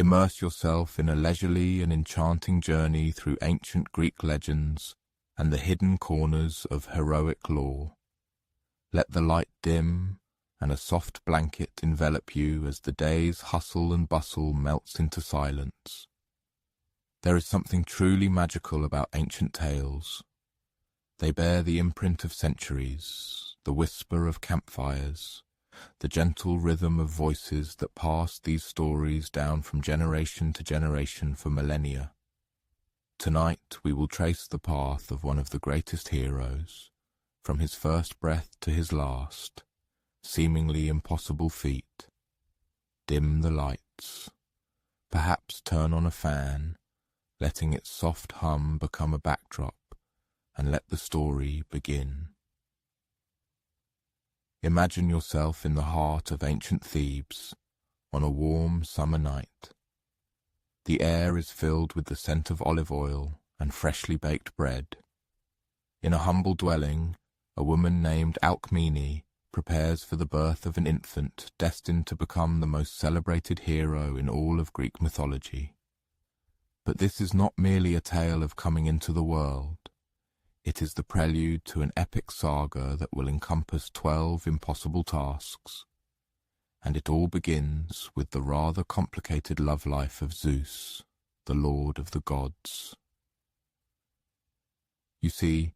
Immerse yourself in a leisurely and enchanting journey through ancient Greek legends and the hidden corners of heroic lore. Let the light dim and a soft blanket envelop you as the day's hustle and bustle melts into silence. There is something truly magical about ancient tales. They bear the imprint of centuries, the whisper of campfires, the gentle rhythm of voices that passed these stories down from generation to generation for millennia. Tonight we will trace the path of one of the greatest heroes, from his first breath to his last, seemingly impossible feat. Dim the lights, perhaps turn on a fan, letting its soft hum become a backdrop, and let the story begin. Imagine yourself in the heart of ancient Thebes, on a warm summer night. The air is filled with the scent of olive oil and freshly baked bread. In a humble dwelling, a woman named Alcmene prepares for the birth of an infant destined to become the most celebrated hero in all of Greek mythology. But this is not merely a tale of coming into the world. It is the prelude to an epic saga that will encompass 12 impossible tasks. And it all begins with the rather complicated love life of Zeus, the lord of the gods. You see,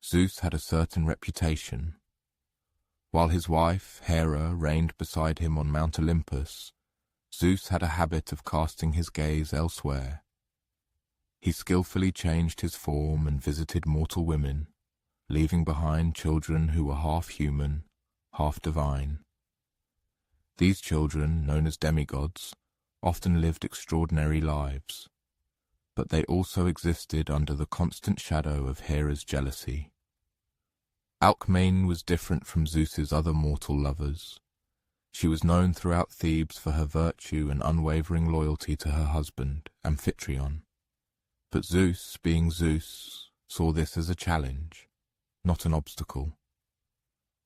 Zeus had a certain reputation. While his wife, Hera, reigned beside him on Mount Olympus, Zeus had a habit of casting his gaze elsewhere. He skillfully changed his form and visited mortal women, leaving behind children who were half human, half divine. These children, known as demigods, often lived extraordinary lives, but they also existed under the constant shadow of Hera's jealousy. Alcmene was different from Zeus's other mortal lovers. She was known throughout Thebes for her virtue and unwavering loyalty to her husband, Amphitryon. But Zeus, being Zeus, saw this as a challenge, not an obstacle.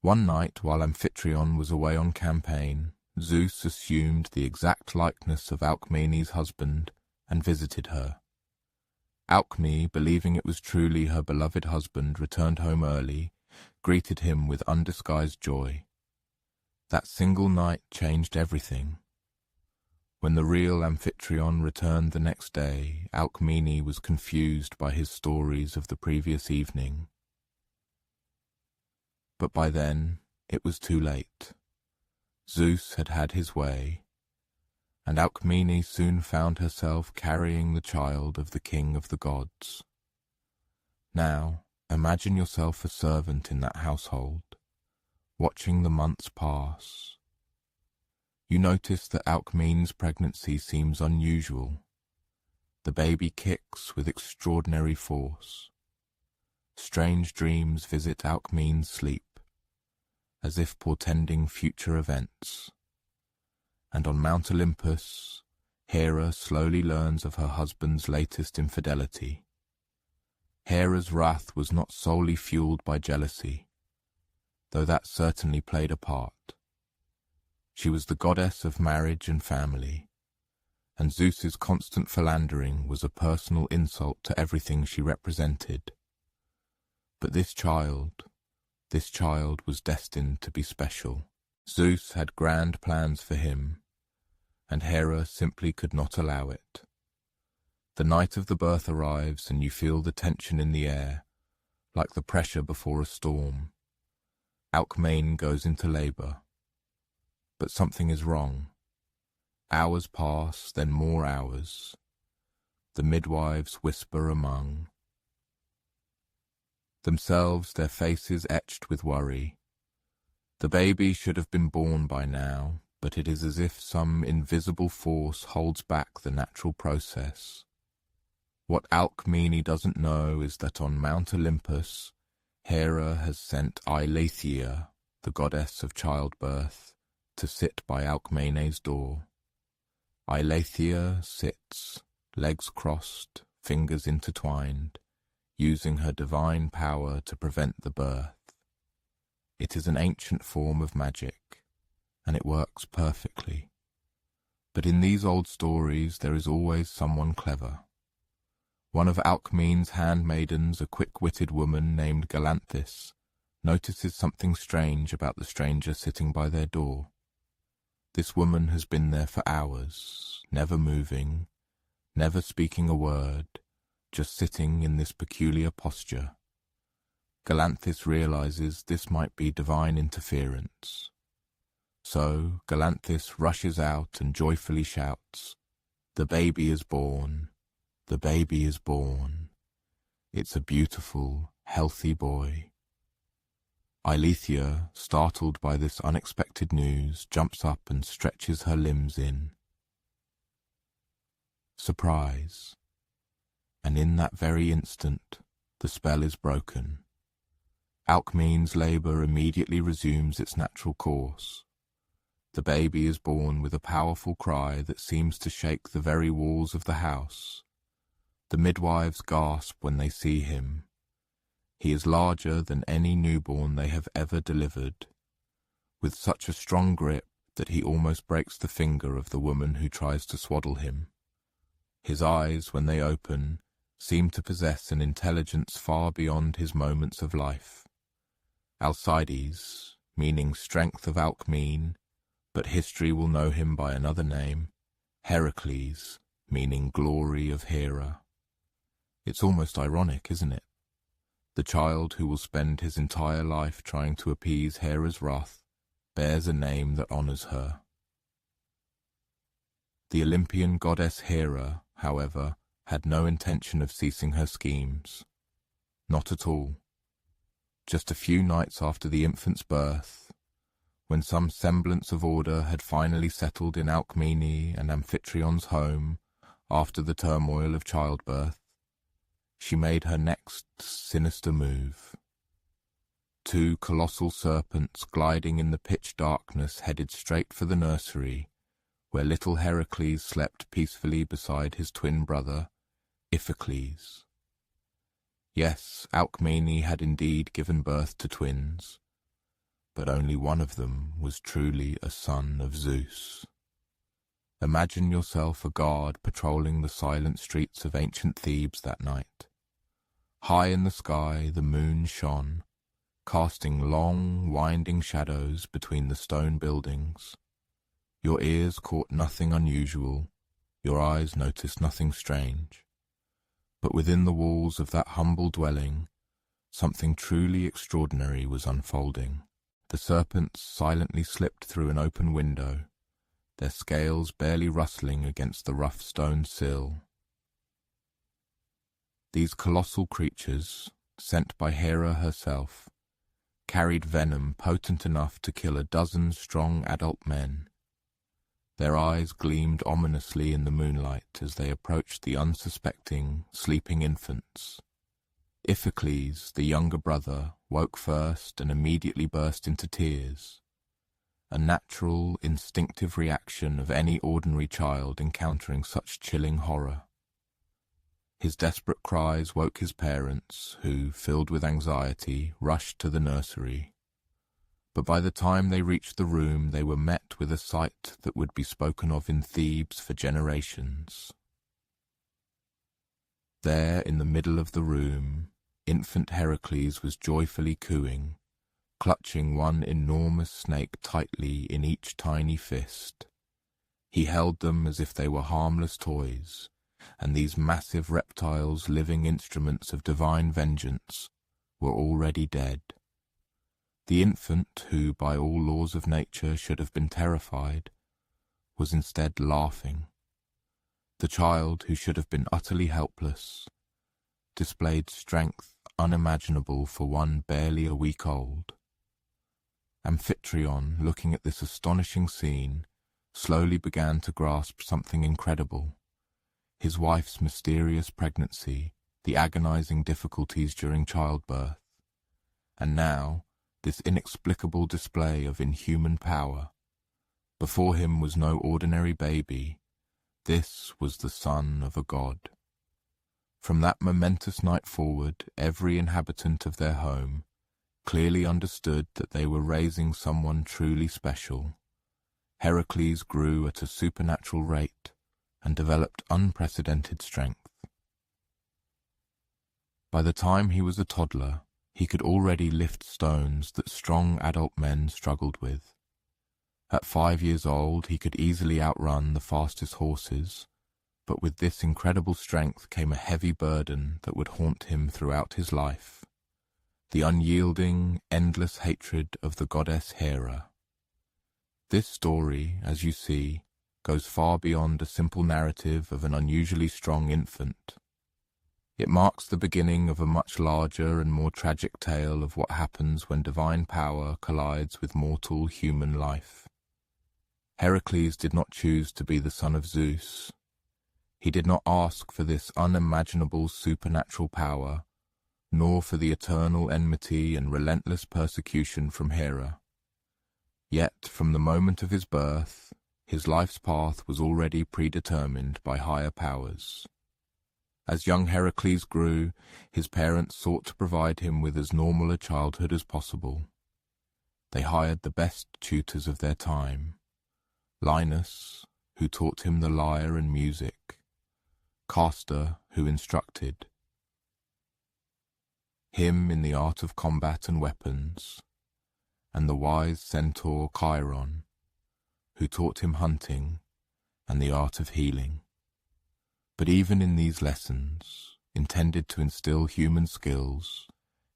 One night, while Amphitryon was away on campaign, Zeus assumed the exact likeness of Alcmene's husband and visited her. Alcmene, believing it was truly her beloved husband, returned home early, greeted him with undisguised joy. That single night changed everything. When the real Amphitryon returned the next day, Alcmene was confused by his stories of the previous evening. But by then, it was too late. Zeus had had his way, and Alcmene soon found herself carrying the child of the king of the gods. Now, imagine yourself a servant in that household, watching the months pass. You notice that Alcmene's pregnancy seems unusual. The baby kicks with extraordinary force. Strange dreams visit Alcmene's sleep, as if portending future events. And on Mount Olympus, Hera slowly learns of her husband's latest infidelity. Hera's wrath was not solely fueled by jealousy, though that certainly played a part. She was the goddess of marriage and family, and Zeus's constant philandering was a personal insult to everything she represented. But this child was destined to be special. Zeus had grand plans for him, and Hera simply could not allow it. The night of the birth arrives and you feel the tension in the air, like the pressure before a storm. Alcmene goes into labor. But something is wrong. Hours pass, then more hours. The midwives whisper among themselves, their faces etched with worry. The baby should have been born by now, but it is as if some invisible force holds back the natural process. What Alcmene doesn't know is that on Mount Olympus, Hera has sent Eileithyia, the goddess of childbirth, to sit by Alcmene's door. Eileithyia sits, legs crossed, fingers intertwined, using her divine power to prevent the birth. It is an ancient form of magic, and it works perfectly. But in these old stories there is always someone clever. One of Alcmene's handmaidens, a quick-witted woman named Galanthis, notices something strange about the stranger sitting by their door. This woman has been there for hours, never moving, never speaking a word, just sitting in this peculiar posture. Galanthis realizes this might be divine interference. So Galanthis rushes out and joyfully shouts, "The baby is born! The baby is born! It's a beautiful, healthy boy." Eileithyia, startled by this unexpected news, jumps up and stretches her limbs in. Surprise. And in that very instant, the spell is broken. Alcmene's labour immediately resumes its natural course. The baby is born with a powerful cry that seems to shake the very walls of the house. The midwives gasp when they see him. He is larger than any newborn they have ever delivered, with such a strong grip that he almost breaks the finger of the woman who tries to swaddle him. His eyes, when they open, seem to possess an intelligence far beyond his moments of life. Alcides, meaning strength of Alcmene, but history will know him by another name, Heracles, meaning glory of Hera. It's almost ironic, isn't it? The child who will spend his entire life trying to appease Hera's wrath bears a name that honors her. The Olympian goddess Hera, however, had no intention of ceasing her schemes. Not at all. Just a few nights after the infant's birth, when some semblance of order had finally settled in Alcmene and Amphitryon's home after the turmoil of childbirth, she made her next sinister move. Two colossal serpents gliding in the pitch darkness headed straight for the nursery, where little Heracles slept peacefully beside his twin brother, Iphicles. Yes, Alcmene had indeed given birth to twins, but only one of them was truly a son of Zeus. Imagine yourself a guard patrolling the silent streets of ancient Thebes that night. High in the sky the moon shone, casting long, winding shadows between the stone buildings. Your ears caught nothing unusual, your eyes noticed nothing strange. But within the walls of that humble dwelling, something truly extraordinary was unfolding. The serpents silently slipped through an open window, their scales barely rustling against the rough stone sill. These colossal creatures, sent by Hera herself, carried venom potent enough to kill a dozen strong adult men. Their eyes gleamed ominously in the moonlight as they approached the unsuspecting, sleeping infants. Iphicles, the younger brother, woke first and immediately burst into tears, a natural, instinctive reaction of any ordinary child encountering such chilling horror. His desperate cries woke his parents, who, filled with anxiety, rushed to the nursery. But by the time they reached the room, they were met with a sight that would be spoken of in Thebes for generations. There, in the middle of the room, infant Heracles was joyfully cooing, clutching one enormous snake tightly in each tiny fist. He held them as if they were harmless toys, and these massive reptiles, living instruments of divine vengeance, were already dead. The infant, who by all laws of nature should have been terrified, was instead laughing. The child, who should have been utterly helpless, displayed strength unimaginable for one barely a week old. Amphitryon, looking at this astonishing scene, slowly began to grasp something incredible. His wife's mysterious pregnancy, the agonizing difficulties during childbirth, and now this inexplicable display of inhuman power. Before him was no ordinary baby. This was the son of a god. From that momentous night forward, every inhabitant of their home clearly understood that they were raising someone truly special. Heracles grew at a supernatural rate and developed unprecedented strength. By the time he was a toddler, he could already lift stones that strong adult men struggled with. At 5 years old, he could easily outrun the fastest horses, but with this incredible strength came a heavy burden that would haunt him throughout his life: the unyielding, endless hatred of the goddess Hera. This story, as you see, goes far beyond a simple narrative of an unusually strong infant. It marks the beginning of a much larger and more tragic tale of what happens when divine power collides with mortal human life. Heracles did not choose to be the son of Zeus. He did not ask for this unimaginable supernatural power, nor for the eternal enmity and relentless persecution from Hera. Yet, from the moment of his birth, his life's path was already predetermined by higher powers. As young Heracles grew, his parents sought to provide him with as normal a childhood as possible. They hired the best tutors of their time: Linus, who taught him the lyre and music; Castor, who instructed him in the art of combat and weapons; and the wise centaur Chiron, who taught him hunting and the art of healing. But even in these lessons, intended to instill human skills,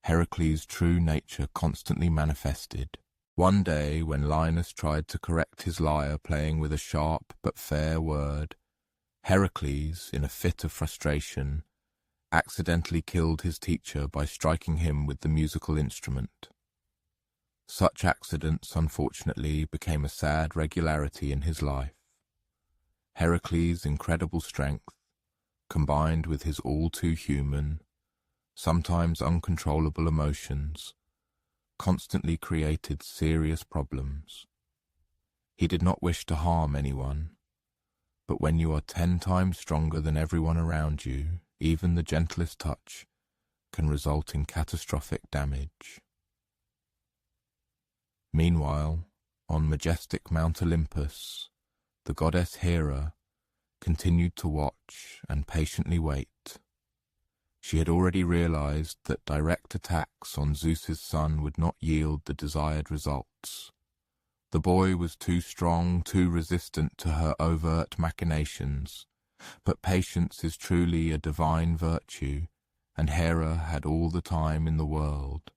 Heracles' true nature constantly manifested. One day, when Linus tried to correct his lyre playing with a sharp but fair word, Heracles, in a fit of frustration, accidentally killed his teacher by striking him with the musical instrument. Such accidents, unfortunately, became a sad regularity in his life. Heracles' incredible strength, combined with his all-too-human, sometimes uncontrollable emotions, constantly created serious problems. He did not wish to harm anyone, but when you are 10 times stronger than everyone around you, even the gentlest touch can result in catastrophic damage. Meanwhile, on majestic Mount Olympus, the goddess Hera continued to watch and patiently wait. She had already realized that direct attacks on Zeus's son would not yield the desired results. The boy was too strong, too resistant to her overt machinations, but patience is truly a divine virtue, and Hera had all the time in the world.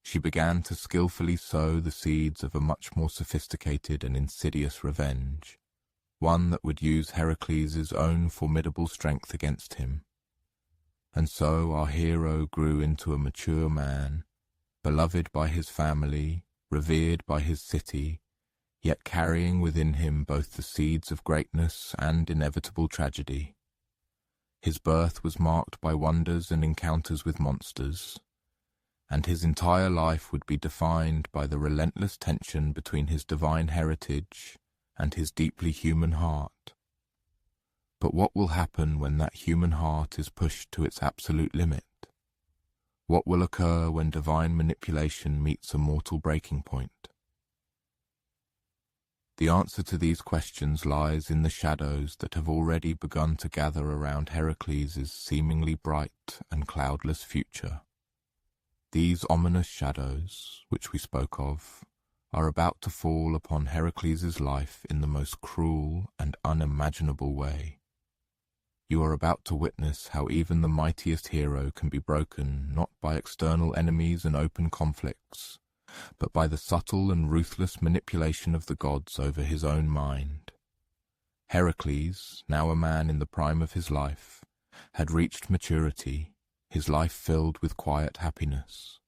She began to skillfully sow the seeds of a much more sophisticated and insidious revenge, one that would use Heracles' own formidable strength against him. And so our hero grew into a mature man, beloved by his family, revered by his city, yet carrying within him both the seeds of greatness and inevitable tragedy. His birth was marked by wonders and encounters with monsters, and his entire life would be defined by the relentless tension between his divine heritage and his deeply human heart. But what will happen when that human heart is pushed to its absolute limit? What will occur when divine manipulation meets a mortal breaking point? The answer to these questions lies in the shadows that have already begun to gather around Heracles' seemingly bright and cloudless future. These ominous shadows, which we spoke of, are about to fall upon Heracles' life in the most cruel and unimaginable way. You are about to witness how even the mightiest hero can be broken not by external enemies and open conflicts, but by the subtle and ruthless manipulation of the gods over his own mind. Heracles, now a man in the prime of his life, had reached maturity, his life filled with quiet happiness.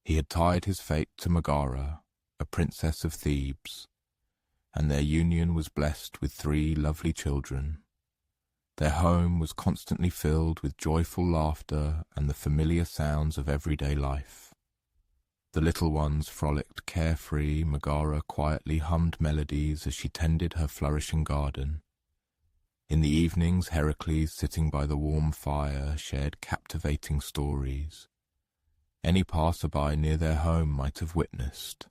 He had tied his fate to Megara, a princess of Thebes, and their union was blessed with 3 lovely children. Their home was constantly filled with joyful laughter and the familiar sounds of everyday life. The little ones frolicked carefree, Megara quietly hummed melodies as she tended her flourishing garden. In the evenings, Heracles, sitting by the warm fire, shared captivating stories. Any passerby near their home might have witnessed.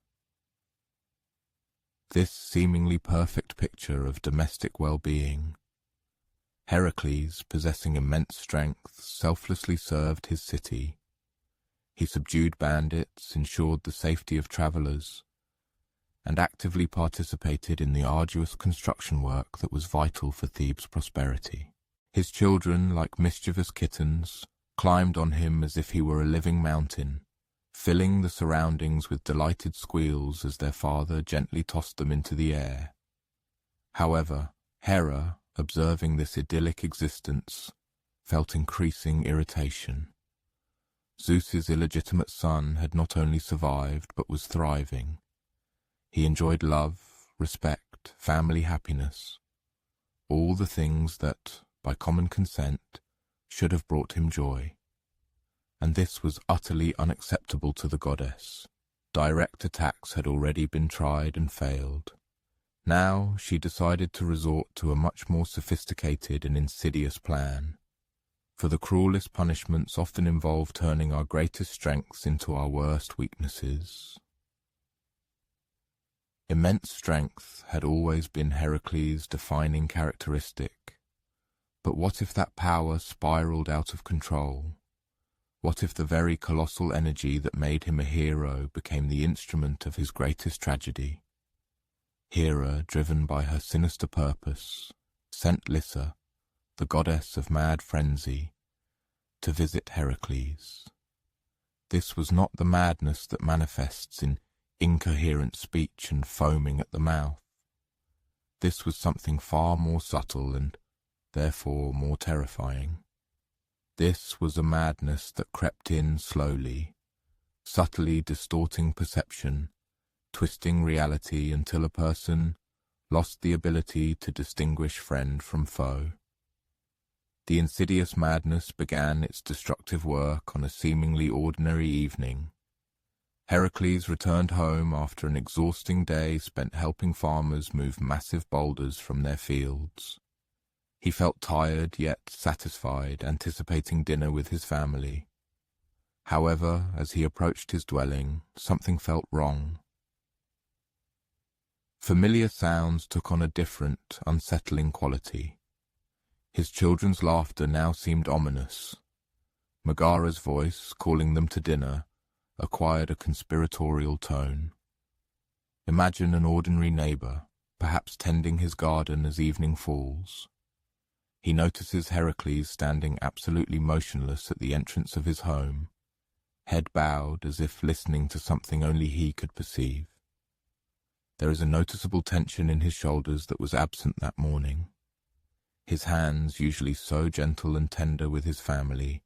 this seemingly perfect picture of domestic well-being. Heracles, possessing immense strength, selflessly served his city. He subdued bandits, ensured the safety of travelers, and actively participated in the arduous construction work that was vital for Thebes' prosperity. His children, like mischievous kittens, climbed on him as if he were a living mountain, filling the surroundings with delighted squeals as their father gently tossed them into the air. However, Hera, observing this idyllic existence, felt increasing irritation. Zeus's illegitimate son had not only survived but was thriving. He enjoyed love, respect, family happiness, all the things that, by common consent, should have brought him joy. And this was utterly unacceptable to the goddess. Direct attacks had already been tried and failed. Now she decided to resort to a much more sophisticated and insidious plan. For the cruelest punishments often involve turning our greatest strengths into our worst weaknesses. Immense strength had always been Heracles' defining characteristic. But what if that power spiraled out of control? What if the very colossal energy that made him a hero became the instrument of his greatest tragedy? Hera, driven by her sinister purpose, sent Lyssa, the goddess of mad frenzy, to visit Heracles. This was not the madness that manifests in incoherent speech and foaming at the mouth. This was something far more subtle and, therefore, more terrifying. This was a madness that crept in slowly, subtly distorting perception, twisting reality until a person lost the ability to distinguish friend from foe. The insidious madness began its destructive work on a seemingly ordinary evening. Heracles returned home after an exhausting day spent helping farmers move massive boulders from their fields. He felt tired yet satisfied, anticipating dinner with his family. However, as he approached his dwelling, something felt wrong. Familiar sounds took on a different, unsettling quality. His children's laughter now seemed ominous. Megara's voice, calling them to dinner, acquired a conspiratorial tone. Imagine an ordinary neighbor, perhaps tending his garden as evening falls. He notices Heracles standing absolutely motionless at the entrance of his home, head bowed as if listening to something only he could perceive. There is a noticeable tension in his shoulders that was absent that morning. His hands, usually so gentle and tender with his family,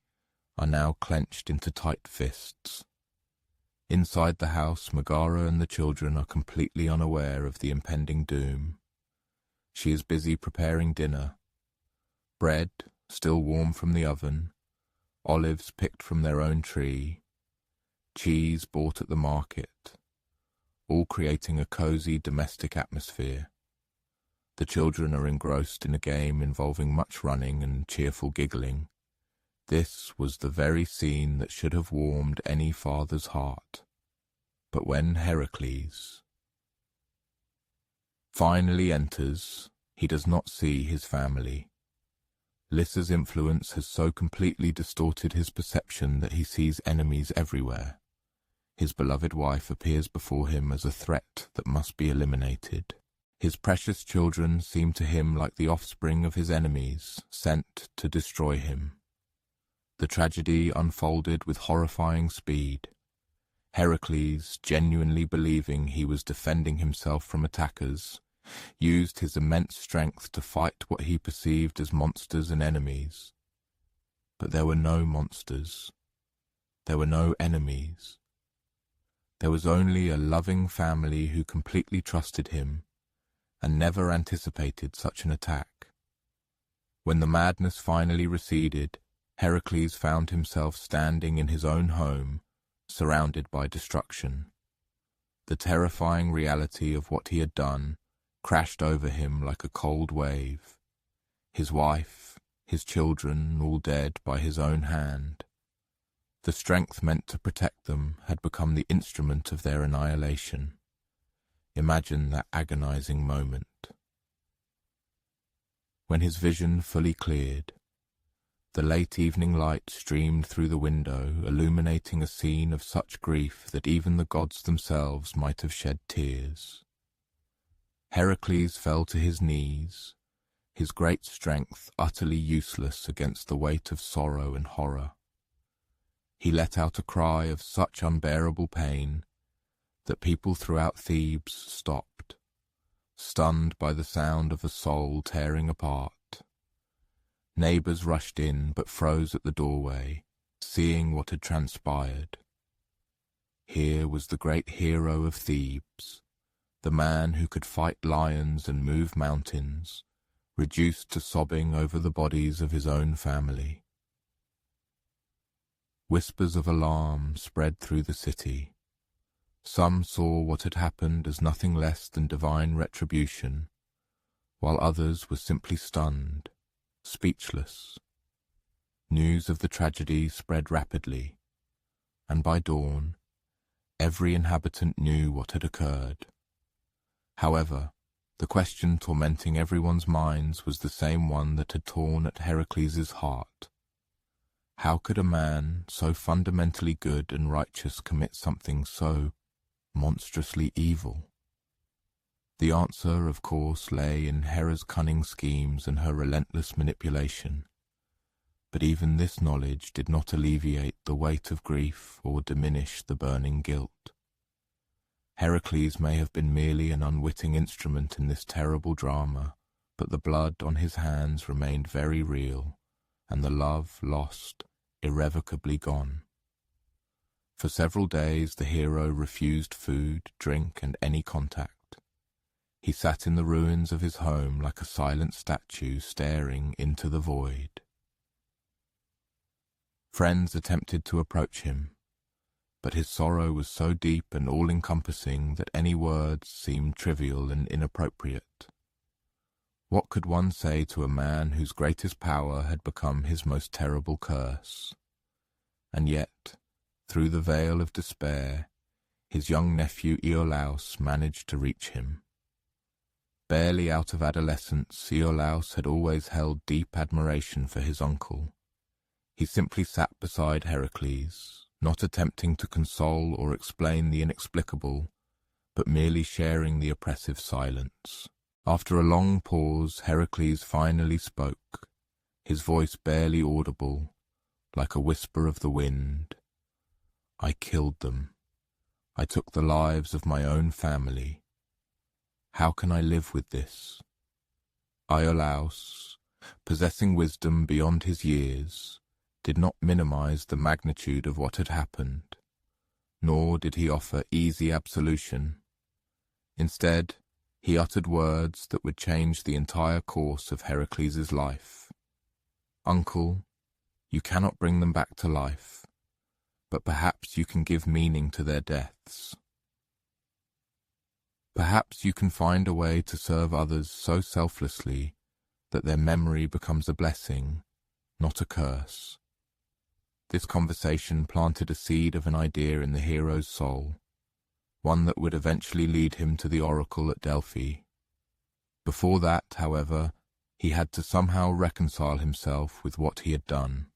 are now clenched into tight fists. Inside the house, Megara and the children are completely unaware of the impending doom. She is busy preparing dinner. Bread, still warm from the oven, olives picked from their own tree, cheese bought at the market, all creating a cozy domestic atmosphere. The children are engrossed in a game involving much running and cheerful giggling. This was the very scene that should have warmed any father's heart. But when Heracles finally enters, he does not see his family. Lyssa's influence has so completely distorted his perception that he sees enemies everywhere. His beloved wife appears before him as a threat that must be eliminated. His precious children seem to him like the offspring of his enemies, sent to destroy him. The tragedy unfolded with horrifying speed. Heracles, genuinely believing he was defending himself from attackers, used his immense strength to fight what he perceived as monsters and enemies. But there were no monsters. There were no enemies. There was only a loving family who completely trusted him and never anticipated such an attack. When the madness finally receded, Heracles found himself standing in his own home, surrounded by destruction. The terrifying reality of what he had done crashed over him like a cold wave. His wife, his children, all dead by his own hand. The strength meant to protect them had become the instrument of their annihilation. Imagine that agonizing moment. When his vision fully cleared, the late evening light streamed through the window, illuminating a scene of such grief that even the gods themselves might have shed tears. Heracles fell to his knees, his great strength utterly useless against the weight of sorrow and horror. He let out a cry of such unbearable pain that people throughout Thebes stopped, stunned by the sound of a soul tearing apart. Neighbors rushed in but froze at the doorway, seeing what had transpired. Here was the great hero of Thebes, the man who could fight lions and move mountains, reduced to sobbing over the bodies of his own family. Whispers of alarm spread through the city. Some saw what had happened as nothing less than divine retribution, while others were simply stunned, speechless. News of the tragedy spread rapidly, and by dawn, every inhabitant knew what had occurred. However, the question tormenting everyone's minds was the same one that had torn at Heracles' heart. How could a man so fundamentally good and righteous commit something so monstrously evil? The answer, of course, lay in Hera's cunning schemes and her relentless manipulation. But even this knowledge did not alleviate the weight of grief or diminish the burning guilt. Heracles may have been merely an unwitting instrument in this terrible drama, but the blood on his hands remained very real, and the love lost, irrevocably gone. For several days the hero refused food, drink, and any contact. He sat in the ruins of his home like a silent statue staring into the void. Friends attempted to approach him, but his sorrow was so deep and all-encompassing that any words seemed trivial and inappropriate. What could one say to a man whose greatest power had become his most terrible curse? And yet, through the veil of despair, his young nephew Iolaus managed to reach him. Barely out of adolescence, Iolaus had always held deep admiration for his uncle. He simply sat beside Heracles, not attempting to console or explain the inexplicable, but merely sharing the oppressive silence. After a long pause, Heracles finally spoke, his voice barely audible, like a whisper of the wind. I killed them. I took the lives of my own family. How can I live with this? Iolaus, possessing wisdom beyond his years, did not minimize the magnitude of what had happened, nor did he offer easy absolution. Instead, he uttered words that would change the entire course of Heracles' life. Uncle, you cannot bring them back to life, but perhaps you can give meaning to their deaths. Perhaps you can find a way to serve others so selflessly that their memory becomes a blessing, not a curse. This conversation planted a seed of an idea in the hero's soul, one that would eventually lead him to the oracle at Delphi. Before that, however, he had to somehow reconcile himself with what he had done.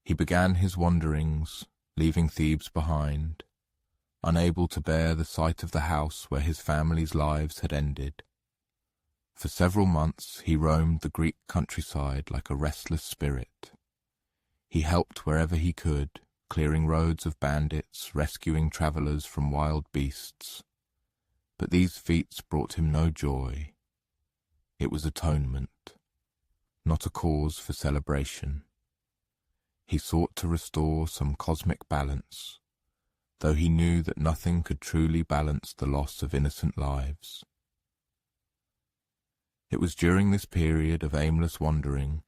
He began his wanderings, leaving Thebes behind, unable to bear the sight of the house where his family's lives had ended. For several months he roamed the Greek countryside like a restless spirit. He helped wherever he could, clearing roads of bandits, rescuing travelers from wild beasts. But these feats brought him no joy. It was atonement, not a cause for celebration. He sought to restore some cosmic balance, though he knew that nothing could truly balance the loss of innocent lives. It was during this period of aimless wandering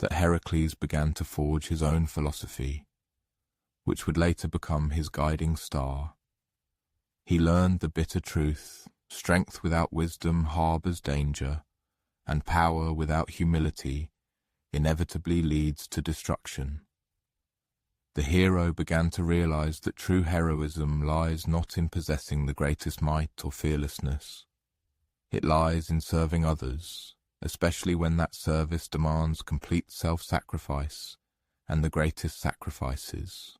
that Heracles began to forge his own philosophy, which would later become his guiding star. He learned the bitter truth: strength without wisdom harbors danger, and power without humility inevitably leads to destruction. the hero began to realize that true heroism lies not in possessing the greatest might or fearlessness. It lies in serving others, especially when that service demands complete self-sacrifice and the greatest sacrifices.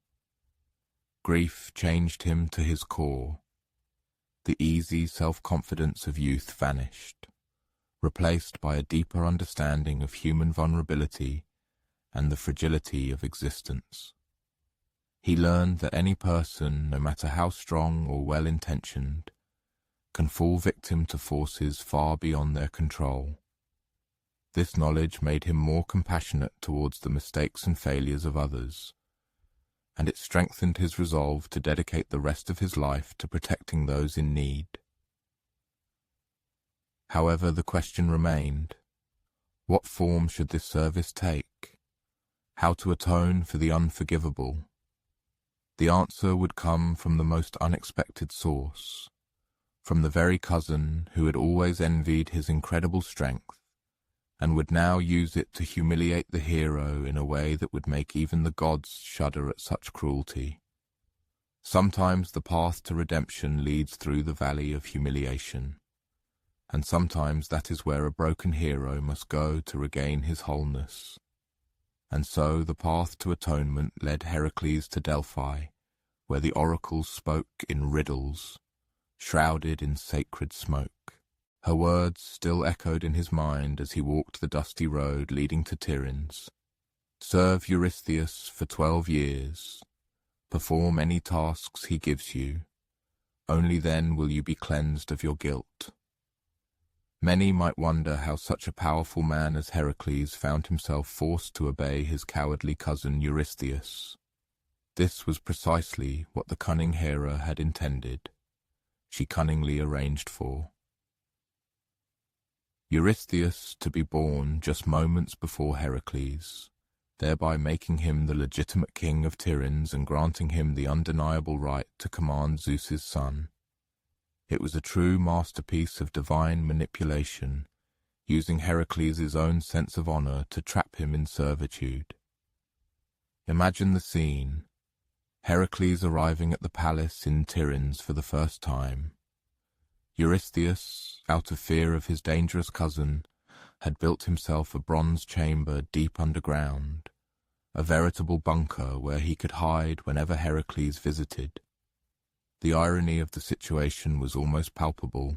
Grief changed him to his core. The easy self-confidence of youth vanished, replaced by a deeper understanding of human vulnerability and the fragility of existence. He learned that any person, no matter how strong or well-intentioned, can fall victim to forces far beyond their control. This knowledge made him more compassionate towards the mistakes and failures of others, and it strengthened his resolve to dedicate the rest of his life to protecting those in need. However, the question remained, what form should this service take? How to atone for the unforgivable? The answer would come from the most unexpected source, from the very cousin who had always envied his incredible strength and would now use it to humiliate the hero in a way that would make even the gods shudder at such cruelty. Sometimes the path to redemption leads through the valley of humiliation, and sometimes that is where a broken hero must go to regain his wholeness. And so the path to atonement led Heracles to Delphi, where the oracles spoke in riddles, shrouded in sacred smoke. Her words still echoed in his mind as he walked the dusty road leading to Tiryns. Serve Eurystheus for 12 years. Perform any tasks he gives you. Only then will you be cleansed of your guilt. Many might wonder how such a powerful man as Heracles found himself forced to obey his cowardly cousin Eurystheus. This was precisely what the cunning Hera had intended. She cunningly arranged for Eurystheus to be born just moments before Heracles, thereby making him the legitimate king of Tiryns and granting him the undeniable right to command Zeus's son. It was a true masterpiece of divine manipulation, using Heracles' own sense of honor to trap him in servitude. Imagine the scene: Heracles arriving at the palace in Tiryns for the first time. Eurystheus, out of fear of his dangerous cousin, had built himself a bronze chamber deep underground, a veritable bunker where he could hide whenever Heracles visited. The irony of the situation was almost palpable.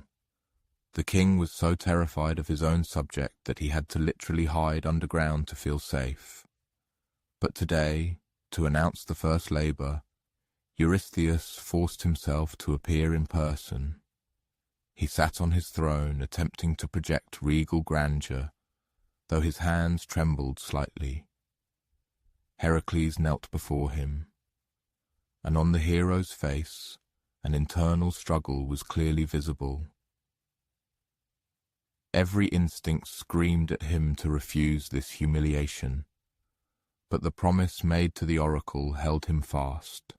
The king was so terrified of his own subject that he had to literally hide underground to feel safe. But today, to announce the first labor, Eurystheus forced himself to appear in person. He sat on his throne, attempting to project regal grandeur, though his hands trembled slightly. Heracles knelt before him, and on the hero's face, an internal struggle was clearly visible. Every instinct screamed at him to refuse this humiliation, but the promise made to the oracle held him fast.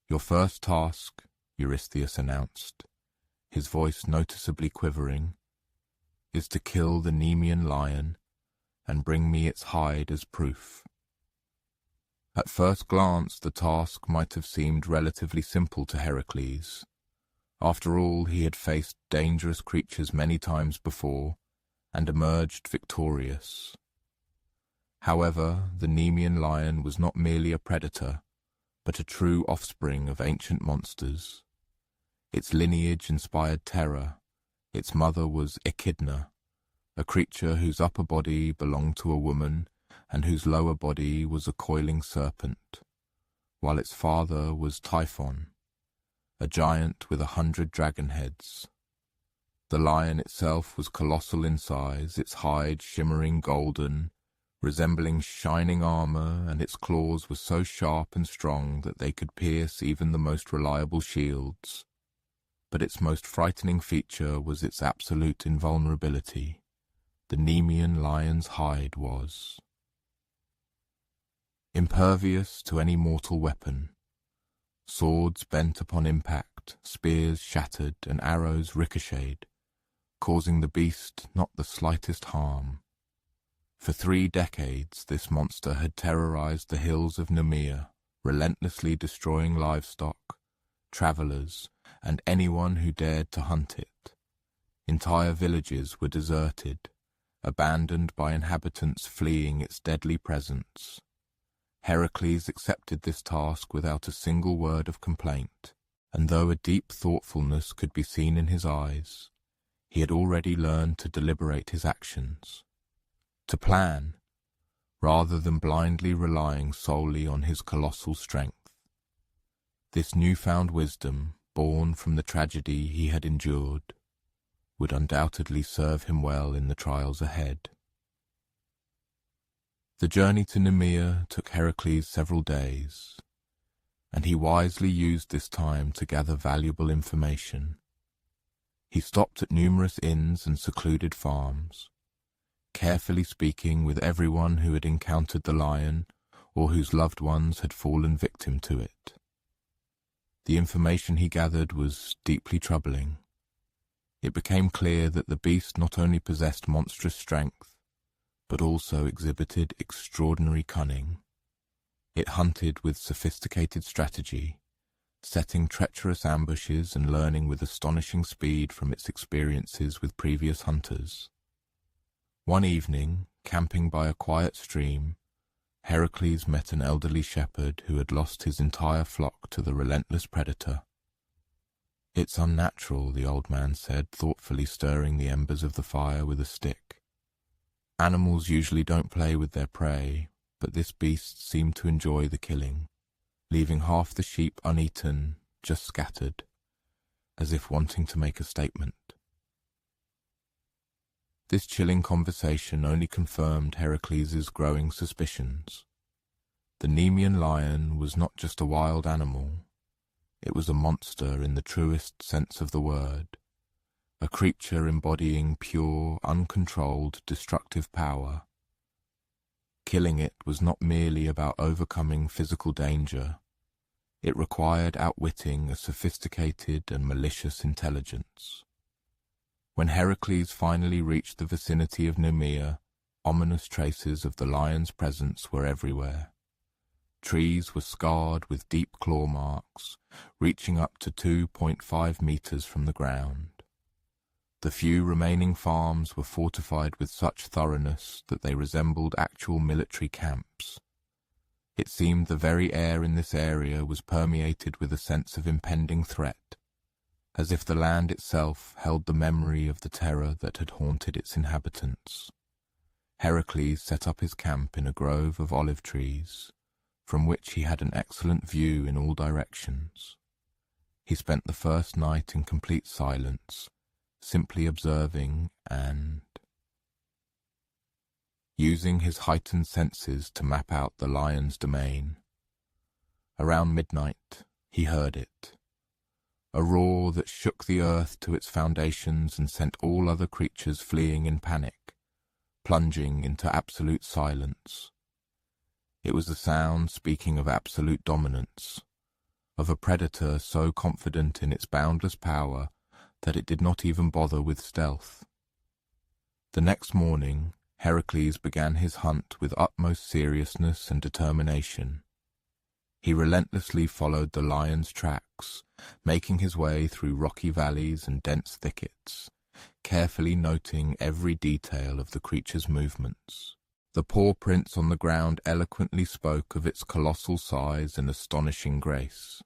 "Your first task," Eurystheus announced, his voice noticeably quivering, "is to kill the Nemean lion and bring me its hide as proof." At first glance, the task might have seemed relatively simple to Heracles. After all, he had faced dangerous creatures many times before and emerged victorious. However, the Nemean lion was not merely a predator, but a true offspring of ancient monsters. Its lineage inspired terror. Its mother was Echidna, a creature whose upper body belonged to a woman and whose lower body was a coiling serpent, while its father was Typhon, a giant with 100 dragon heads. The lion itself was colossal in size, its hide shimmering golden, resembling shining armor, and its claws were so sharp and strong that they could pierce even the most reliable shields. But its most frightening feature was its absolute invulnerability. The Nemean lion's hide was impervious to any mortal weapon. Swords bent upon impact, spears shattered, and arrows ricocheted, causing the beast not the slightest harm. For 3 decades, this monster had terrorized the hills of Nemea, relentlessly destroying livestock, travelers, and anyone who dared to hunt it. Entire villages were deserted, abandoned by inhabitants fleeing its deadly presence. Heracles accepted this task without a single word of complaint, and though a deep thoughtfulness could be seen in his eyes, he had already learned to deliberate his actions, to plan, rather than blindly relying solely on his colossal strength. This newfound wisdom, born from the tragedy he had endured, would undoubtedly serve him well in the trials ahead. The journey to Nemea took Heracles several days, and he wisely used this time to gather valuable information. He stopped at numerous inns and secluded farms, carefully speaking with everyone who had encountered the lion or whose loved ones had fallen victim to it. The information he gathered was deeply troubling. It became clear that the beast not only possessed monstrous strength, but also exhibited extraordinary cunning. It hunted with sophisticated strategy, setting treacherous ambushes and learning with astonishing speed from its experiences with previous hunters. One evening, camping by a quiet stream, Heracles met an elderly shepherd who had lost his entire flock to the relentless predator. "It's unnatural," the old man said, thoughtfully stirring the embers of the fire with a stick. "Animals usually don't play with their prey, but this beast seemed to enjoy the killing, leaving half the sheep uneaten, just scattered, as if wanting to make a statement." This chilling conversation only confirmed Heracles' growing suspicions. The Nemean lion was not just a wild animal. It was a monster in the truest sense of the word, a creature embodying pure, uncontrolled, destructive power. Killing it was not merely about overcoming physical danger. It required outwitting a sophisticated and malicious intelligence. When Heracles finally reached the vicinity of Nemea, ominous traces of the lion's presence were everywhere. Trees were scarred with deep claw marks, reaching up to 2.5 meters from the ground. The few remaining farms were fortified with such thoroughness that they resembled actual military camps. It seemed the very air in this area was permeated with a sense of impending threat, as if the land itself held the memory of the terror that had haunted its inhabitants. Heracles set up his camp in a grove of olive trees, from which he had an excellent view in all directions. He spent the first night in complete silence, simply observing and using his heightened senses to map out the lion's domain. Around midnight, he heard it, a roar that shook the earth to its foundations and sent all other creatures fleeing in panic, plunging into absolute silence. It was a sound speaking of absolute dominance, of a predator so confident in its boundless power that it did not even bother with stealth. The next morning, Heracles began his hunt with utmost seriousness and determination. He relentlessly followed the lion's tracks, making his way through rocky valleys and dense thickets, carefully noting every detail of the creature's movements. The paw prints on the ground eloquently spoke of its colossal size and astonishing grace.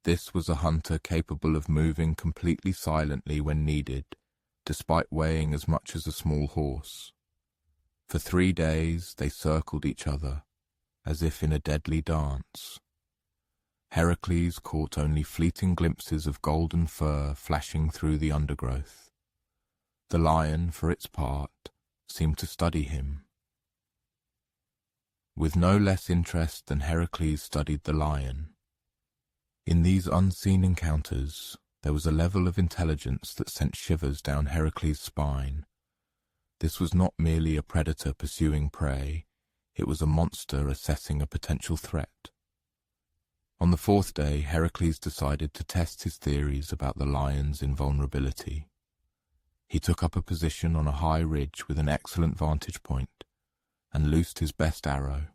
This was a hunter capable of moving completely silently when needed, despite weighing as much as a small horse. For 3 days they circled each other, as if in a deadly dance. Heracles caught only fleeting glimpses of golden fur flashing through the undergrowth. The lion, for its part, seemed to study him. With no less interest than Heracles studied the lion. In these unseen encounters, there was a level of intelligence that sent shivers down Heracles' spine. This was not merely a predator pursuing prey, it was a monster assessing a potential threat. On the 4th day, Heracles decided to test his theories about the lion's invulnerability. He took up a position on a high ridge with an excellent vantage point, and loosed his best arrow,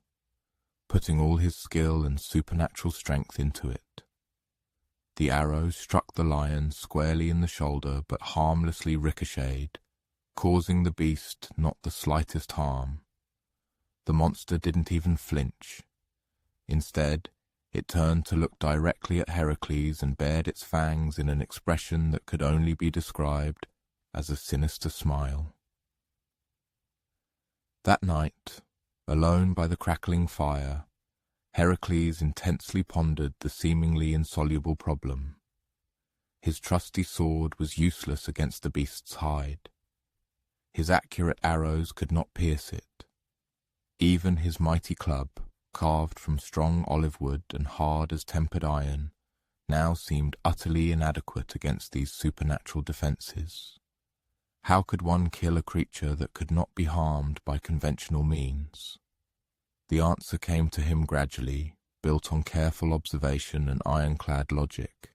putting all his skill and supernatural strength into it. The arrow struck the lion squarely in the shoulder but harmlessly ricocheted, causing the beast not the slightest harm. The monster didn't even flinch. Instead, it turned to look directly at Heracles and bared its fangs in an expression that could only be described as a sinister smile. That night, alone by the crackling fire, Heracles intensely pondered the seemingly insoluble problem. His trusty sword was useless against the beast's hide. His accurate arrows could not pierce it. Even his mighty club, carved from strong olive wood and hard as tempered iron, now seemed utterly inadequate against these supernatural defenses. How could one kill a creature that could not be harmed by conventional means? The answer came to him gradually, built on careful observation and ironclad logic.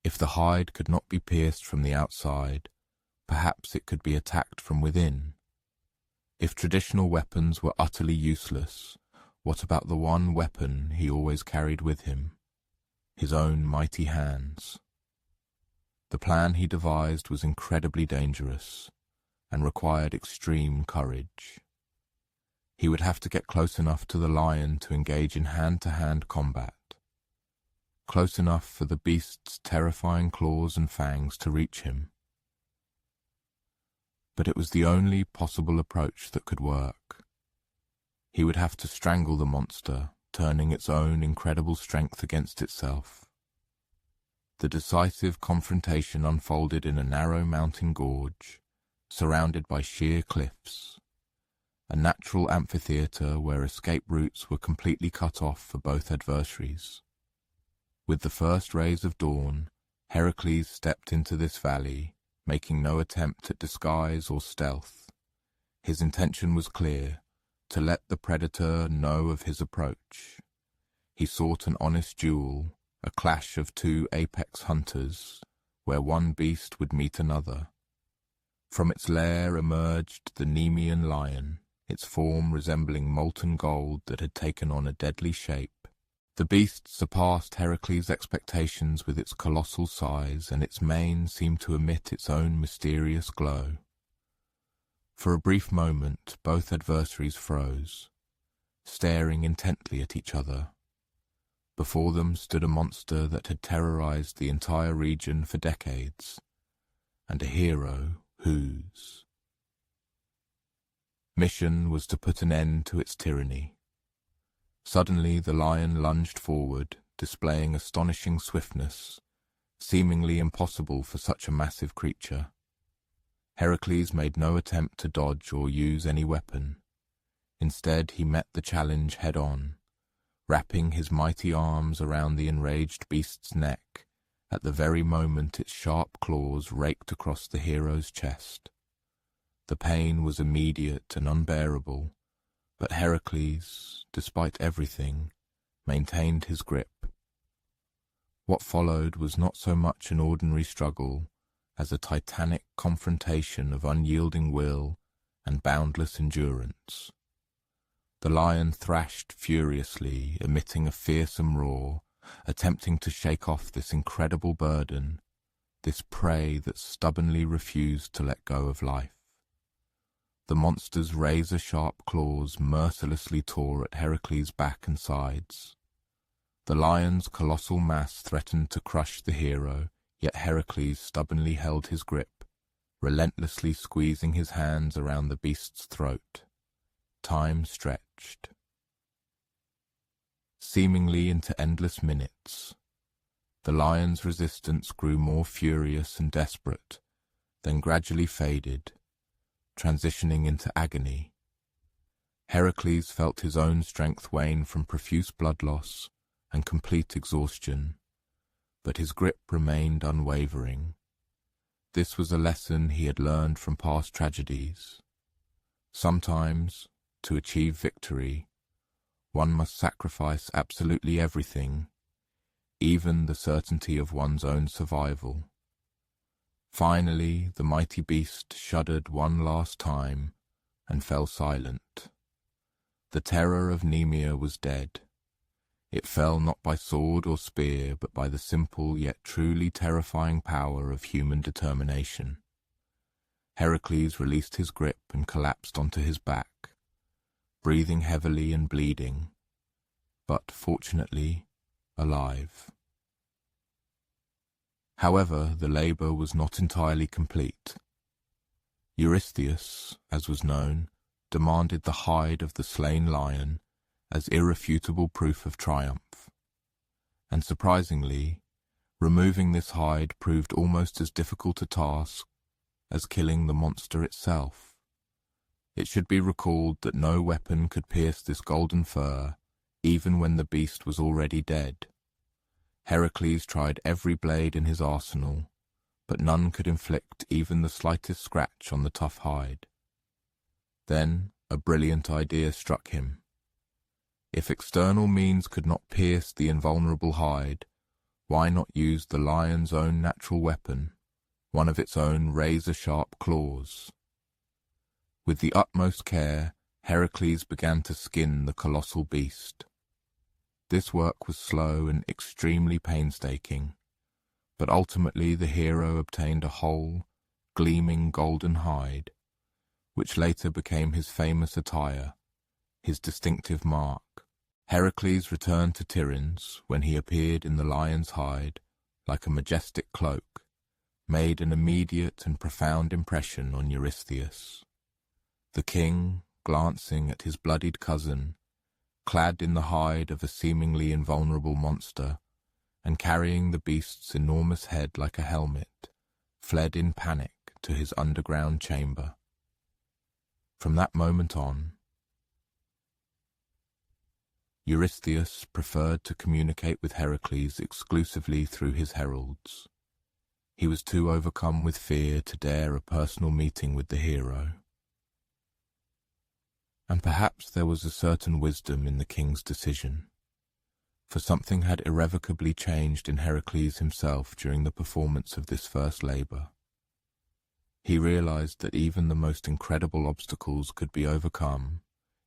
If the hide could not be pierced from the outside, perhaps it could be attacked from within. If traditional weapons were utterly useless, what about the one weapon he always carried with him? His own mighty hands. The plan he devised was incredibly dangerous and required extreme courage. He would have to get close enough to the lion to engage in hand-to-hand combat, close enough for the beast's terrifying claws and fangs to reach him. But it was the only possible approach that could work. He would have to strangle the monster, turning its own incredible strength against itself. The decisive confrontation unfolded in a narrow mountain gorge, surrounded by sheer cliffs, a natural amphitheatre where escape routes were completely cut off for both adversaries. With the first rays of dawn, Heracles stepped into this valley, making no attempt at disguise or stealth. His intention was clear: to let the predator know of his approach. He sought an honest duel, a clash of two apex hunters, where one beast would meet another. From its lair emerged the Nemean lion, its form resembling molten gold that had taken on a deadly shape. The beast surpassed Heracles' expectations with its colossal size, and its mane seemed to emit its own mysterious glow. For a brief moment, both adversaries froze, staring intently at each other. Before them stood a monster that had terrorized the entire region for decades, and a hero whose mission was to put an end to its tyranny. Suddenly the lion lunged forward, displaying astonishing swiftness, seemingly impossible for such a massive creature. Heracles made no attempt to dodge or use any weapon. Instead, he met the challenge head-on, wrapping his mighty arms around the enraged beast's neck at the very moment its sharp claws raked across the hero's chest. The pain was immediate and unbearable, but Heracles, despite everything, maintained his grip. What followed was not so much an ordinary struggle as a titanic confrontation of unyielding will and boundless endurance. The lion thrashed furiously, emitting a fearsome roar, attempting to shake off this incredible burden, this prey that stubbornly refused to let go of life. The monster's razor-sharp claws mercilessly tore at Heracles' back and sides. The lion's colossal mass threatened to crush the hero, yet Heracles stubbornly held his grip, relentlessly squeezing his hands around the beast's throat. Time stretched, seemingly into endless minutes. The lion's resistance grew more furious and desperate, then gradually faded, transitioning into agony. Heracles felt his own strength wane from profuse blood loss and complete exhaustion, but his grip remained unwavering. This was a lesson he had learned from past tragedies. Sometimes, to achieve victory, one must sacrifice absolutely everything, even the certainty of one's own survival. Finally, the mighty beast shuddered one last time and fell silent. The terror of Nemea was dead. It fell not by sword or spear, but by the simple yet truly terrifying power of human determination. Heracles released his grip and collapsed onto his back, breathing heavily and bleeding, but fortunately alive. However, the labor was not entirely complete. Eurystheus, as was known, demanded the hide of the slain lion as irrefutable proof of triumph. And surprisingly, removing this hide proved almost as difficult a task as killing the monster itself. It should be recalled that no weapon could pierce this golden fur, even when the beast was already dead. Heracles tried every blade in his arsenal, but none could inflict even the slightest scratch on the tough hide. Then a brilliant idea struck him. If external means could not pierce the invulnerable hide, why not use the lion's own natural weapon, one of its own razor-sharp claws? With the utmost care, Heracles began to skin the colossal beast. This work was slow and extremely painstaking, but ultimately the hero obtained a whole, gleaming golden hide, which later became his famous attire, his distinctive mark. Heracles returned to Tiryns when he appeared in the lion's hide, like a majestic cloak, made an immediate and profound impression on Eurystheus. The king, glancing at his bloodied cousin, clad in the hide of a seemingly invulnerable monster, and carrying the beast's enormous head like a helmet, fled in panic to his underground chamber. From that moment on, Eurystheus preferred to communicate with Heracles exclusively through his heralds. He was too overcome with fear to dare a personal meeting with the hero. And perhaps there was a certain wisdom in the king's decision, for something had irrevocably changed in Heracles himself during the performance of this first labor. He realized that even the most incredible obstacles could be overcome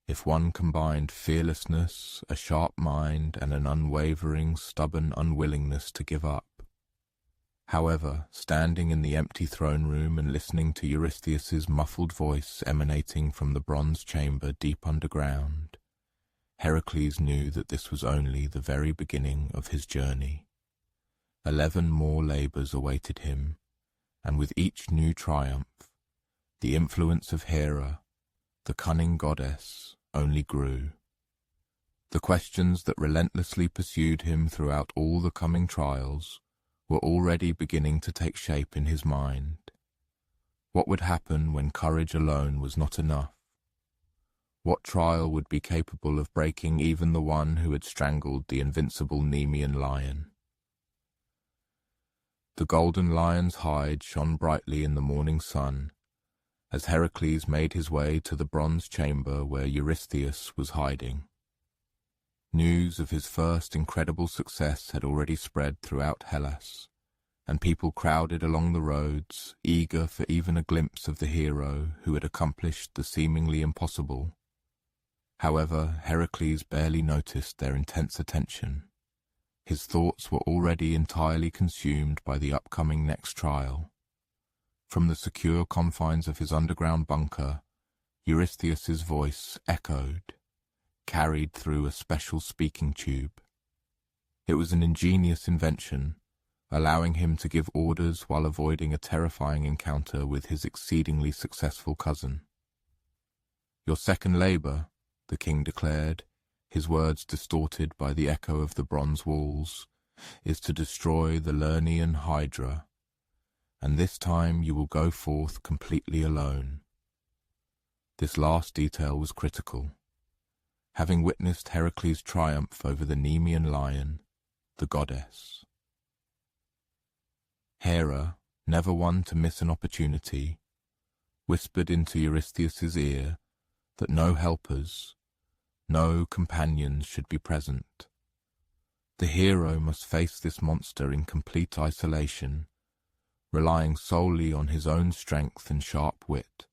if one combined fearlessness, a sharp mind, and an unwavering, stubborn unwillingness to give up. However, standing in the empty throne room and listening to Eurystheus's muffled voice emanating from the bronze chamber deep underground, Heracles knew that this was only the very beginning of his journey. 11 more labors awaited him, and with each new triumph, the influence of Hera, the cunning goddess, only grew. The questions that relentlessly pursued him throughout all the coming trials were already beginning to take shape in his mind. What would happen when courage alone was not enough? What trial would be capable of breaking even the one who had strangled the invincible Nemean lion? The golden lion's hide shone brightly in the morning sun, as Heracles made his way to the bronze chamber where Eurystheus was hiding. News of his first incredible success had already spread throughout Hellas, and people crowded along the roads, eager for even a glimpse of the hero who had accomplished the seemingly impossible. However, Heracles barely noticed their intense attention. His thoughts were already entirely consumed by the upcoming next trial. From the secure confines of his underground bunker, Eurystheus's voice echoed, carried through a special speaking tube. It was an ingenious invention, allowing him to give orders while avoiding a terrifying encounter with his exceedingly successful cousin. "Your second labor," the king declared, his words distorted by the echo of the bronze walls, "is to destroy the Lernaean Hydra, and this time you will go forth completely alone." This last detail was critical. Having witnessed Heracles' triumph over the Nemean lion, the goddess, Hera, never one to miss an opportunity, whispered into Eurystheus's ear that no helpers, no companions should be present. The hero must face this monster in complete isolation, relying solely on his own strength and sharp wit.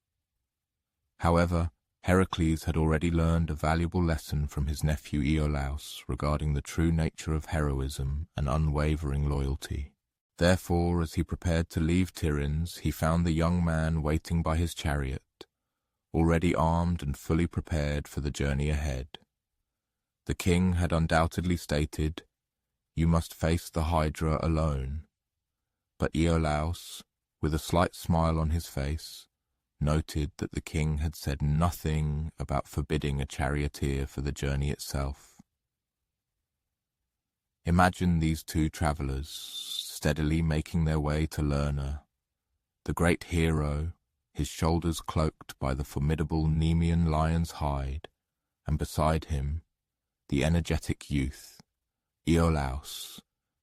However, Heracles had already learned a valuable lesson from his nephew Iolaus regarding the true nature of heroism and unwavering loyalty. Therefore, as he prepared to leave Tiryns, he found the young man waiting by his chariot, already armed and fully prepared for the journey ahead. The king had undoubtedly stated, "You must face the Hydra alone." But Iolaus, with a slight smile on his face, noted that the king had said nothing about forbidding a charioteer for the journey itself. Imagine these two travelers steadily making their way to Lerna, the great hero, his shoulders cloaked by the formidable Nemean lion's hide, and beside him, the energetic youth, Iolaus,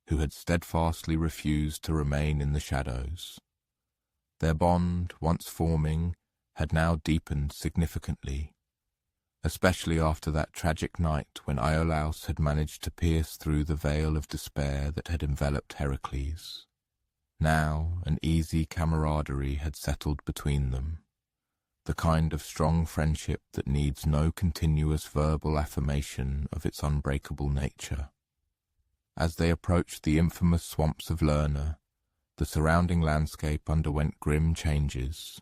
who had steadfastly refused to remain in the shadows. Their bond, once forming, had now deepened significantly, especially after that tragic night when Iolaus had managed to pierce through the veil of despair that had enveloped Heracles. Now an easy camaraderie had settled between them, the kind of strong friendship that needs no continuous verbal affirmation of its unbreakable nature. As they approached the infamous swamps of Lerna, the surrounding landscape underwent grim changes.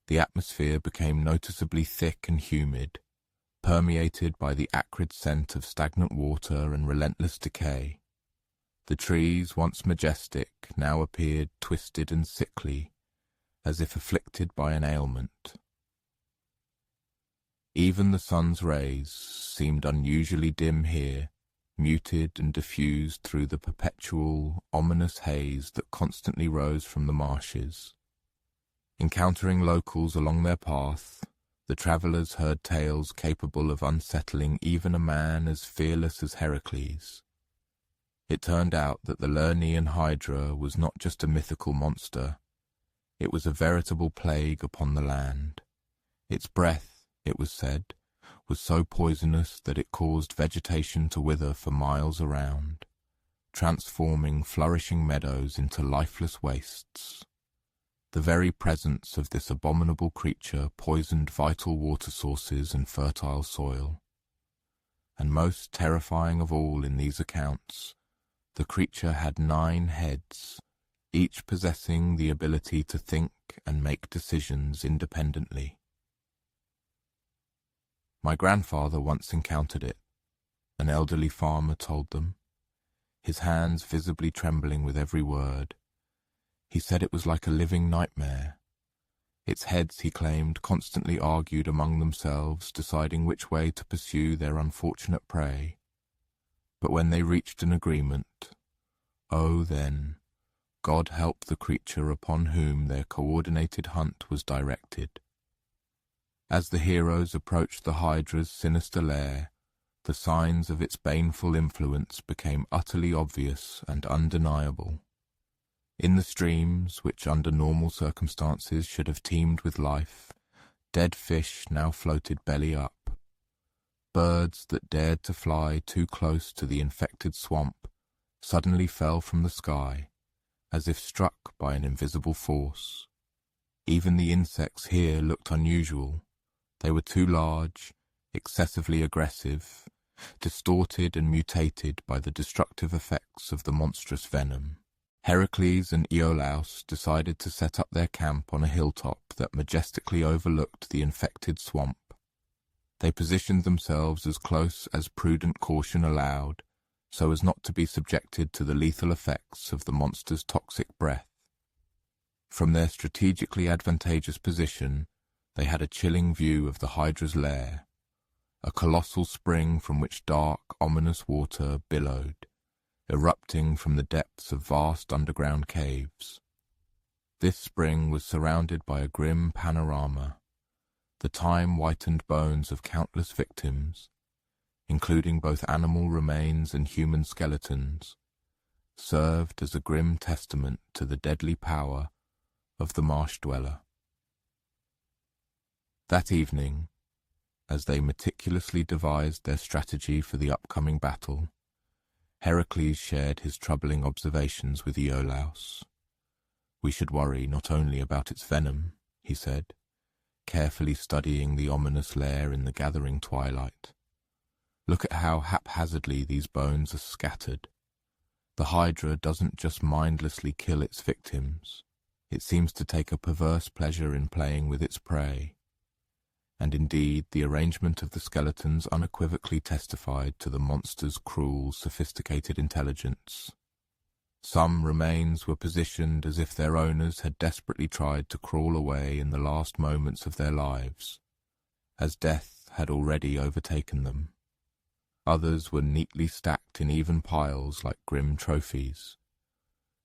The atmosphere became noticeably thick and humid, permeated by the acrid scent of stagnant water and relentless decay. The trees, once majestic, now appeared twisted and sickly, as if afflicted by an ailment. Even the sun's rays seemed unusually dim here, muted and diffused through the perpetual, ominous haze that constantly rose from the marshes. Encountering locals along their path, the travellers heard tales capable of unsettling even a man as fearless as Heracles. It turned out that the Lernaean Hydra was not just a mythical monster. It was a veritable plague upon the land. Its breath, it was said, was so poisonous that it caused vegetation to wither for miles around, transforming flourishing meadows into lifeless wastes. The very presence of this abominable creature poisoned vital water sources and fertile soil. And most terrifying of all in these accounts, the creature had 9 heads, each possessing the ability to think and make decisions independently. "My grandfather once encountered it," an elderly farmer told them, his hands visibly trembling with every word. He said it was like a living nightmare. Its heads, he claimed, constantly argued among themselves, deciding which way to pursue their unfortunate prey. But when they reached an agreement, oh then, God help the creature upon whom their coordinated hunt was directed. As the heroes approached the Hydra's sinister lair, the signs of its baneful influence became utterly obvious and undeniable. In the streams, which under normal circumstances should have teemed with life, dead fish now floated belly up. Birds that dared to fly too close to the infected swamp suddenly fell from the sky, as if struck by an invisible force. Even the insects here looked unusual. They were too large, excessively aggressive, distorted and mutated by the destructive effects of the monstrous venom. Heracles and Iolaus decided to set up their camp on a hilltop that majestically overlooked the infected swamp. They positioned themselves as close as prudent caution allowed, so as not to be subjected to the lethal effects of the monster's toxic breath. From their strategically advantageous position, they had a chilling view of the Hydra's lair, a colossal spring from which dark, ominous water billowed, erupting from the depths of vast underground caves. This spring was surrounded by a grim panorama, the time-whitened bones of countless victims, including both animal remains and human skeletons, served as a grim testament to the deadly power of the marsh dweller. That evening, as they meticulously devised their strategy for the upcoming battle, Heracles shared his troubling observations with Iolaus. "We should worry not only about its venom," he said. carefully studying the ominous lair in the gathering twilight. Look at how haphazardly these bones are scattered. The Hydra doesn't just mindlessly kill its victims. It seems to take a perverse pleasure in playing with its prey. And indeed, the arrangement of the skeletons unequivocally testified to the monster's cruel, sophisticated intelligence. Some remains were positioned as if their owners had desperately tried to crawl away in the last moments of their lives, as death had already overtaken them. Others were neatly stacked in even piles like grim trophies.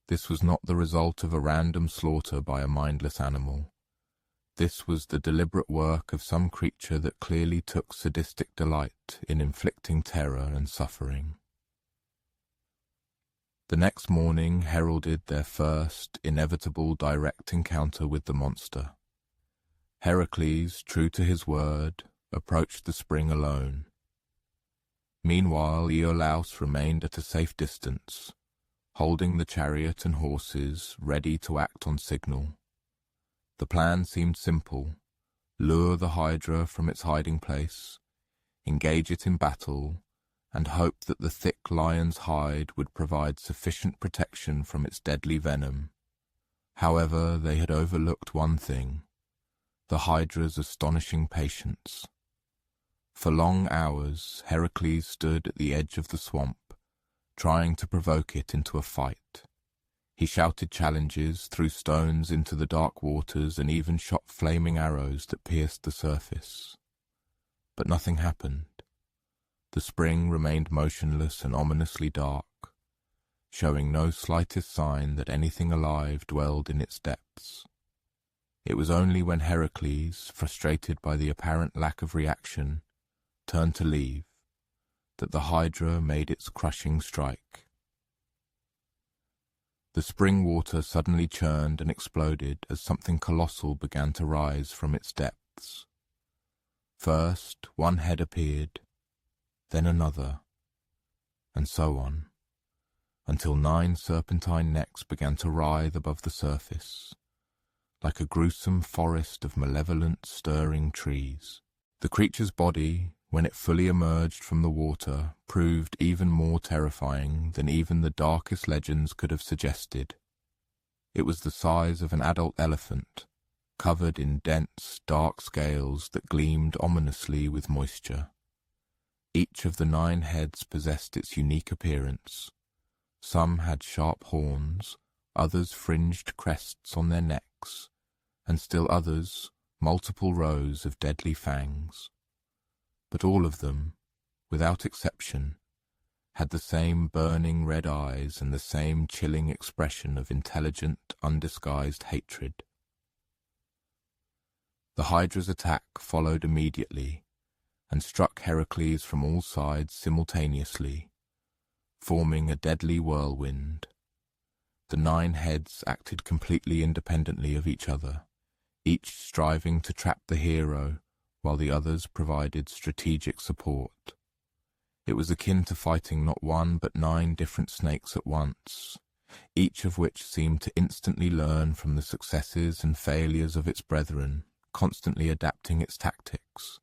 This was not the result of a random slaughter by a mindless animal. This was the deliberate work of some creature that clearly took sadistic delight in inflicting terror and suffering. The next morning heralded their first, inevitable direct encounter with the monster. Heracles, true to his word, approached the spring alone. Meanwhile, Iolaus remained at a safe distance, holding the chariot and horses, ready to act on signal. The plan seemed simple: lure the Hydra from its hiding place, engage it in battle, and hope that the thick lion's hide would provide sufficient protection from its deadly venom. However, they had overlooked one thing: the Hydra's astonishing patience. For long hours, Heracles stood at the edge of the swamp, trying to provoke it into a fight. He shouted challenges, threw stones into the dark waters, and even shot flaming arrows that pierced the surface. But nothing happened. The spring remained motionless and ominously dark, showing no slightest sign that anything alive dwelled in its depths. It was only when Heracles, frustrated by the apparent lack of reaction, turned to leave, that the Hydra made its crushing strike. The spring water suddenly churned and exploded as something colossal began to rise from its depths. First, one head appeared, then another, and so on, until 9 serpentine necks began to writhe above the surface, like a gruesome forest of malevolent, stirring trees. The creature's body, when it fully emerged from the water, proved even more terrifying than even the darkest legends could have suggested. It was the size of an adult elephant, covered in dense, dark scales that gleamed ominously with moisture. Each of the 9 heads possessed its unique appearance. Some had sharp horns, others fringed crests on their necks, and still others multiple rows of deadly fangs. But all of them, without exception, had the same burning red eyes and the same chilling expression of intelligent, undisguised hatred. The Hydra's attack followed immediately, and struck Heracles from all sides simultaneously, forming a deadly whirlwind. The 9 heads acted completely independently of each other, each striving to trap the hero, while the others provided strategic support. It was akin to fighting not 1 but 9 different snakes at once, each of which seemed to instantly learn from the successes and failures of its brethren, constantly adapting its tactics.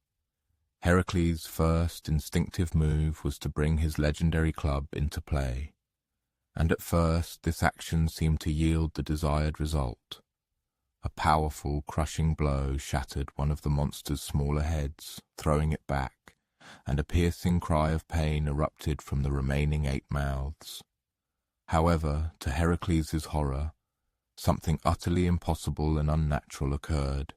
Heracles' first instinctive move was to bring his legendary club into play, and at first this action seemed to yield the desired result. A powerful, crushing blow shattered one of the monster's smaller heads, throwing it back, and a piercing cry of pain erupted from the remaining 8 mouths. However, to Heracles' horror, something utterly impossible and unnatural occurred.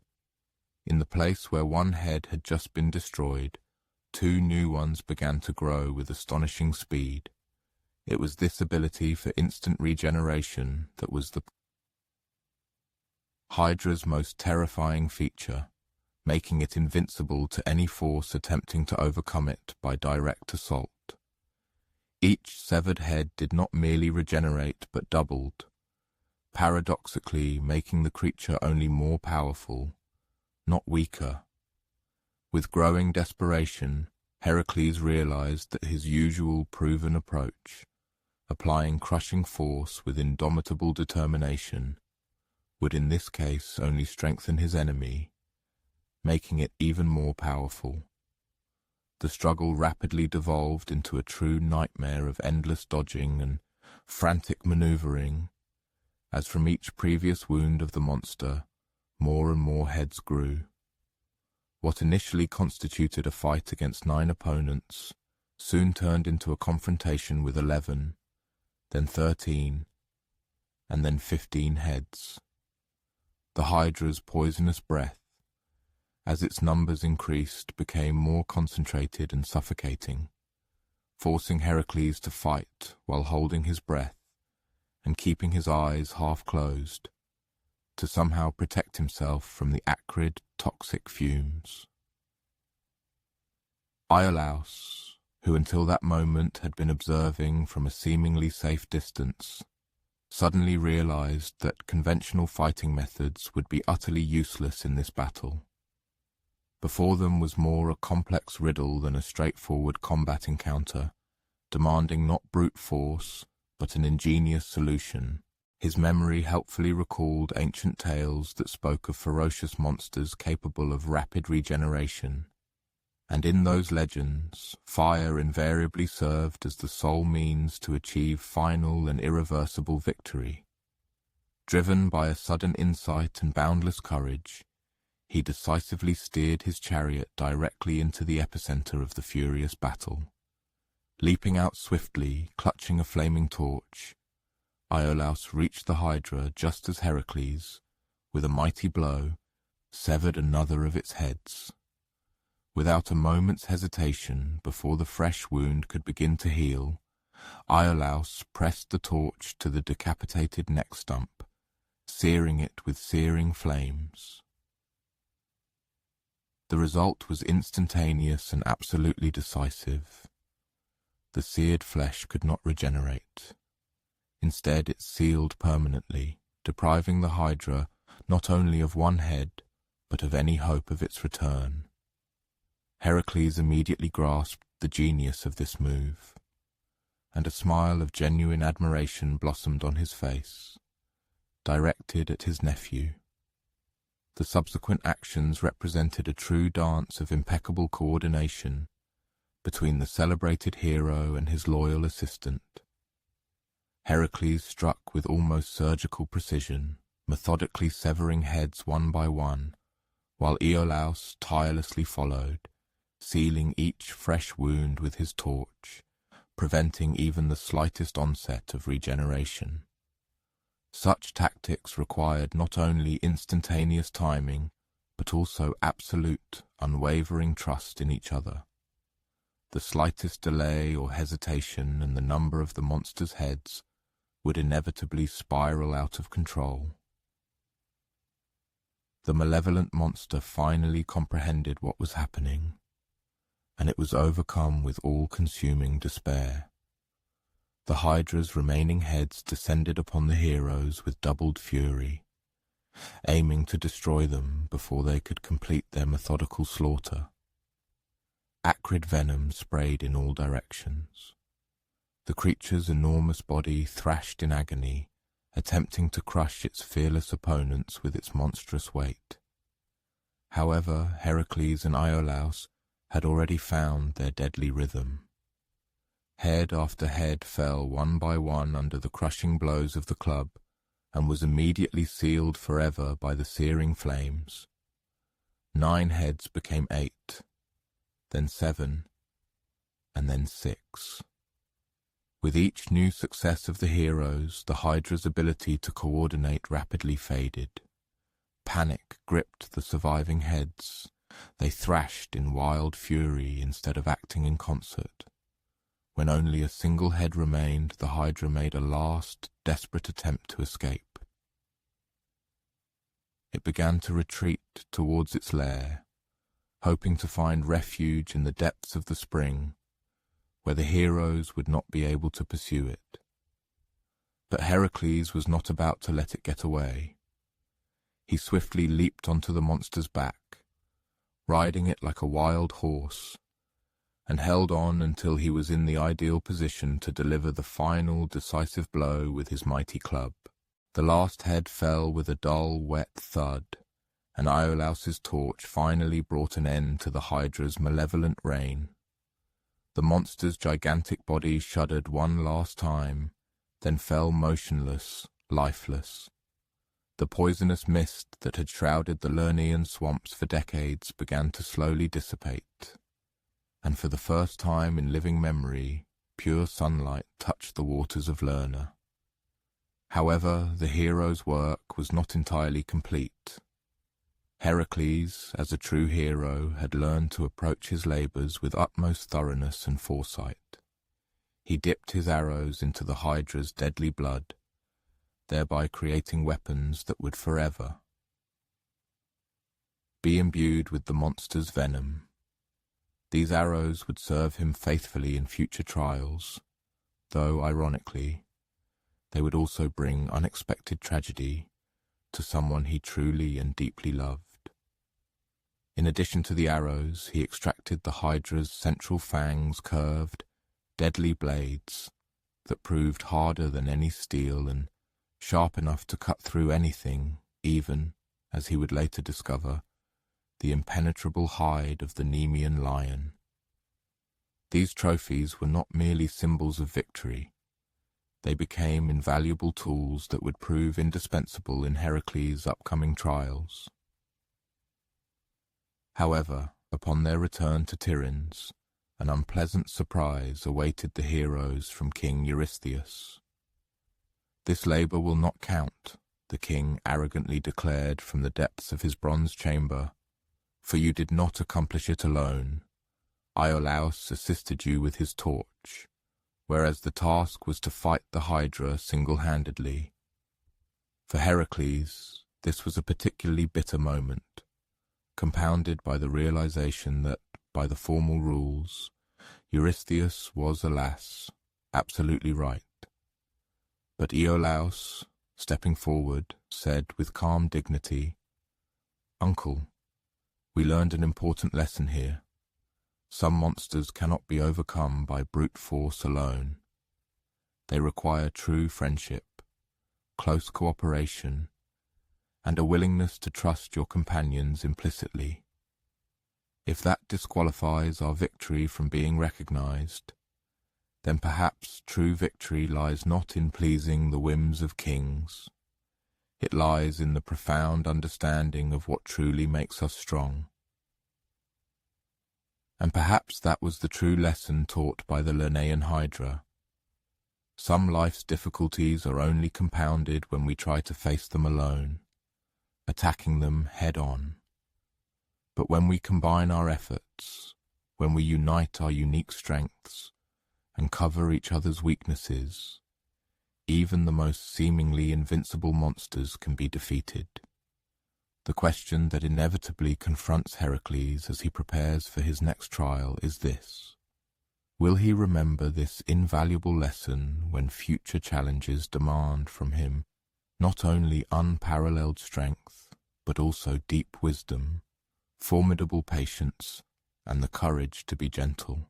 In the place where 1 head had just been destroyed, 2 new ones began to grow with astonishing speed. It was this ability for instant regeneration that was the Hydra's most terrifying feature, making it invincible to any force attempting to overcome it by direct assault. Each severed head did not merely regenerate but doubled, paradoxically making the creature only more powerful, not weaker. With growing desperation, Heracles realized that his usual proven approach, applying crushing force with indomitable determination, would in this case only strengthen his enemy, making it even more powerful. The struggle rapidly devolved into a true nightmare of endless dodging and frantic maneuvering, as from each previous wound of the monster, more and more heads grew. What initially constituted a fight against 9 opponents soon turned into a confrontation with 11, then 13, and then 15 heads. The Hydra's poisonous breath, as its numbers increased, became more concentrated and suffocating, forcing Heracles to fight while holding his breath and keeping his eyes half closed, to somehow protect himself from the acrid, toxic fumes. Iolaus, who until that moment had been observing from a seemingly safe distance, suddenly realized that conventional fighting methods would be utterly useless in this battle. Before them was more a complex riddle than a straightforward combat encounter, demanding not brute force, but an ingenious solution. His memory helpfully recalled ancient tales that spoke of ferocious monsters capable of rapid regeneration, and in those legends, fire invariably served as the sole means to achieve final and irreversible victory. Driven by a sudden insight and boundless courage, he decisively steered his chariot directly into the epicenter of the furious battle. Leaping out swiftly, clutching a flaming torch, Iolaus reached the Hydra just as Heracles, with a mighty blow, severed another of its heads. Without a moment's hesitation, before the fresh wound could begin to heal, Iolaus pressed the torch to the decapitated neck stump, searing it with searing flames. The result was instantaneous and absolutely decisive. The seared flesh could not regenerate. Instead, it sealed permanently, depriving the Hydra not only of one head, but of any hope of its return. Heracles immediately grasped the genius of this move, and a smile of genuine admiration blossomed on his face, directed at his nephew. The subsequent actions represented a true dance of impeccable coordination between the celebrated hero and his loyal assistant. Heracles struck with almost surgical precision, methodically severing heads one by one, while Iolaus tirelessly followed, sealing each fresh wound with his torch, preventing even the slightest onset of regeneration. Such tactics required not only instantaneous timing, but also absolute, unwavering trust in each other. The slightest delay or hesitation and the number of the monster's heads would inevitably spiral out of control. The malevolent monster finally comprehended what was happening, and it was overcome with all-consuming despair. The Hydra's remaining heads descended upon the heroes with doubled fury, aiming to destroy them before they could complete their methodical slaughter. Acrid venom sprayed in all directions. The creature's enormous body thrashed in agony, attempting to crush its fearless opponents with its monstrous weight. However, Heracles and Iolaus had already found their deadly rhythm. Head after head fell one by one under the crushing blows of the club, and was immediately sealed forever by the searing flames. 9 heads became 8, then 7, and then 6. With each new success of the heroes, the Hydra's ability to coordinate rapidly faded. Panic gripped the surviving heads. They thrashed in wild fury instead of acting in concert. When only a single head remained, the Hydra made a last, desperate attempt to escape. It began to retreat towards its lair, hoping to find refuge in the depths of the spring, where the heroes would not be able to pursue it. But Heracles was not about to let it get away. He swiftly leaped onto the monster's back, riding it like a wild horse, and held on until he was in the ideal position to deliver the final, decisive blow with his mighty club. The last head fell with a dull, wet thud, and Iolaus's torch finally brought an end to the Hydra's malevolent reign. The monster's gigantic body shuddered one last time, then fell motionless, lifeless. The poisonous mist that had shrouded the Lernaean swamps for decades began to slowly dissipate, and for the first time in living memory, pure sunlight touched the waters of Lerna. However, the hero's work was not entirely complete. Heracles, as a true hero, had learned to approach his labours with utmost thoroughness and foresight. He dipped his arrows into the Hydra's deadly blood, thereby creating weapons that would forever be imbued with the monster's venom. These arrows would serve him faithfully in future trials, though, ironically, they would also bring unexpected tragedy to someone he truly and deeply loved. In addition to the arrows, he extracted the Hydra's central fangs' curved, deadly blades that proved harder than any steel and sharp enough to cut through anything, even, as he would later discover, the impenetrable hide of the Nemean lion. These trophies were not merely symbols of victory. They became invaluable tools that would prove indispensable in Heracles' upcoming trials. However, upon their return to Tiryns, an unpleasant surprise awaited the heroes from King Eurystheus. "This labour will not count," the king arrogantly declared from the depths of his bronze chamber, "for you did not accomplish it alone. Iolaus assisted you with his torch, whereas the task was to fight the Hydra single-handedly." For Heracles, this was a particularly bitter moment, compounded by the realization that, by the formal rules, Eurystheus was, alas, absolutely right. But Iolaus, stepping forward, said with calm dignity, "Uncle, we learned an important lesson here. Some monsters cannot be overcome by brute force alone. They require true friendship, close cooperation, and a willingness to trust your companions implicitly. If that disqualifies our victory from being recognized, then perhaps true victory lies not in pleasing the whims of kings. It lies in the profound understanding of what truly makes us strong." And perhaps that was the true lesson taught by the Lernaean Hydra. Some life's difficulties are only compounded when we try to face them alone, attacking them head-on. But when we combine our efforts, when we unite our unique strengths, and cover each other's weaknesses, even the most seemingly invincible monsters can be defeated. The question that inevitably confronts Heracles as he prepares for his next trial is this: will he remember this invaluable lesson when future challenges demand from him not only unparalleled strength, but also deep wisdom, formidable patience, and the courage to be gentle?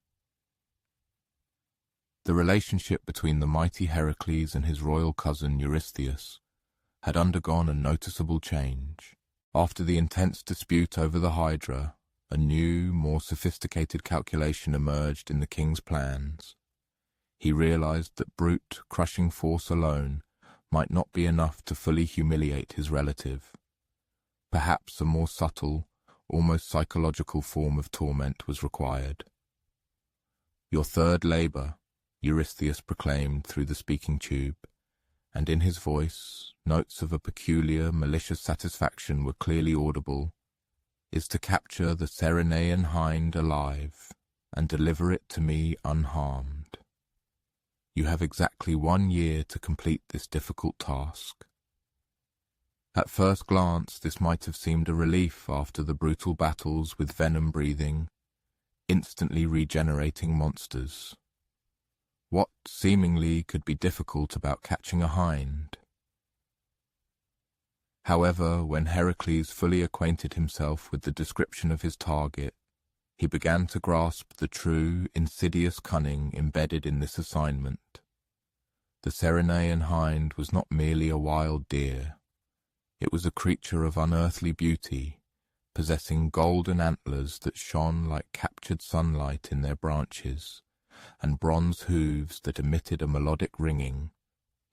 The relationship between the mighty Heracles and his royal cousin Eurystheus had undergone a noticeable change. After the intense dispute over the Hydra, a new, more sophisticated calculation emerged in the king's plans. He realized that brute, crushing force alone might not be enough to fully humiliate his relative. Perhaps a more subtle, almost psychological form of torment was required. "Your third labour," Eurystheus proclaimed through the speaking tube, and in his voice notes of a peculiar, malicious satisfaction were clearly audible, "is to capture the Ceryneian hind alive and deliver it to me unharmed. You have exactly 1 year to complete this difficult task." At first glance, this might have seemed a relief after the brutal battles with venom-breathing, instantly regenerating monsters. What, seemingly, could be difficult about catching a hind? However, when Heracles fully acquainted himself with the description of his target, he began to grasp the true, insidious cunning embedded in this assignment. The Ceryneian hind was not merely a wild deer. It was a creature of unearthly beauty, possessing golden antlers that shone like captured sunlight in their branches, and bronze hooves that emitted a melodic ringing,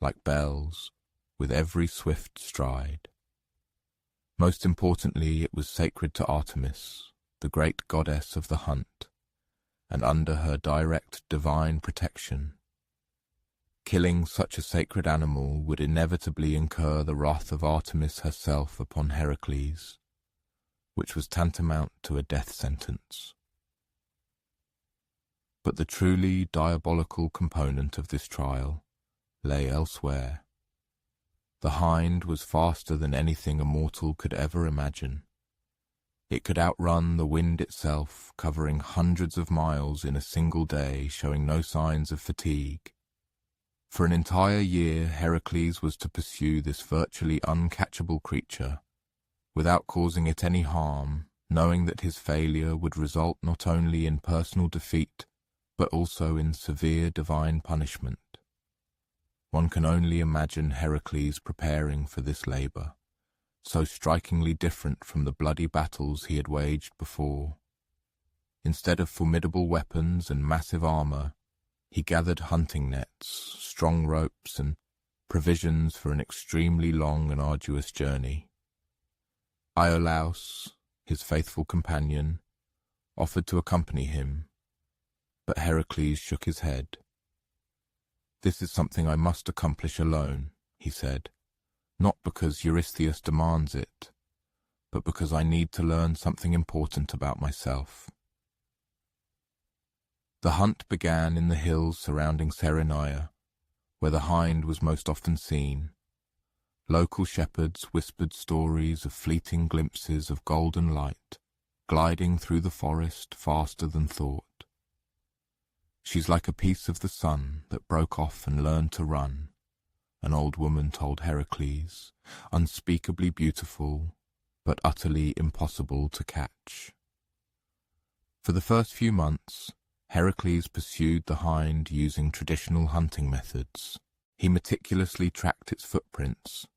like bells, with every swift stride. Most importantly, it was sacred to Artemis, the great goddess of the hunt, and under her direct divine protection. Killing such a sacred animal would inevitably incur the wrath of Artemis herself upon Heracles, which was tantamount to a death sentence. But the truly diabolical component of this trial lay elsewhere. The hind was faster than anything a mortal could ever imagine. It could outrun the wind itself, covering hundreds of miles in a single day, showing no signs of fatigue. For an entire year, Heracles was to pursue this virtually uncatchable creature, without causing it any harm, knowing that his failure would result not only in personal defeat, but also in severe divine punishment. One can only imagine Heracles preparing for this labor, so strikingly different from the bloody battles he had waged before. Instead of formidable weapons and massive armor, he gathered hunting nets, strong ropes, and provisions for an extremely long and arduous journey. Iolaus, his faithful companion, offered to accompany him, but Heracles shook his head. "This is something I must accomplish alone," he said, "not because Eurystheus demands it, but because I need to learn something important about myself." The hunt began in the hills surrounding Cerynea, where the hind was most often seen. Local shepherds whispered stories of fleeting glimpses of golden light, gliding through the forest faster than thought. "She's like a piece of the sun that broke off and learned to run," an old woman told Heracles, "unspeakably beautiful, but utterly impossible to catch." For the first few months, Heracles pursued the hind using traditional hunting methods. He meticulously tracked its footprints,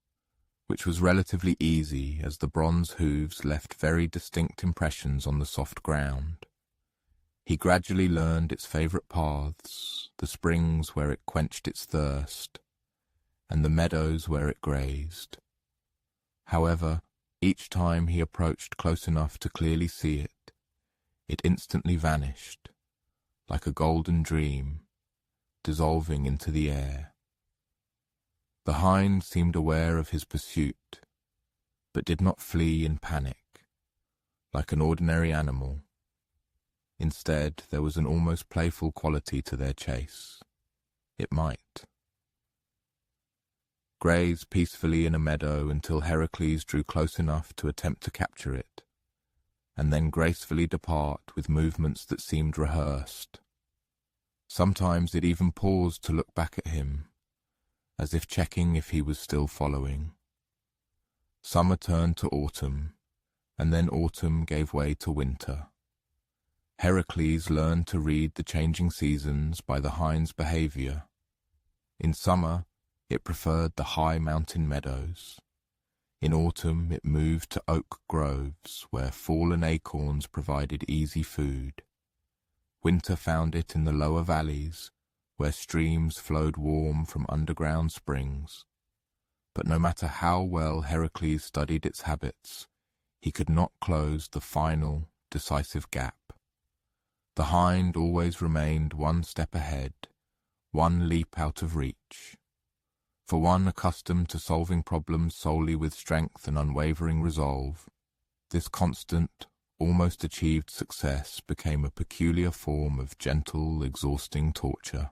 which was relatively easy as the bronze hooves left very distinct impressions on the soft ground. He gradually learned its favorite paths, the springs where it quenched its thirst, and the meadows where it grazed. However, each time he approached close enough to clearly see it, it instantly vanished, like a golden dream, dissolving into the air. The hind seemed aware of his pursuit, but did not flee in panic, like an ordinary animal. Instead, there was an almost playful quality to their chase. It might graze peacefully in a meadow until Heracles drew close enough to attempt to capture it, and then gracefully depart with movements that seemed rehearsed. Sometimes it even paused to look back at him, as if checking if he was still following. Summer turned to autumn, and then autumn gave way to winter. Heracles learned to read the changing seasons by the hind's behavior. In summer, it preferred the high mountain meadows. In autumn, it moved to oak groves, where fallen acorns provided easy food. Winter found it in the lower valleys, where streams flowed warm from underground springs. But no matter how well Heracles studied its habits, he could not close the final, decisive gap. The hind always remained one step ahead, one leap out of reach. For one accustomed to solving problems solely with strength and unwavering resolve, this constant, almost achieved success became a peculiar form of gentle, exhausting torture.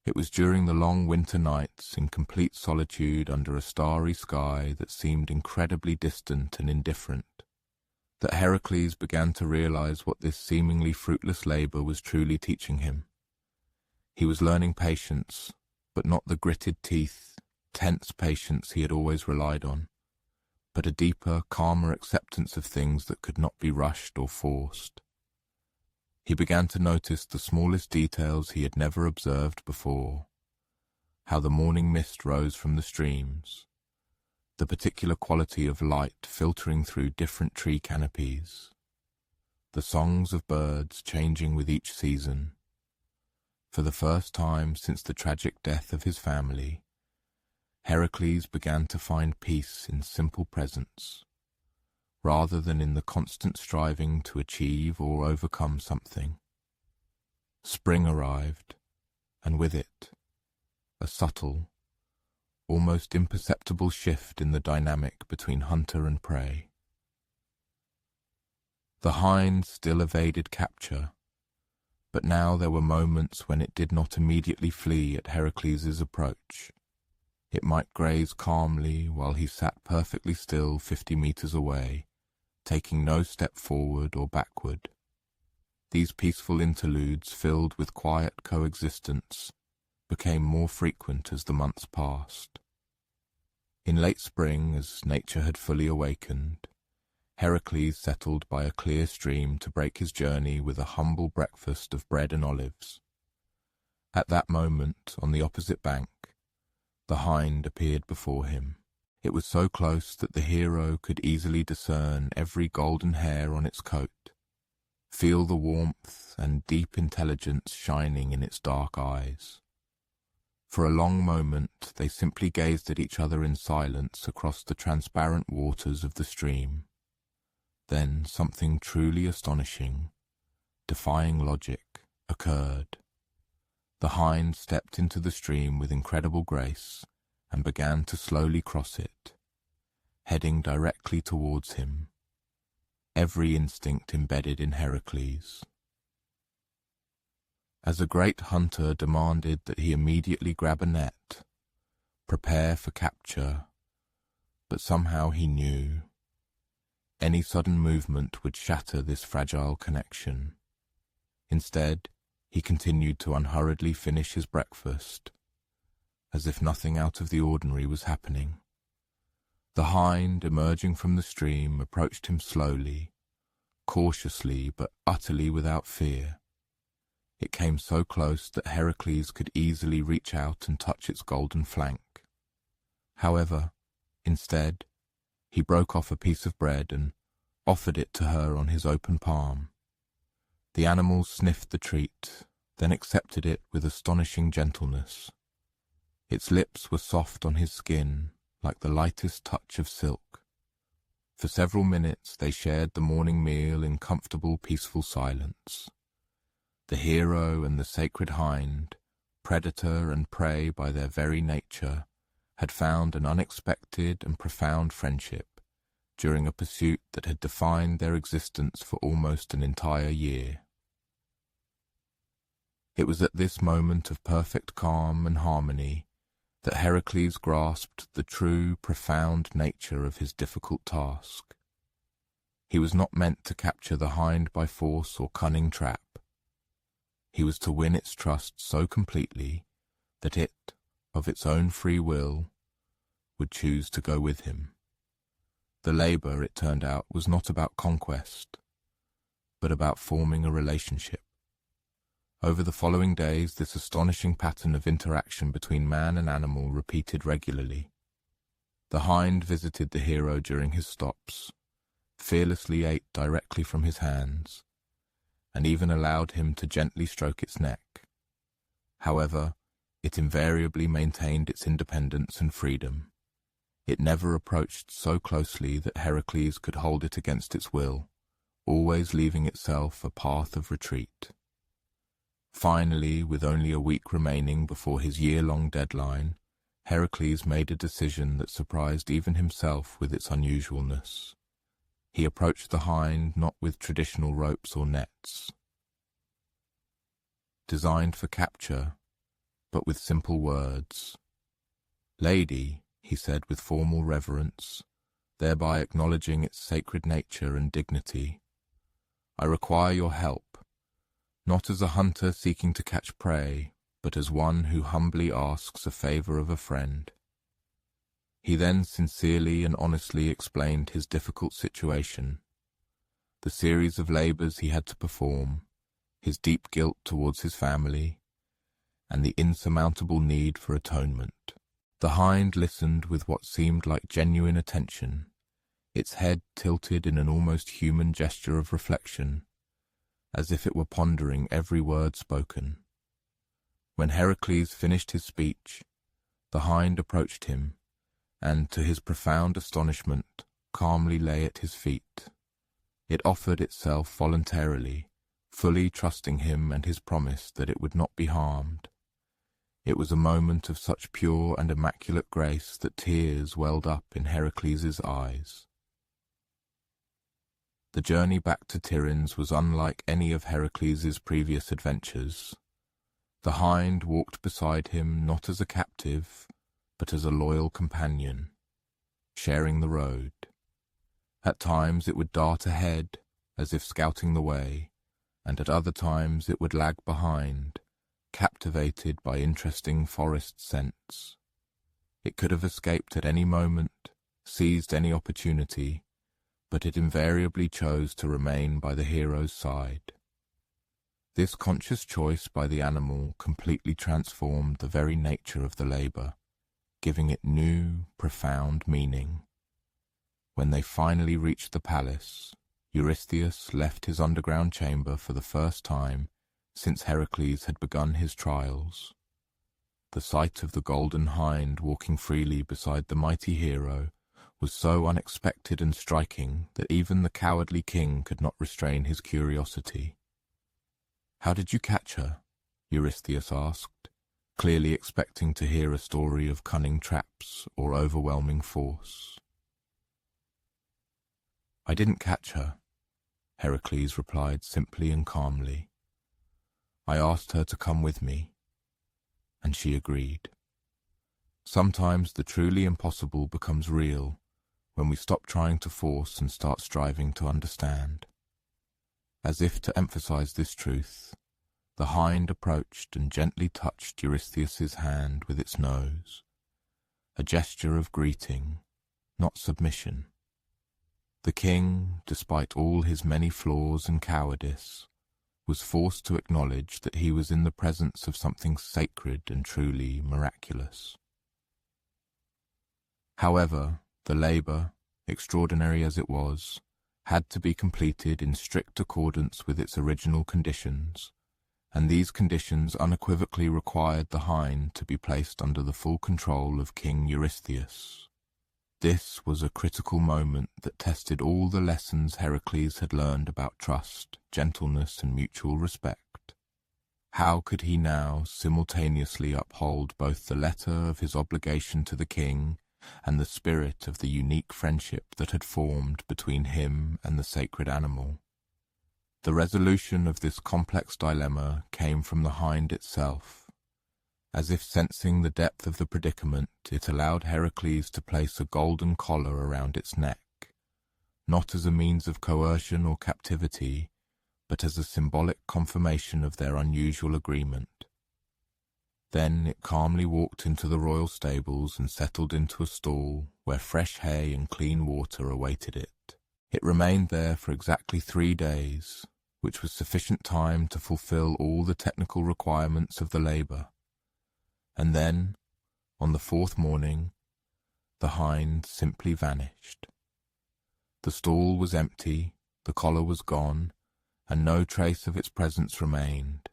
It was during the long winter nights in complete solitude under a starry sky that seemed incredibly distant and indifferent, that Heracles began to realize what this seemingly fruitless labor was truly teaching him. He was learning patience, but not the gritted teeth, tense patience he had always relied on, but a deeper, calmer acceptance of things that could not be rushed or forced. He began to notice the smallest details he had never observed before: how the morning mist rose from the streams, the particular quality of light filtering through different tree canopies, the songs of birds changing with each season. For the first time since the tragic death of his family, Heracles began to find peace in simple presence, rather than in the constant striving to achieve or overcome something. Spring arrived, and with it, a subtle, almost imperceptible shift in the dynamic between hunter and prey. The hind still evaded capture, but now there were moments when it did not immediately flee at Heracles' approach. It might graze calmly while he sat perfectly still 50 meters away, taking no step forward or backward. These peaceful interludes, filled with quiet coexistence, became more frequent as the months passed. In late spring, as nature had fully awakened, Heracles settled by a clear stream to break his journey with a humble breakfast of bread and olives. At that moment, on the opposite bank, the hind appeared before him. It was so close that the hero could easily discern every golden hair on its coat, feel the warmth and deep intelligence shining in its dark eyes. For a long moment they simply gazed at each other in silence across the transparent waters of the stream. Then something truly astonishing, defying logic, occurred. The hind stepped into the stream with incredible grace and began to slowly cross it, heading directly towards him, every instinct embedded in Heracles. As a great hunter demanded that he immediately grab a net, prepare for capture, but somehow he knew any sudden movement would shatter this fragile connection. Instead, he continued to unhurriedly finish his breakfast, as if nothing out of the ordinary was happening. The hind, emerging from the stream, approached him slowly, cautiously but utterly without fear. It came so close that Heracles could easily reach out and touch its golden flank. However, instead, he broke off a piece of bread and offered it to her on his open palm. The animal sniffed the treat, then accepted it with astonishing gentleness. Its lips were soft on his skin, like the lightest touch of silk. For several minutes they shared the morning meal in comfortable, peaceful silence. The hero and the sacred hind, predator and prey by their very nature, had found an unexpected and profound friendship during a pursuit that had defined their existence for almost an entire year. It was at this moment of perfect calm and harmony that Heracles grasped the true, profound nature of his difficult task. He was not meant to capture the hind by force or cunning trap. He was to win its trust so completely that it, of its own free will, would choose to go with him. The labor, it turned out, was not about conquest, but about forming a relationship. Over the following days, this astonishing pattern of interaction between man and animal repeated regularly. The hind visited the hero during his stops, fearlessly ate directly from his hands, and even allowed him to gently stroke its neck. However, it invariably maintained its independence and freedom. It never approached so closely that Heracles could hold it against its will, always leaving itself a path of retreat. Finally, with only a week remaining before his year-long deadline, Heracles made a decision that surprised even himself with its unusualness. He approached the hind not with traditional ropes or nets, designed for capture, but with simple words. "Lady," he said with formal reverence, thereby acknowledging its sacred nature and dignity, "I require your help, not as a hunter seeking to catch prey, but as one who humbly asks a favor of a friend." He then sincerely and honestly explained his difficult situation, the series of labors he had to perform, his deep guilt towards his family, and the insurmountable need for atonement. The hind listened with what seemed like genuine attention, its head tilted in an almost human gesture of reflection, as if it were pondering every word spoken. When Heracles finished his speech, the hind approached him, and, to his profound astonishment, calmly lay at his feet. It offered itself voluntarily, fully trusting him and his promise that it would not be harmed. It was a moment of such pure and immaculate grace that tears welled up in Heracles' eyes. The journey back to Tiryns was unlike any of Heracles' previous adventures. The hind walked beside him not as a captive, but as a loyal companion, sharing the road. At times it would dart ahead, as if scouting the way, and at other times it would lag behind, captivated by interesting forest scents. It could have escaped at any moment, seized any opportunity, but it invariably chose to remain by the hero's side. This conscious choice by the animal completely transformed the very nature of the labor, giving it new, profound meaning. When they finally reached the palace, Eurystheus left his underground chamber for the first time since Heracles had begun his trials. The sight of the golden hind walking freely beside the mighty hero was so unexpected and striking that even the cowardly king could not restrain his curiosity. "How did you catch her?" Eurystheus asked, clearly expecting to hear a story of cunning traps or overwhelming force. "I didn't catch her," Heracles replied simply and calmly. "I asked her to come with me, and she agreed." Sometimes the truly impossible becomes real when we stop trying to force and start striving to understand. As if to emphasize this truth, the hind approached and gently touched Eurystheus's hand with its nose, a gesture of greeting, not submission. The king, despite all his many flaws and cowardice, was forced to acknowledge that he was in the presence of something sacred and truly miraculous. However, the labor, extraordinary as it was, had to be completed in strict accordance with its original conditions, and these conditions unequivocally required the hind to be placed under the full control of King Eurystheus. This was a critical moment that tested all the lessons Heracles had learned about trust, gentleness, and mutual respect. How could he now simultaneously uphold both the letter of his obligation to the king and the spirit of the unique friendship that had formed between him and the sacred animal? The resolution of this complex dilemma came from the hind itself. As if sensing the depth of the predicament, it allowed Heracles to place a golden collar around its neck, not as a means of coercion or captivity, but as a symbolic confirmation of their unusual agreement. Then it calmly walked into the royal stables and settled into a stall where fresh hay and clean water awaited it. It remained there for exactly 3 days, which was sufficient time to fulfill all the technical requirements of the labor. And then, on the 4th morning, the hind simply vanished. The stall was empty, the collar was gone, and no trace of its presence remained,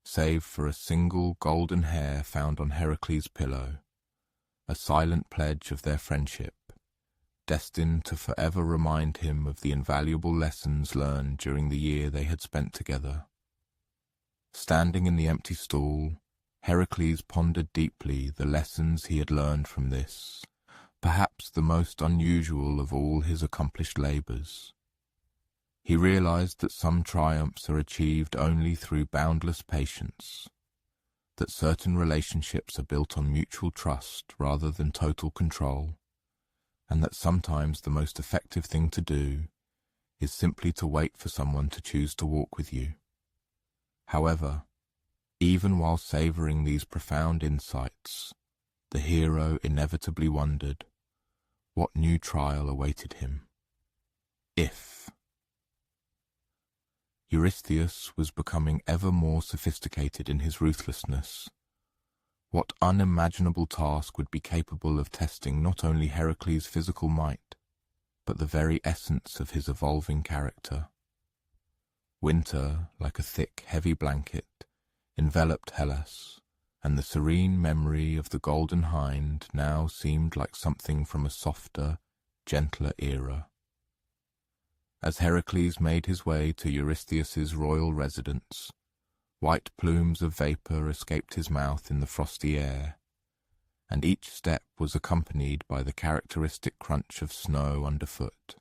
save for a single golden hair found on Heracles' pillow, a silent pledge of their friendship, destined to forever remind him of the invaluable lessons learned during the year they had spent together. Standing in the empty stall, Heracles pondered deeply the lessons he had learned from this, perhaps the most unusual of all his accomplished labors. He realized that some triumphs are achieved only through boundless patience, that certain relationships are built on mutual trust rather than total control, and that sometimes the most effective thing to do is simply to wait for someone to choose to walk with you. However, even while savoring these profound insights, the hero inevitably wondered what new trial awaited him. If Eurystheus was becoming ever more sophisticated in his ruthlessness. What unimaginable task would be capable of testing not only Heracles' physical might, but the very essence of his evolving character? Winter, like a thick, heavy blanket, enveloped Hellas, and the serene memory of the Golden Hind now seemed like something from a softer, gentler era. As Heracles made his way to Eurystheus's royal residence, white plumes of vapour escaped his mouth in the frosty air, and each step was accompanied by the characteristic crunch of snow underfoot.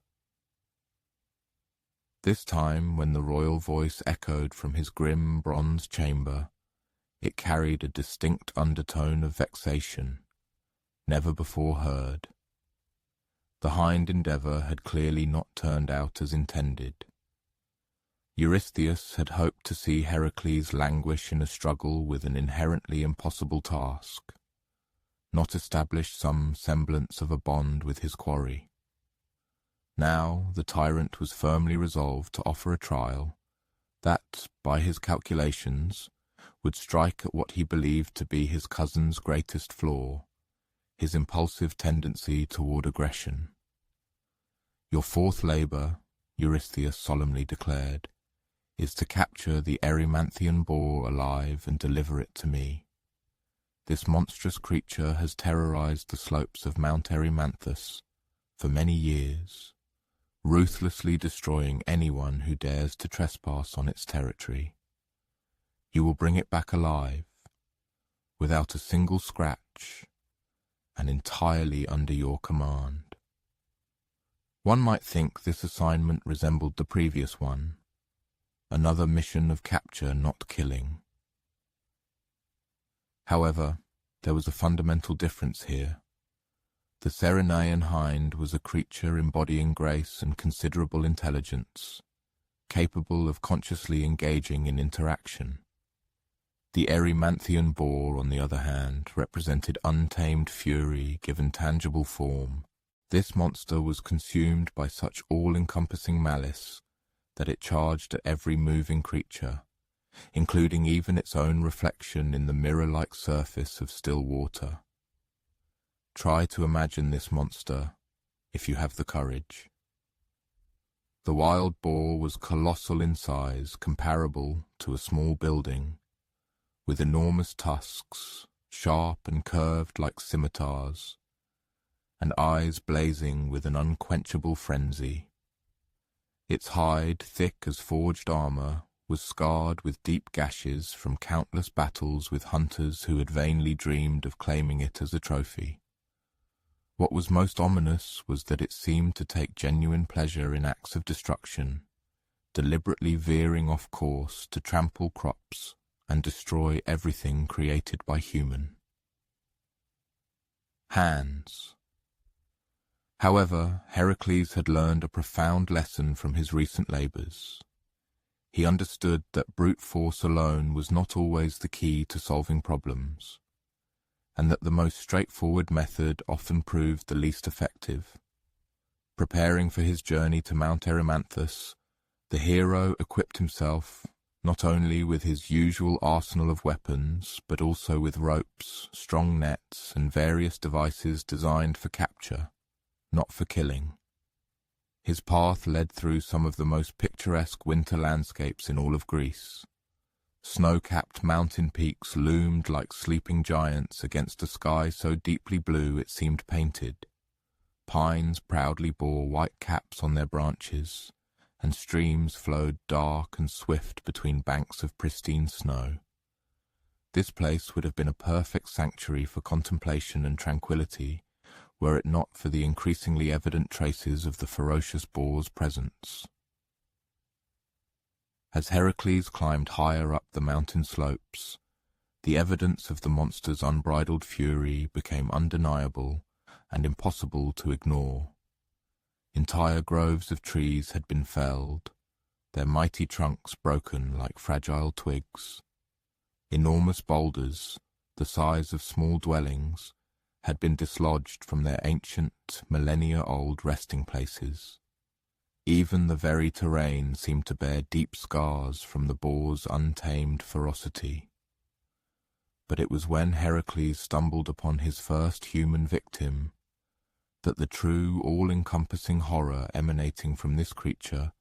This time, when the royal voice echoed from his grim bronze chamber, it carried a distinct undertone of vexation, never before heard. The hind endeavour had clearly not turned out as intended. Eurystheus had hoped to see Heracles languish in a struggle with an inherently impossible task, not establish some semblance of a bond with his quarry. Now the tyrant was firmly resolved to offer a trial that, by his calculations, would strike at what he believed to be his cousin's greatest flaw, his impulsive tendency toward aggression. "Your fourth labour," Eurystheus solemnly declared, "is to capture the Erymanthian boar alive and deliver it to me. This monstrous creature has terrorized the slopes of Mount Erymanthus for many years, ruthlessly destroying anyone who dares to trespass on its territory. You will bring it back alive, without a single scratch, and entirely under your command." One might think this assignment resembled the previous one, another mission of capture, not killing. However, there was a fundamental difference here. The Ceryneian hind was a creature embodying grace and considerable intelligence, capable of consciously engaging in interaction. The Erymanthian boar, on the other hand, represented untamed fury given tangible form. This monster was consumed by such all-encompassing malice that it charged at every moving creature, including even its own reflection in the mirror-like surface of still water. Try to imagine this monster, if you have the courage. The wild boar was colossal in size, comparable to a small building, with enormous tusks, sharp and curved like scimitars, and eyes blazing with an unquenchable frenzy. Its hide, thick as forged armour, was scarred with deep gashes from countless battles with hunters who had vainly dreamed of claiming it as a trophy. What was most ominous was that it seemed to take genuine pleasure in acts of destruction, deliberately veering off course to trample crops and destroy everything created by human. Hands. However, Heracles had learned a profound lesson from his recent labours. He understood that brute force alone was not always the key to solving problems, and that the most straightforward method often proved the least effective. Preparing for his journey to Mount Erymanthus, the hero equipped himself not only with his usual arsenal of weapons, but also with ropes, strong nets, and various devices designed for capture, not for killing. His path led through some of the most picturesque winter landscapes in all of Greece. Snow-capped mountain peaks loomed like sleeping giants against a sky so deeply blue it seemed painted. Pines proudly bore white caps on their branches, and streams flowed dark and swift between banks of pristine snow. This place would have been a perfect sanctuary for contemplation and tranquility, were it not for the increasingly evident traces of the ferocious boar's presence. As Heracles climbed higher up the mountain slopes, the evidence of the monster's unbridled fury became undeniable and impossible to ignore. Entire groves of trees had been felled, their mighty trunks broken like fragile twigs. Enormous boulders, the size of small dwellings, had been dislodged from their ancient, millennia-old resting places. Even the very terrain seemed to bear deep scars from the boar's untamed ferocity. But it was when Heracles stumbled upon his first human victim that the true, all-encompassing horror emanating from this creature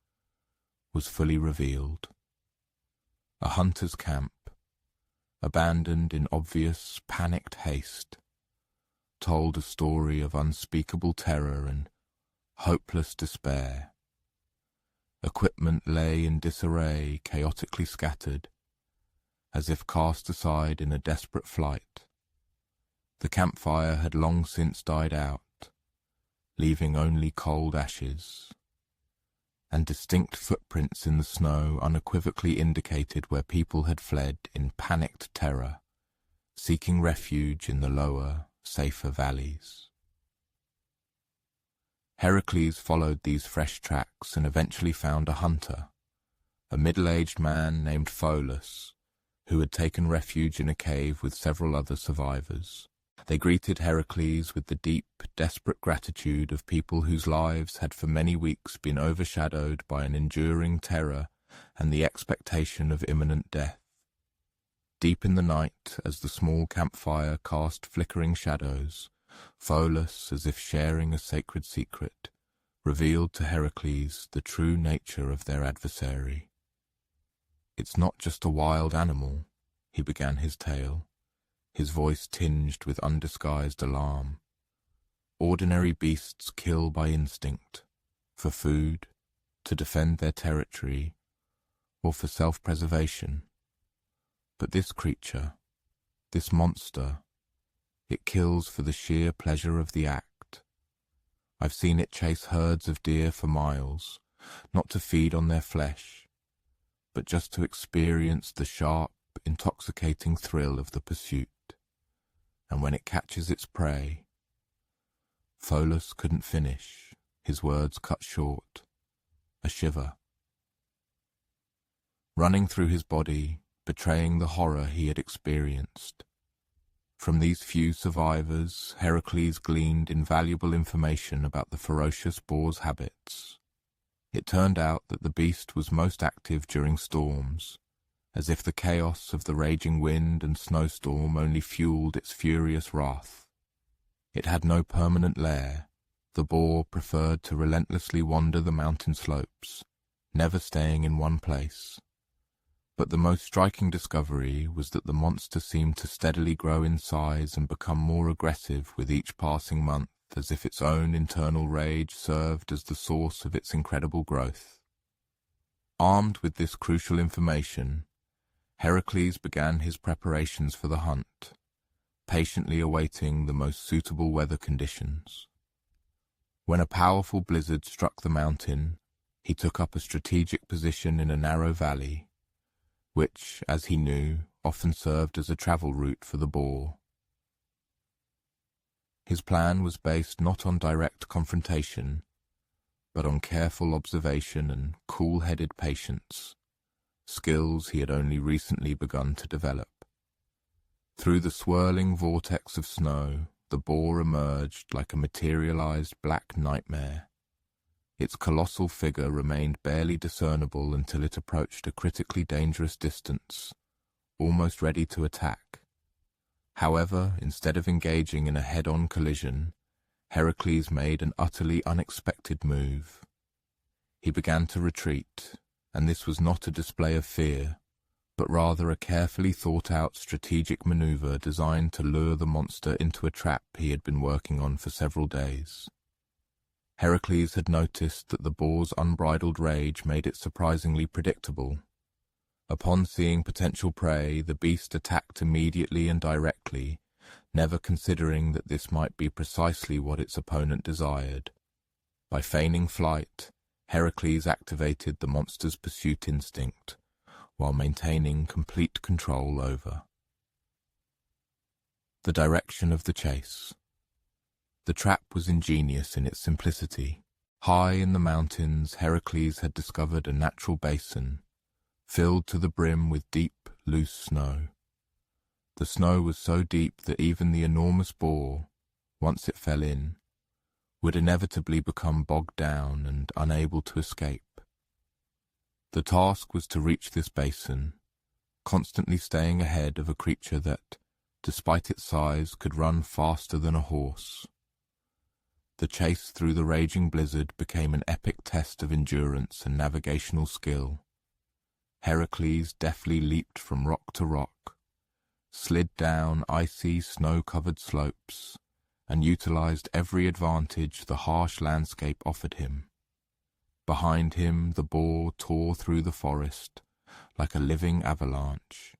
was fully revealed. A hunter's camp, abandoned in obvious, panicked haste, told a story of unspeakable terror and hopeless despair. Equipment lay in disarray, chaotically scattered, as if cast aside in a desperate flight. The campfire had long since died out, leaving only cold ashes, and distinct footprints in the snow unequivocally indicated where people had fled in panicked terror, seeking refuge in the lower, safer valleys. Heracles followed these fresh tracks and eventually found a hunter, a middle-aged man named Pholus, who had taken refuge in a cave with several other survivors. They greeted Heracles with the deep, desperate gratitude of people whose lives had for many weeks been overshadowed by an enduring terror and the expectation of imminent death. Deep in the night, as the small campfire cast flickering shadows, Pholus, as if sharing a sacred secret, revealed to Heracles the true nature of their adversary. "It's not just a wild animal," he began his tale, his voice tinged with undisguised alarm. "Ordinary beasts kill by instinct, for food, to defend their territory, or for self-preservation. But this creature, this monster, it kills for the sheer pleasure of the act. I've seen it chase herds of deer for miles, not to feed on their flesh, but just to experience the sharp, intoxicating thrill of the pursuit. And when it catches its prey—" Pholus couldn't finish, his words cut short. A shiver running through his body, betraying the horror he had experienced. From these few survivors, Heracles gleaned invaluable information about the ferocious boar's habits. It turned out that the beast was most active during storms, as if the chaos of the raging wind and snowstorm only fueled its furious wrath. It had no permanent lair. The boar preferred to relentlessly wander the mountain slopes, never staying in one place. But the most striking discovery was that the monster seemed to steadily grow in size and become more aggressive with each passing month, as if its own internal rage served as the source of its incredible growth. Armed with this crucial information, Heracles began his preparations for the hunt, patiently awaiting the most suitable weather conditions. When a powerful blizzard struck the mountain, he took up a strategic position in a narrow valley, which, as he knew, often served as a travel route for the boar. His plan was based not on direct confrontation, but on careful observation and cool-headed patience, skills he had only recently begun to develop. Through the swirling vortex of snow, the boar emerged like a materialized black nightmare. Its colossal figure remained barely discernible until it approached a critically dangerous distance, almost ready to attack. However, instead of engaging in a head-on collision, Heracles made an utterly unexpected move. He began to retreat, and this was not a display of fear, but rather a carefully thought-out strategic maneuver designed to lure the monster into a trap he had been working on for several days. Heracles had noticed that the boar's unbridled rage made it surprisingly predictable. Upon seeing potential prey, the beast attacked immediately and directly, never considering that this might be precisely what its opponent desired. By feigning flight, Heracles activated the monster's pursuit instinct, while maintaining complete control over the direction of the chase. The trap was ingenious in its simplicity. High in the mountains, Heracles had discovered a natural basin, filled to the brim with deep, loose snow. The snow was so deep that even the enormous boar, once it fell in, would inevitably become bogged down and unable to escape. The task was to reach this basin, constantly staying ahead of a creature that, despite its size, could run faster than a horse. The chase through the raging blizzard became an epic test of endurance and navigational skill. Heracles deftly leaped from rock to rock, slid down icy, snow-covered slopes, and utilized every advantage the harsh landscape offered him. Behind him, the boar tore through the forest like a living avalanche,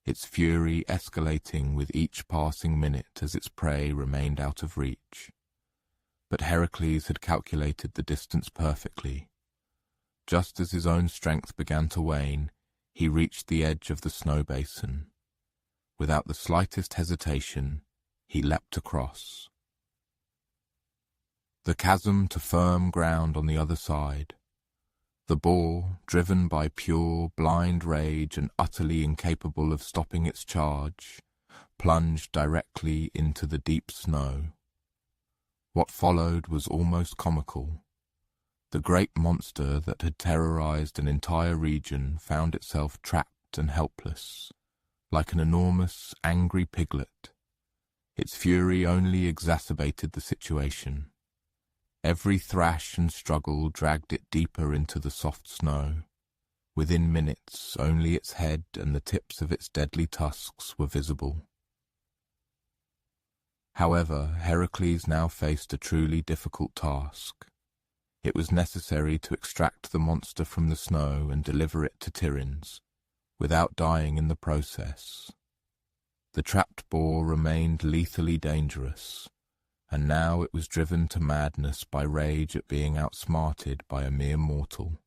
its fury escalating with each passing minute as its prey remained out of reach. But Heracles had calculated the distance perfectly. Just as his own strength began to wane, he reached the edge of the snow basin. Without the slightest hesitation, he leapt across the chasm to firm ground on the other side. The boar, driven by pure, blind rage and utterly incapable of stopping its charge, plunged directly into the deep snow. What followed was almost comical. The great monster that had terrorized an entire region found itself trapped and helpless, like an enormous, angry piglet. Its fury only exacerbated the situation. Every thrash and struggle dragged it deeper into the soft snow. Within minutes, only its head and the tips of its deadly tusks were visible. However, Heracles now faced a truly difficult task. It was necessary to extract the monster from the snow and deliver it to Tiryns, without dying in the process. The trapped boar remained lethally dangerous, and now it was driven to madness by rage at being outsmarted by a mere mortal.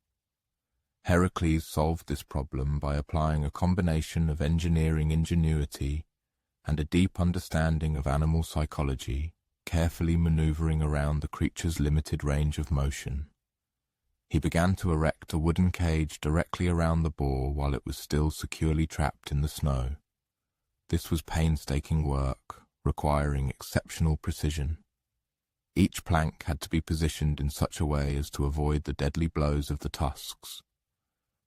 Heracles solved this problem by applying a combination of engineering ingenuity and a deep understanding of animal psychology, carefully maneuvering around the creature's limited range of motion. He began to erect a wooden cage directly around the boar while it was still securely trapped in the snow. This was painstaking work, requiring exceptional precision. Each plank had to be positioned in such a way as to avoid the deadly blows of the tusks.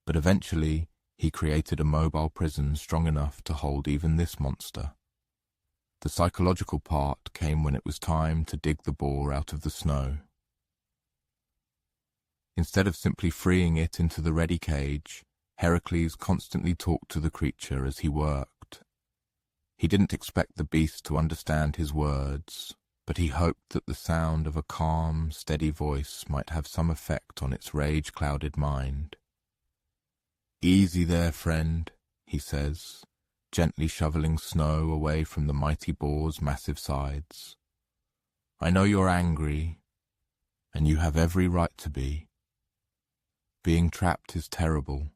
But eventually, he created a mobile prison strong enough to hold even this monster. The psychological part came when it was time to dig the boar out of the snow. Instead of simply freeing it into the ready cage, Heracles constantly talked to the creature as he worked. He didn't expect the beast to understand his words, but he hoped that the sound of a calm, steady voice might have some effect on its rage-clouded mind. "Easy there, friend," he says, gently shoveling snow away from the mighty boar's massive sides. "I know you're angry, and you have every right to be. Being trapped is terrible,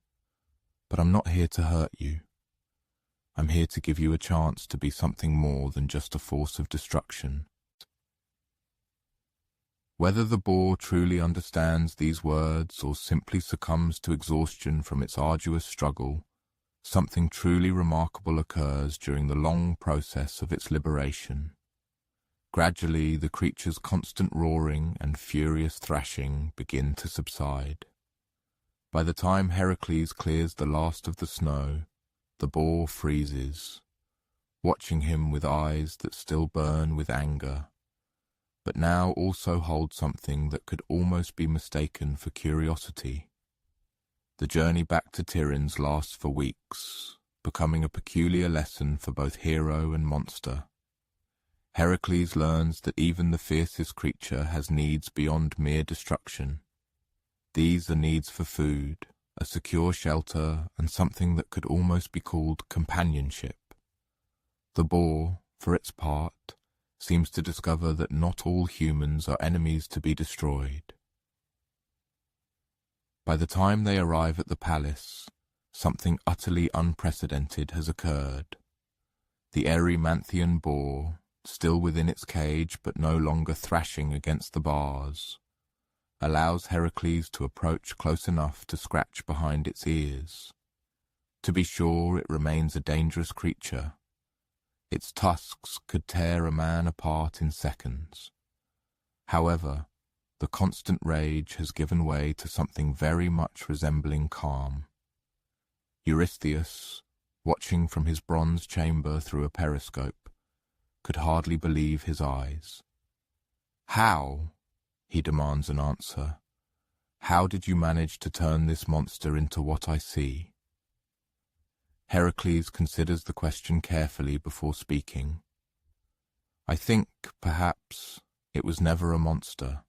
but I'm not here to hurt you. I'm here to give you a chance to be something more than just a force of destruction." Whether the boar truly understands these words or simply succumbs to exhaustion from its arduous struggle, something truly remarkable occurs during the long process of its liberation. Gradually, the creature's constant roaring and furious thrashing begin to subside. By the time Heracles clears the last of the snow, the boar freezes, watching him with eyes that still burn with anger, but now also hold something that could almost be mistaken for curiosity. The journey back to Tiryns lasts for weeks, becoming a peculiar lesson for both hero and monster. Heracles learns that even the fiercest creature has needs beyond mere destruction. These are needs for food, a secure shelter, and something that could almost be called companionship. The boar, for its part, seems to discover that not all humans are enemies to be destroyed. By the time they arrive at the palace, something utterly unprecedented has occurred. The Erymanthian boar, still within its cage but no longer thrashing against the bars, allows Heracles to approach close enough to scratch behind its ears. To be sure, it remains a dangerous creature. Its tusks could tear a man apart in seconds. However, the constant rage has given way to something very much resembling calm. Eurystheus, watching from his bronze chamber through a periscope, could hardly believe his eyes. "How?" he demands an answer. "How did you manage to turn this monster into what I see?" Heracles considers the question carefully before speaking. "I think, perhaps, it was never a monster.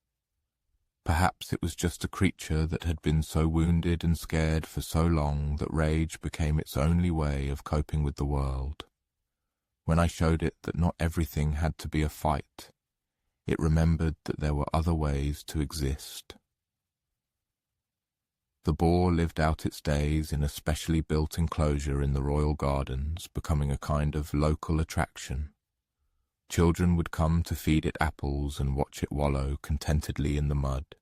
Perhaps it was just a creature that had been so wounded and scared for so long that rage became its only way of coping with the world. When I showed it that not everything had to be a fight, it remembered that there were other ways to exist." The boar lived out its days in a specially built enclosure in the royal gardens, becoming a kind of local attraction. Children would come to feed it apples and watch it wallow contentedly in the mud.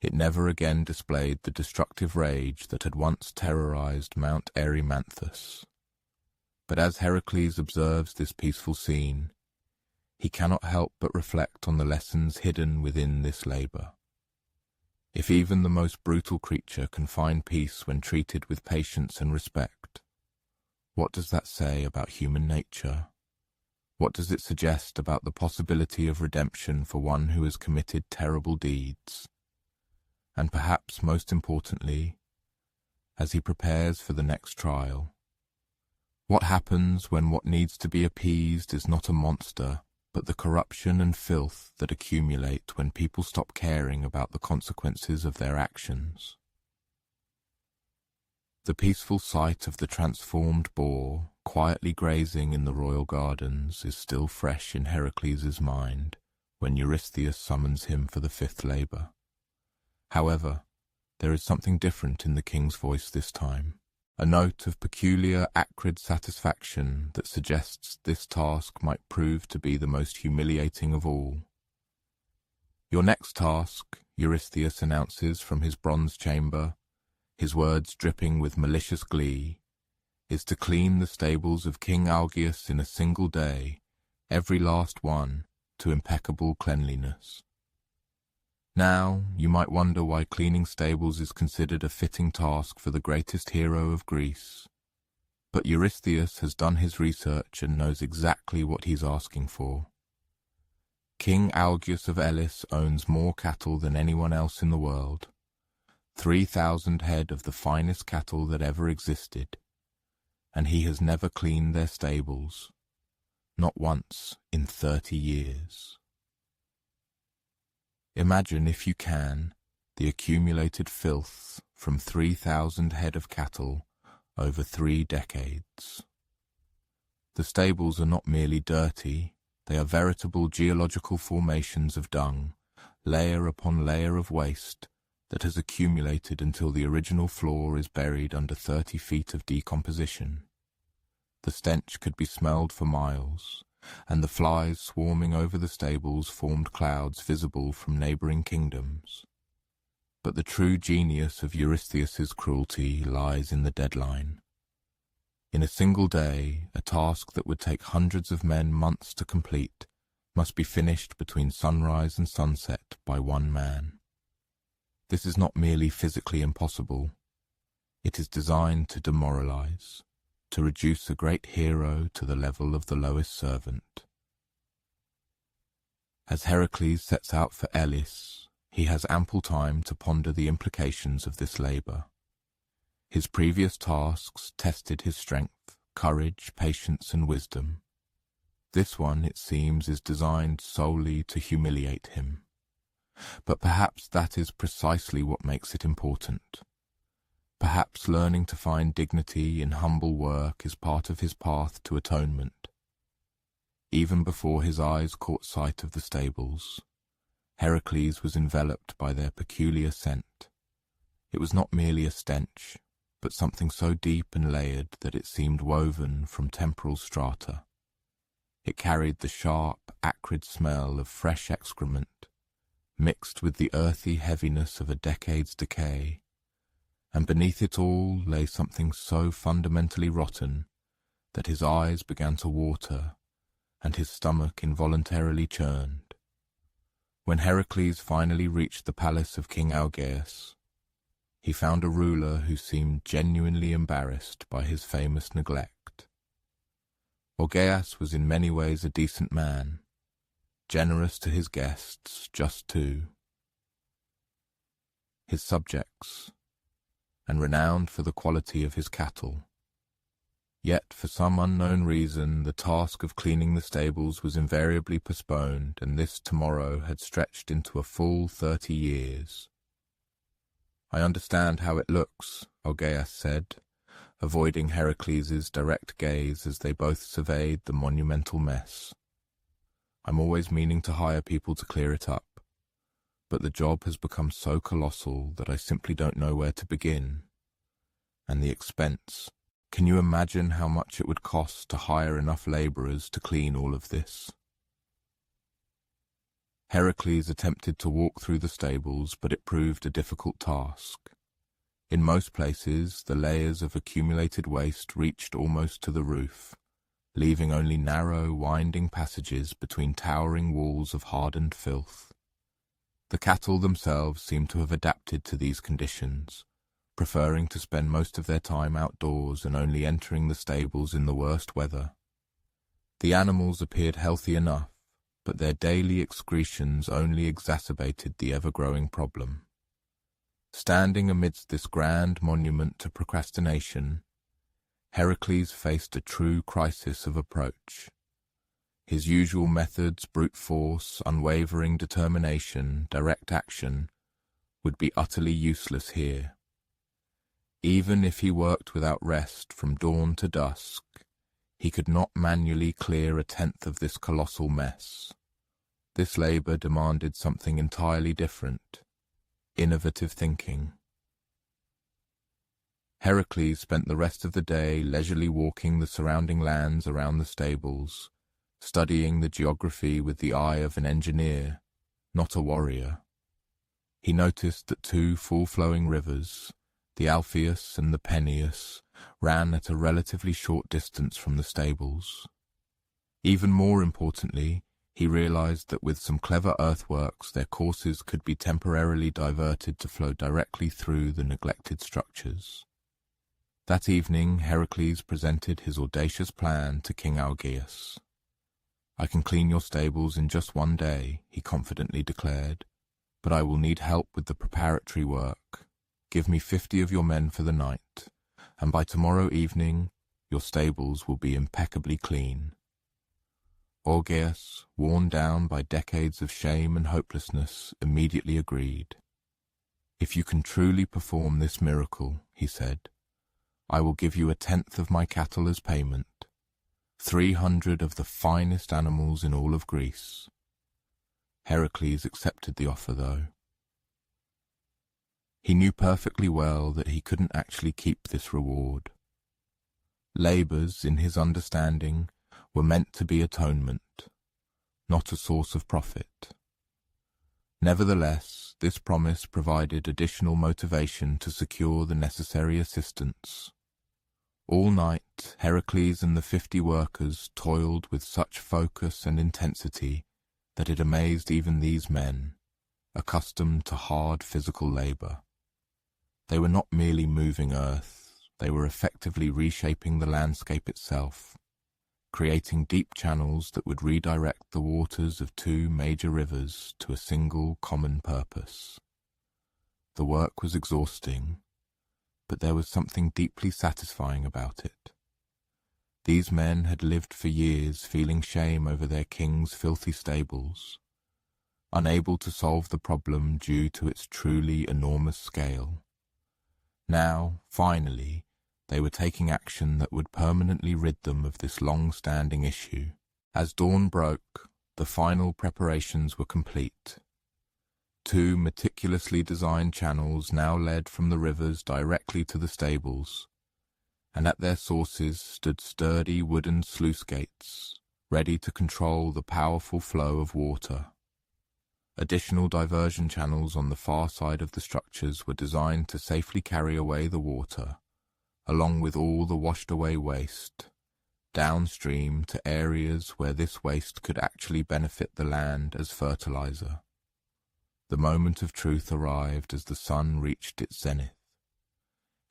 It never again displayed the destructive rage that had once terrorized Mount Erymanthus. But as Heracles observes this peaceful scene, he cannot help but reflect on the lessons hidden within this labor. If even the most brutal creature can find peace when treated with patience and respect, what does that say about human nature? What does it suggest about the possibility of redemption for one who has committed terrible deeds? And perhaps most importantly, as he prepares for the next trial, what happens when what needs to be appeased is not a monster, but the corruption and filth that accumulate when people stop caring about the consequences of their actions? The peaceful sight of the transformed boar, quietly grazing in the royal gardens, is still fresh in Heracles' mind when Eurystheus summons him for the fifth labor. However, there is something different in the king's voice this time, a note of peculiar, acrid satisfaction that suggests this task might prove to be the most humiliating of all. "Your next task," Eurystheus announces from his bronze chamber, his words dripping with malicious glee, "is to clean the stables of King Augeas in a single day, every last one, to impeccable cleanliness." Now, you might wonder why cleaning stables is considered a fitting task for the greatest hero of Greece. But Eurystheus has done his research and knows exactly what he's asking for. King Augeas of Elis owns more cattle than anyone else in the world, 3,000 head of the finest cattle that ever existed, and he has never cleaned their stables, not once in 30 years. Imagine, if you can, the accumulated filth from 3,000 head of cattle over 3 decades. The stables are not merely dirty, they are veritable geological formations of dung, layer upon layer of waste that has accumulated until the original floor is buried under 30 feet of decomposition. The stench could be smelled for miles, and the flies swarming over the stables formed clouds visible from neighboring kingdoms. But the true genius of Eurystheus's cruelty lies in the deadline. In a single day, a task that would take hundreds of men months to complete must be finished between sunrise and sunset by one man. This is not merely physically impossible. It is designed to demoralize, to reduce a great hero to the level of the lowest servant. As Heracles sets out for Elis, he has ample time to ponder the implications of this labor. His previous tasks tested his strength, courage, patience, and wisdom. This one, it seems, is designed solely to humiliate him. But perhaps that is precisely what makes it important. Perhaps learning to find dignity in humble work is part of his path to atonement. Even before his eyes caught sight of the stables, Heracles was enveloped by their peculiar scent. It was not merely a stench, but something so deep and layered that it seemed woven from temporal strata. It carried the sharp, acrid smell of fresh excrement, mixed with the earthy heaviness of a decade's decay, and beneath it all lay something so fundamentally rotten that his eyes began to water and his stomach involuntarily churned. When Heracles finally reached the palace of King Augeas, he found a ruler who seemed genuinely embarrassed by his famous neglect. Augeas was in many ways a decent man, generous to his guests, just to his subjects, and renowned for the quality of his cattle. Yet, for some unknown reason, the task of cleaning the stables was invariably postponed, and this tomorrow had stretched into a full 30 years. "I understand how it looks," Augeas said, avoiding Heracles' direct gaze as they both surveyed the monumental mess. "I'm always meaning to hire people to clear it up, but the job has become so colossal that I simply don't know where to begin. And the expense. Can you imagine how much it would cost to hire enough laborers to clean all of this?" Heracles attempted to walk through the stables, but it proved a difficult task. In most places, the layers of accumulated waste reached almost to the roof, leaving only narrow, winding passages between towering walls of hardened filth. The cattle themselves seemed to have adapted to these conditions, preferring to spend most of their time outdoors and only entering the stables in the worst weather. The animals appeared healthy enough, but their daily excretions only exacerbated the ever-growing problem. Standing amidst this grand monument to procrastination, Heracles faced a true crisis of approach. His usual methods, brute force, unwavering determination, direct action, would be utterly useless here. Even if he worked without rest from dawn to dusk, he could not manually clear a tenth of this colossal mess. This labor demanded something entirely different: innovative thinking. Heracles spent the rest of the day leisurely walking the surrounding lands around the stables, studying the geography with the eye of an engineer, not a warrior. He noticed that two full-flowing rivers, the Alpheus and the Peneus, ran at a relatively short distance from the stables. Even more importantly, he realized that with some clever earthworks their courses could be temporarily diverted to flow directly through the neglected structures. That evening, Heracles presented his audacious plan to King Augeas. "I can clean your stables in just one day," he confidently declared, "but I will need help with the preparatory work. Give me 50 of your men for the night, and by tomorrow evening your stables will be impeccably clean." Augeas, worn down by decades of shame and hopelessness, immediately agreed. "If you can truly perform this miracle," he said, "I will give you a tenth of my cattle as payment, 300 of the finest animals in all of Greece." Heracles accepted the offer, though. He knew perfectly well that he couldn't actually keep this reward. Labors, in his understanding, were meant to be atonement, not a source of profit. Nevertheless, this promise provided additional motivation to secure the necessary assistance. All night, Heracles and the 50 workers toiled with such focus and intensity that it amazed even these men, accustomed to hard physical labor. They were not merely moving earth, they were effectively reshaping the landscape itself, creating deep channels that would redirect the waters of two major rivers to a single common purpose. The work was exhausting, but there was something deeply satisfying about it. These men had lived for years feeling shame over their king's filthy stables, unable to solve the problem due to its truly enormous scale. Now, finally, they were taking action that would permanently rid them of this long-standing issue. As dawn broke, the final preparations were complete. Two meticulously designed channels now led from the rivers directly to the stables, and at their sources stood sturdy wooden sluice gates, ready to control the powerful flow of water. Additional diversion channels on the far side of the structures were designed to safely carry away the water, along with all the washed-away waste, downstream to areas where this waste could actually benefit the land as fertilizer. The moment of truth arrived as the sun reached its zenith.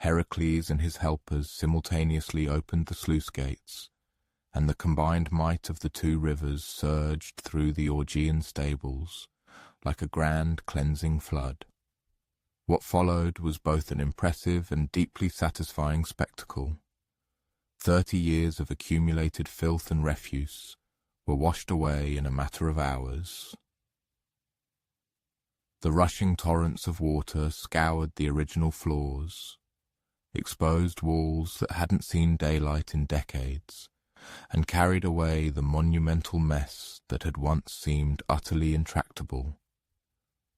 Heracles and his helpers simultaneously opened the sluice gates, and the combined might of the two rivers surged through the Augean stables like a grand cleansing flood. What followed was both an impressive and deeply satisfying spectacle. 30 years of accumulated filth and refuse were washed away in a matter of hours. The rushing torrents of water scoured the original floors, exposed walls that hadn't seen daylight in decades, and carried away the monumental mess that had once seemed utterly intractable.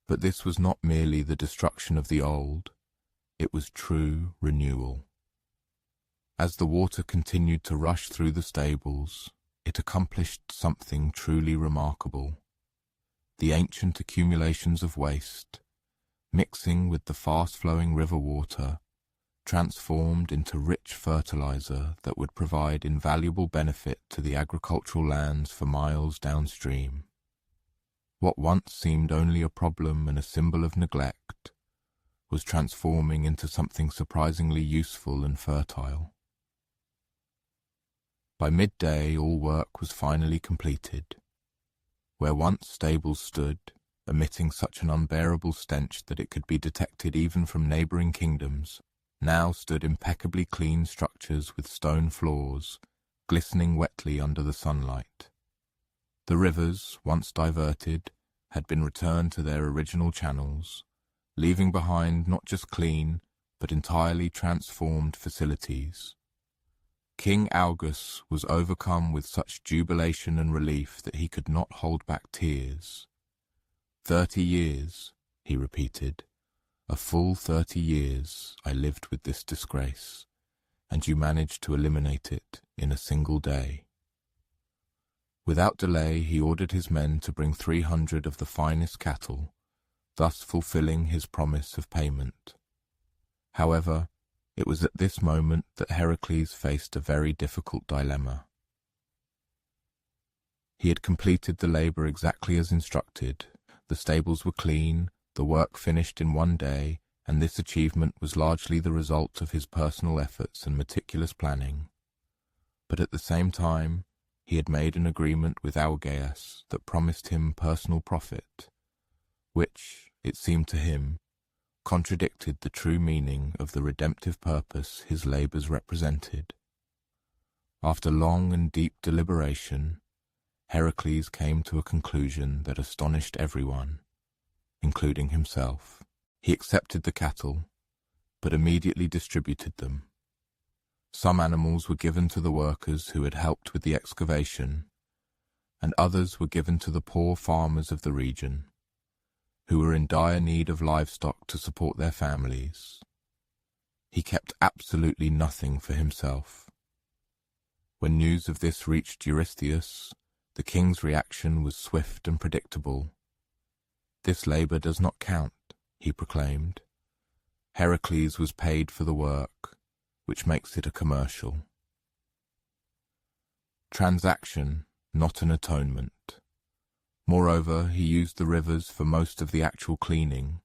But this was not merely the destruction of the old, it was true renewal. As the water continued to rush through the stables, it accomplished something truly remarkable. The ancient accumulations of waste, mixing with the fast-flowing river water, transformed into rich fertilizer that would provide invaluable benefit to the agricultural lands for miles downstream. What once seemed only a problem and a symbol of neglect was transforming into something surprisingly useful and fertile. By midday, all work was finally completed. Where once stables stood, emitting such an unbearable stench that it could be detected even from neighboring kingdoms, now stood impeccably clean structures with stone floors, glistening wetly under the sunlight. The rivers, once diverted, had been returned to their original channels, leaving behind not just clean, but entirely transformed facilities. King Augus was overcome with such jubilation and relief that he could not hold back tears. 30 years, he repeated. A full 30 years I lived with this disgrace, and you managed to eliminate it in a single day. Without delay, he ordered his men to bring 300 of the finest cattle, thus fulfilling his promise of payment. However, it was at this moment that Heracles faced a very difficult dilemma. He had completed the labor exactly as instructed. The stables were clean, the work finished in one day, and this achievement was largely the result of his personal efforts and meticulous planning. But at the same time, he had made an agreement with Augeas that promised him personal profit, which, it seemed to him, contradicted the true meaning of the redemptive purpose his labors represented. After long and deep deliberation, Heracles came to a conclusion that astonished everyone, including himself. He accepted the cattle, but immediately distributed them. Some animals were given to the workers who had helped with the excavation, and others were given to the poor farmers of the region, who were in dire need of livestock to support their families. He kept absolutely nothing for himself. When news of this reached Eurystheus, the king's reaction was swift and predictable. "This labor does not count," he proclaimed. "Heracles was paid for the work, which makes it a commercial." Transaction, not an atonement. Moreover, he used the rivers for most of the actual cleaning,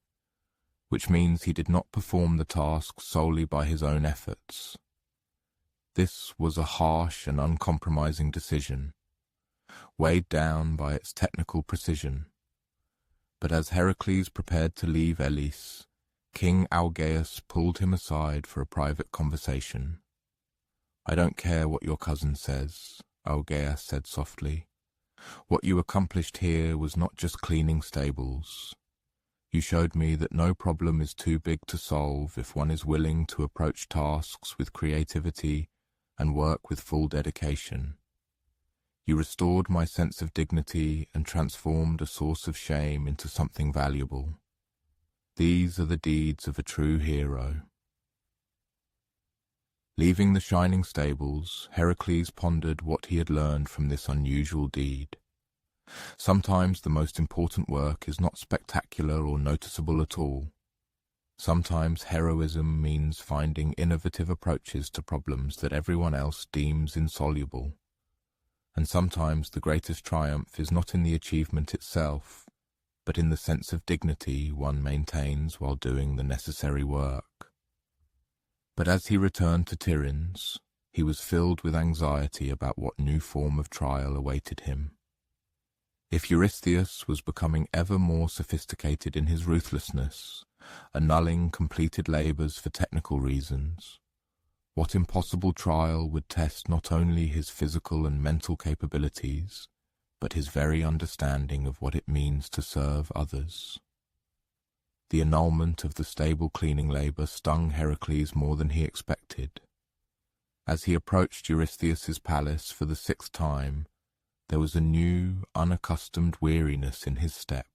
which means he did not perform the task solely by his own efforts. This was a harsh and uncompromising decision, weighed down by its technical precision. But as Heracles prepared to leave Elis, King Augeas pulled him aside for a private conversation. "I don't care what your cousin says," Augeas said softly. "What you accomplished here was not just cleaning stables. You showed me that no problem is too big to solve if one is willing to approach tasks with creativity and work with full dedication. You restored my sense of dignity and transformed a source of shame into something valuable. These are the deeds of a true hero." Leaving the shining stables, Heracles pondered what he had learned from this unusual deed. Sometimes the most important work is not spectacular or noticeable at all. Sometimes heroism means finding innovative approaches to problems that everyone else deems insoluble. And sometimes the greatest triumph is not in the achievement itself, but in the sense of dignity one maintains while doing the necessary work. But as he returned to Tiryns, he was filled with anxiety about what new form of trial awaited him. If Eurystheus was becoming ever more sophisticated in his ruthlessness, annulling completed labours for technical reasons, what impossible trial would test not only his physical and mental capabilities, but his very understanding of what it means to serve others? The annulment of the stable cleaning labour stung Heracles more than he expected. As he approached Eurystheus's palace for the 6th time, there was a new, unaccustomed weariness in his step.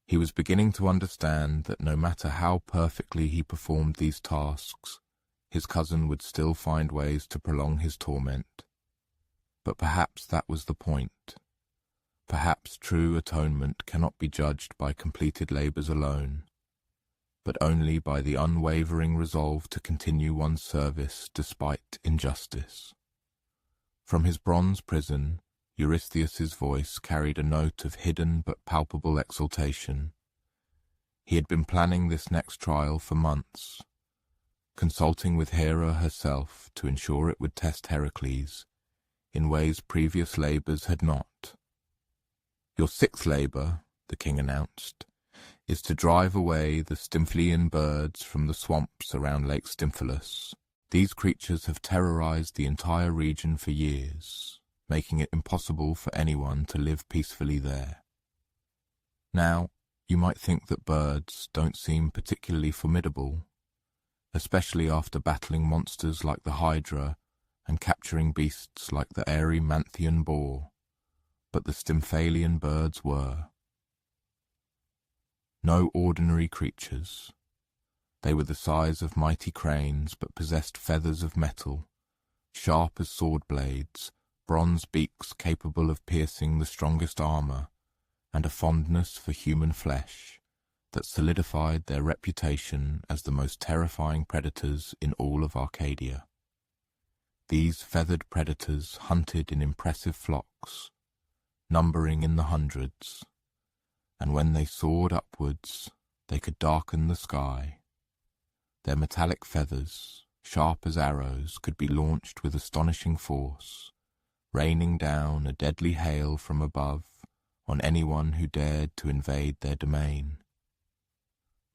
He was beginning to understand that no matter how perfectly he performed these tasks, his cousin would still find ways to prolong his torment. But perhaps that was the point. Perhaps true atonement cannot be judged by completed labours alone, but only by the unwavering resolve to continue one's service despite injustice. From his bronze prison, Eurystheus's voice carried a note of hidden but palpable exultation. He had been planning this next trial for months, consulting with Hera herself to ensure it would test Heracles in ways previous labours had not. "Your 6th labour," the king announced, "is to drive away the Stymphalian birds from the swamps around Lake Stymphalus. These creatures have terrorized the entire region for years, making it impossible for anyone to live peacefully there." Now, you might think that birds don't seem particularly formidable, especially after battling monsters like the Hydra and capturing beasts like the airy Manthian boar, but the Stymphalian birds were. No ordinary creatures. They were the size of mighty cranes, but possessed feathers of metal, sharp as sword blades, bronze beaks capable of piercing the strongest armour, and a fondness for human flesh that solidified their reputation as the most terrifying predators in all of Arcadia. These feathered predators hunted in impressive flocks, numbering in the hundreds, and when they soared upwards, they could darken the sky. Their metallic feathers, sharp as arrows, could be launched with astonishing force, raining down a deadly hail from above on anyone who dared to invade their domain.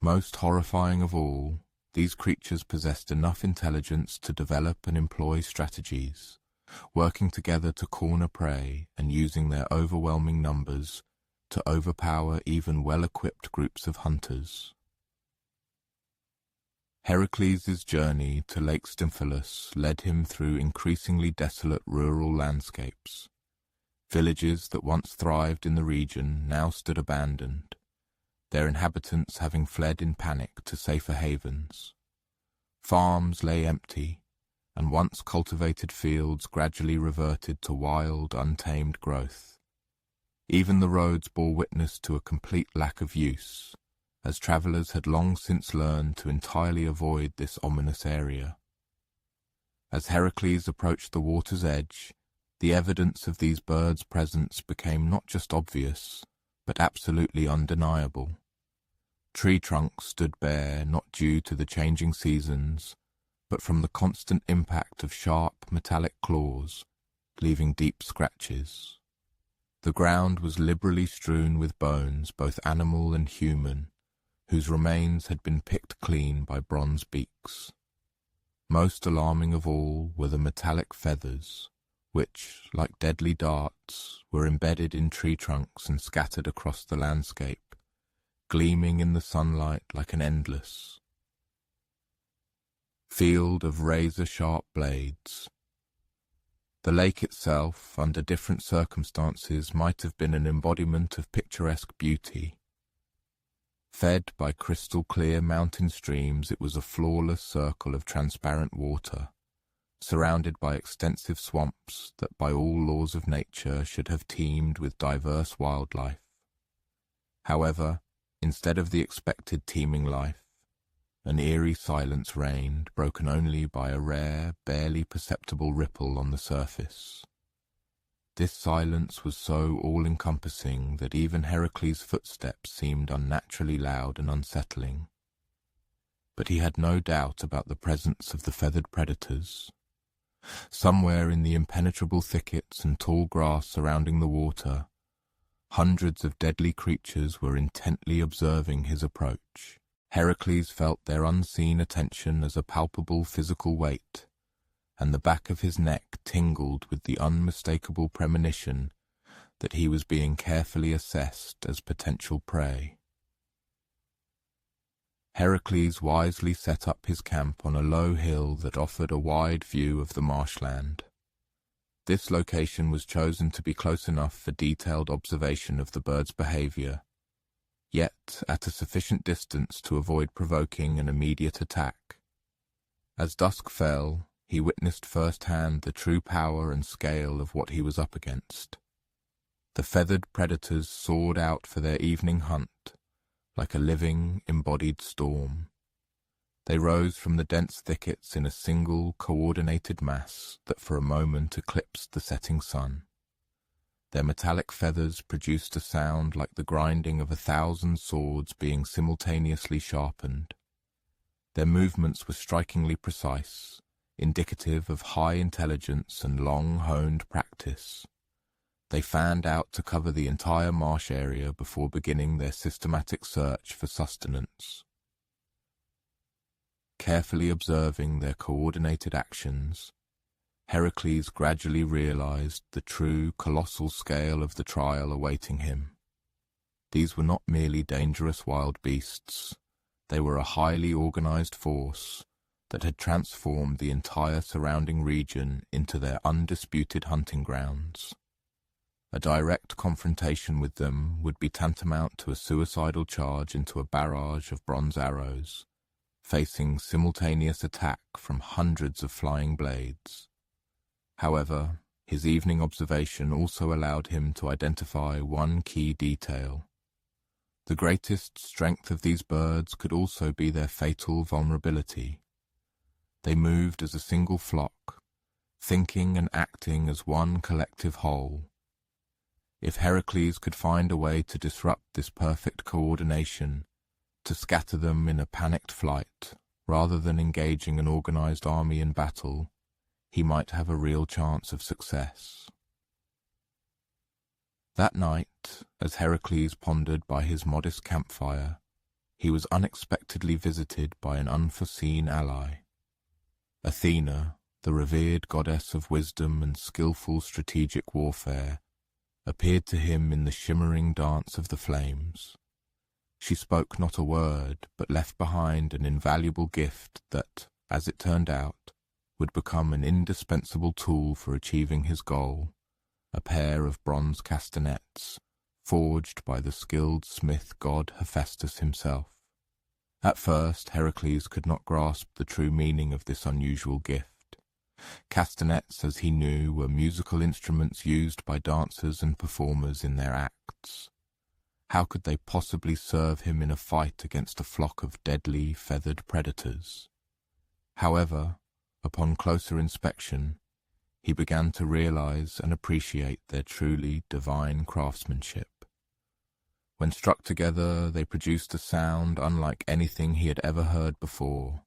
Most horrifying of all, these creatures possessed enough intelligence to develop and employ strategies, working together to corner prey and using their overwhelming numbers to overpower even well-equipped groups of hunters. Heracles' journey to Lake Stymphalus led him through increasingly desolate rural landscapes. Villages that once thrived in the region now stood abandoned, their inhabitants having fled in panic to safer havens. Farms lay empty, and once cultivated fields gradually reverted to wild, untamed growth. Even the roads bore witness to a complete lack of use, as travellers had long since learned to entirely avoid this ominous area. As Heracles approached the water's edge, the evidence of these birds' presence became not just obvious, but absolutely undeniable. Tree trunks stood bare not due to the changing seasons, but from the constant impact of sharp, metallic claws, leaving deep scratches. The ground was liberally strewn with bones, both animal and human, whose remains had been picked clean by bronze beaks. Most alarming of all were the metallic feathers, which, like deadly darts, were embedded in tree trunks and scattered across the landscape, gleaming in the sunlight like an endless field of razor-sharp blades. The lake itself, under different circumstances, might have been an embodiment of picturesque beauty. Fed by crystal-clear mountain streams, it was a flawless circle of transparent water, surrounded by extensive swamps that by all laws of nature should have teemed with diverse wildlife. However, instead of the expected teeming life, an eerie silence reigned, broken only by a rare, barely perceptible ripple on the surface. This silence was so all-encompassing that even Heracles' footsteps seemed unnaturally loud and unsettling. but he had no doubt about the presence of the feathered predators. Somewhere in the impenetrable thickets and tall grass surrounding the water, hundreds of deadly creatures were intently observing his approach. Heracles felt their unseen attention as a palpable physical weight, and the back of his neck tingled with the unmistakable premonition that he was being carefully assessed as potential prey. Heracles wisely set up his camp on a low hill that offered a wide view of the marshland. This location was chosen to be close enough for detailed observation of the bird's behavior, yet at a sufficient distance to avoid provoking an immediate attack. As dusk fell, he witnessed firsthand the true power and scale of what he was up against. The feathered predators soared out for their evening hunt, like a living, embodied storm. They rose from the dense thickets in a single, coordinated mass that for a moment eclipsed the setting sun. Their metallic feathers produced a sound like the grinding of 1,000 swords being simultaneously sharpened. Their movements were strikingly precise, indicative of high intelligence and long-honed practice. They fanned out to cover the entire marsh area before beginning their systematic search for sustenance. Carefully observing their coordinated actions, Heracles gradually realized the true, colossal scale of the trial awaiting him. These were not merely dangerous wild beasts. They were a highly organized force that had transformed the entire surrounding region into their undisputed hunting grounds. A direct confrontation with them would be tantamount to a suicidal charge into a barrage of bronze arrows, facing simultaneous attack from hundreds of flying blades. However, his evening observation also allowed him to identify one key detail. The greatest strength of these birds could also be their fatal vulnerability. They moved as a single flock, thinking and acting as one collective whole. If Heracles could find a way to disrupt this perfect coordination, to scatter them in a panicked flight, rather than engaging an organized army in battle, he might have a real chance of success. That night, as Heracles pondered by his modest campfire, he was unexpectedly visited by an unforeseen ally. Athena, the revered goddess of wisdom and skillful strategic warfare, appeared to him in the shimmering dance of the flames. She spoke not a word, but left behind an invaluable gift that, as it turned out, would become an indispensable tool for achieving his goal, a pair of bronze castanets, forged by the skilled smith god Hephaestus himself. At first, Heracles could not grasp the true meaning of this unusual gift. Castanets, as he knew, were musical instruments used by dancers and performers in their acts. How could they possibly serve him in a fight against a flock of deadly, feathered predators? However, upon closer inspection, he began to realize and appreciate their truly divine craftsmanship. When struck together, they produced a sound unlike anything he had ever heard before.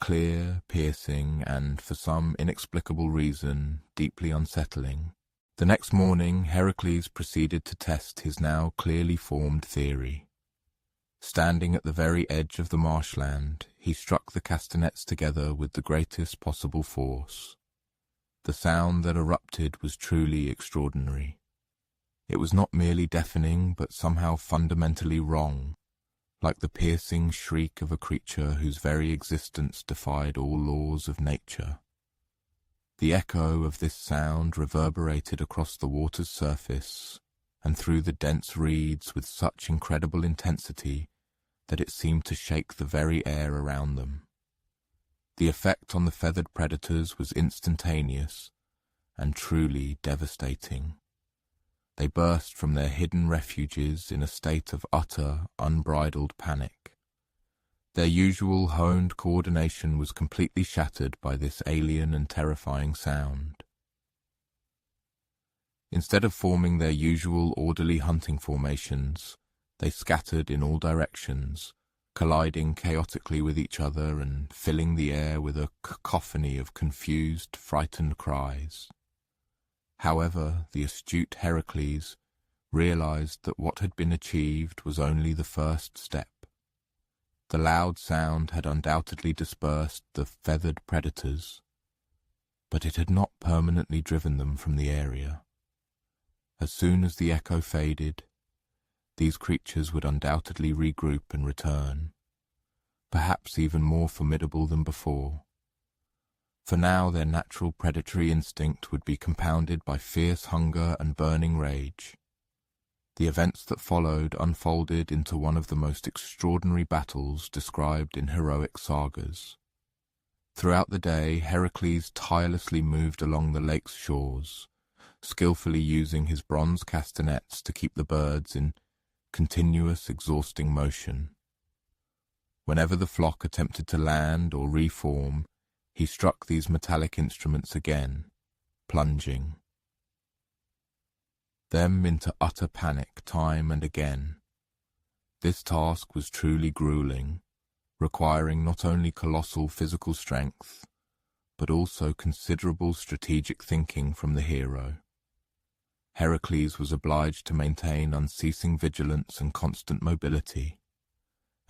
Clear, piercing, and, for some inexplicable reason, deeply unsettling. The next morning, Heracles proceeded to test his now clearly formed theory. Standing at the very edge of the marshland, he struck the castanets together with the greatest possible force. The sound that erupted was truly extraordinary. It was not merely deafening, but somehow fundamentally wrong, like the piercing shriek of a creature whose very existence defied all laws of nature. The echo of this sound reverberated across the water's surface and through the dense reeds with such incredible intensity that it seemed to shake the very air around them. The effect on the feathered predators was instantaneous and truly devastating. They burst from their hidden refuges in a state of utter, unbridled panic. Their usual honed coordination was completely shattered by this alien and terrifying sound. Instead of forming their usual orderly hunting formations, they scattered in all directions, colliding chaotically with each other and filling the air with a cacophony of confused, frightened cries. However, the astute Heracles realized that what had been achieved was only the first step. The loud sound had undoubtedly dispersed the feathered predators, but it had not permanently driven them from the area. As soon as the echo faded, these creatures would undoubtedly regroup and return, perhaps even more formidable than before. For now their natural predatory instinct would be compounded by fierce hunger and burning rage. The events that followed unfolded into one of the most extraordinary battles described in heroic sagas. Throughout the day, Heracles tirelessly moved along the lake's shores, skillfully using his bronze castanets to keep the birds in continuous, exhausting motion. Whenever the flock attempted to land or reform, he struck these metallic instruments again, plunging them into utter panic time and again. This task was truly grueling, requiring not only colossal physical strength, but also considerable strategic thinking from the hero. Heracles was obliged to maintain unceasing vigilance and constant mobility,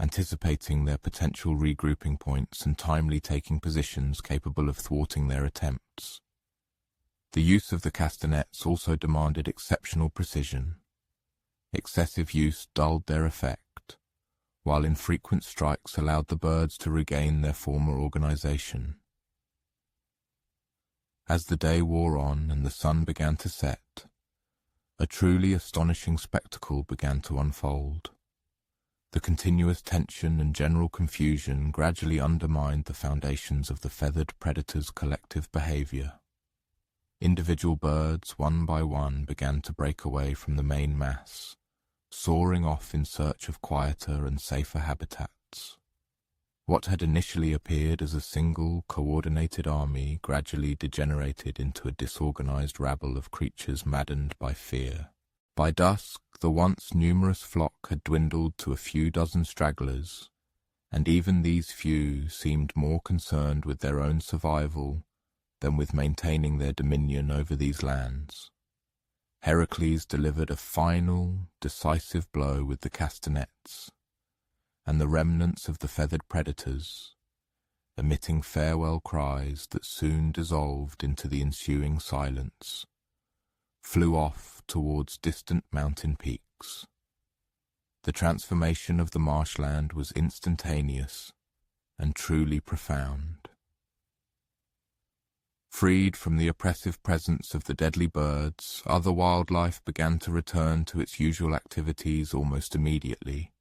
anticipating their potential regrouping points and timely taking positions capable of thwarting their attempts. The use of the castanets also demanded exceptional precision. Excessive use dulled their effect, while infrequent strikes allowed the birds to regain their former organization. As the day wore on and the sun began to set, a truly astonishing spectacle began to unfold. The continuous tension and general confusion gradually undermined the foundations of the feathered predator's collective behavior. Individual birds, one by one, began to break away from the main mass, soaring off in search of quieter and safer habitats. What had initially appeared as a single, coordinated army gradually degenerated into a disorganized rabble of creatures maddened by fear. By dusk, the once numerous flock had dwindled to a few dozen stragglers, and even these few seemed more concerned with their own survival than with maintaining their dominion over these lands. Heracles delivered a final, decisive blow with the castanets, and the remnants of the feathered predators, emitting farewell cries that soon dissolved into the ensuing silence, flew off towards distant mountain peaks. The transformation of the marshland was instantaneous and truly profound. Freed from the oppressive presence of the deadly birds, other wildlife began to return to its usual activities almost immediately.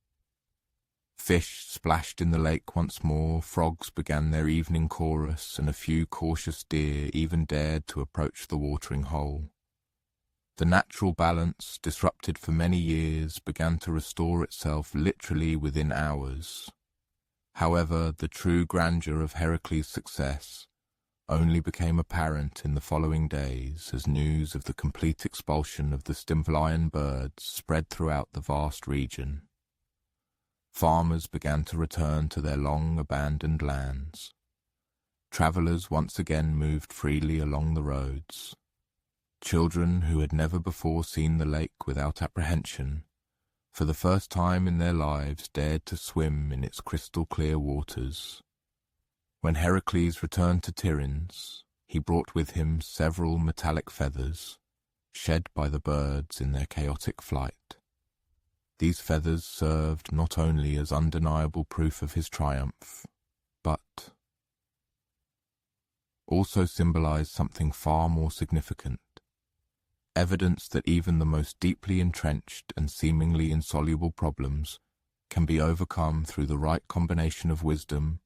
Fish splashed in the lake once more, frogs began their evening chorus, and a few cautious deer even dared to approach the watering hole. The natural balance, disrupted for many years, began to restore itself literally within hours. However, the true grandeur of Heracles' success only became apparent in the following days as news of the complete expulsion of the Stymphalian birds spread throughout the vast region. Farmers began to return to their long-abandoned lands. Travelers once again moved freely along the roads. Children who had never before seen the lake without apprehension, for the first time in their lives dared to swim in its crystal-clear waters. When Heracles returned to Tiryns, he brought with him several metallic feathers, shed by the birds in their chaotic flight. These feathers served not only as undeniable proof of his triumph, but also symbolized something far more significant, evidence that even the most deeply entrenched and seemingly insoluble problems can be overcome through the right combination of wisdom,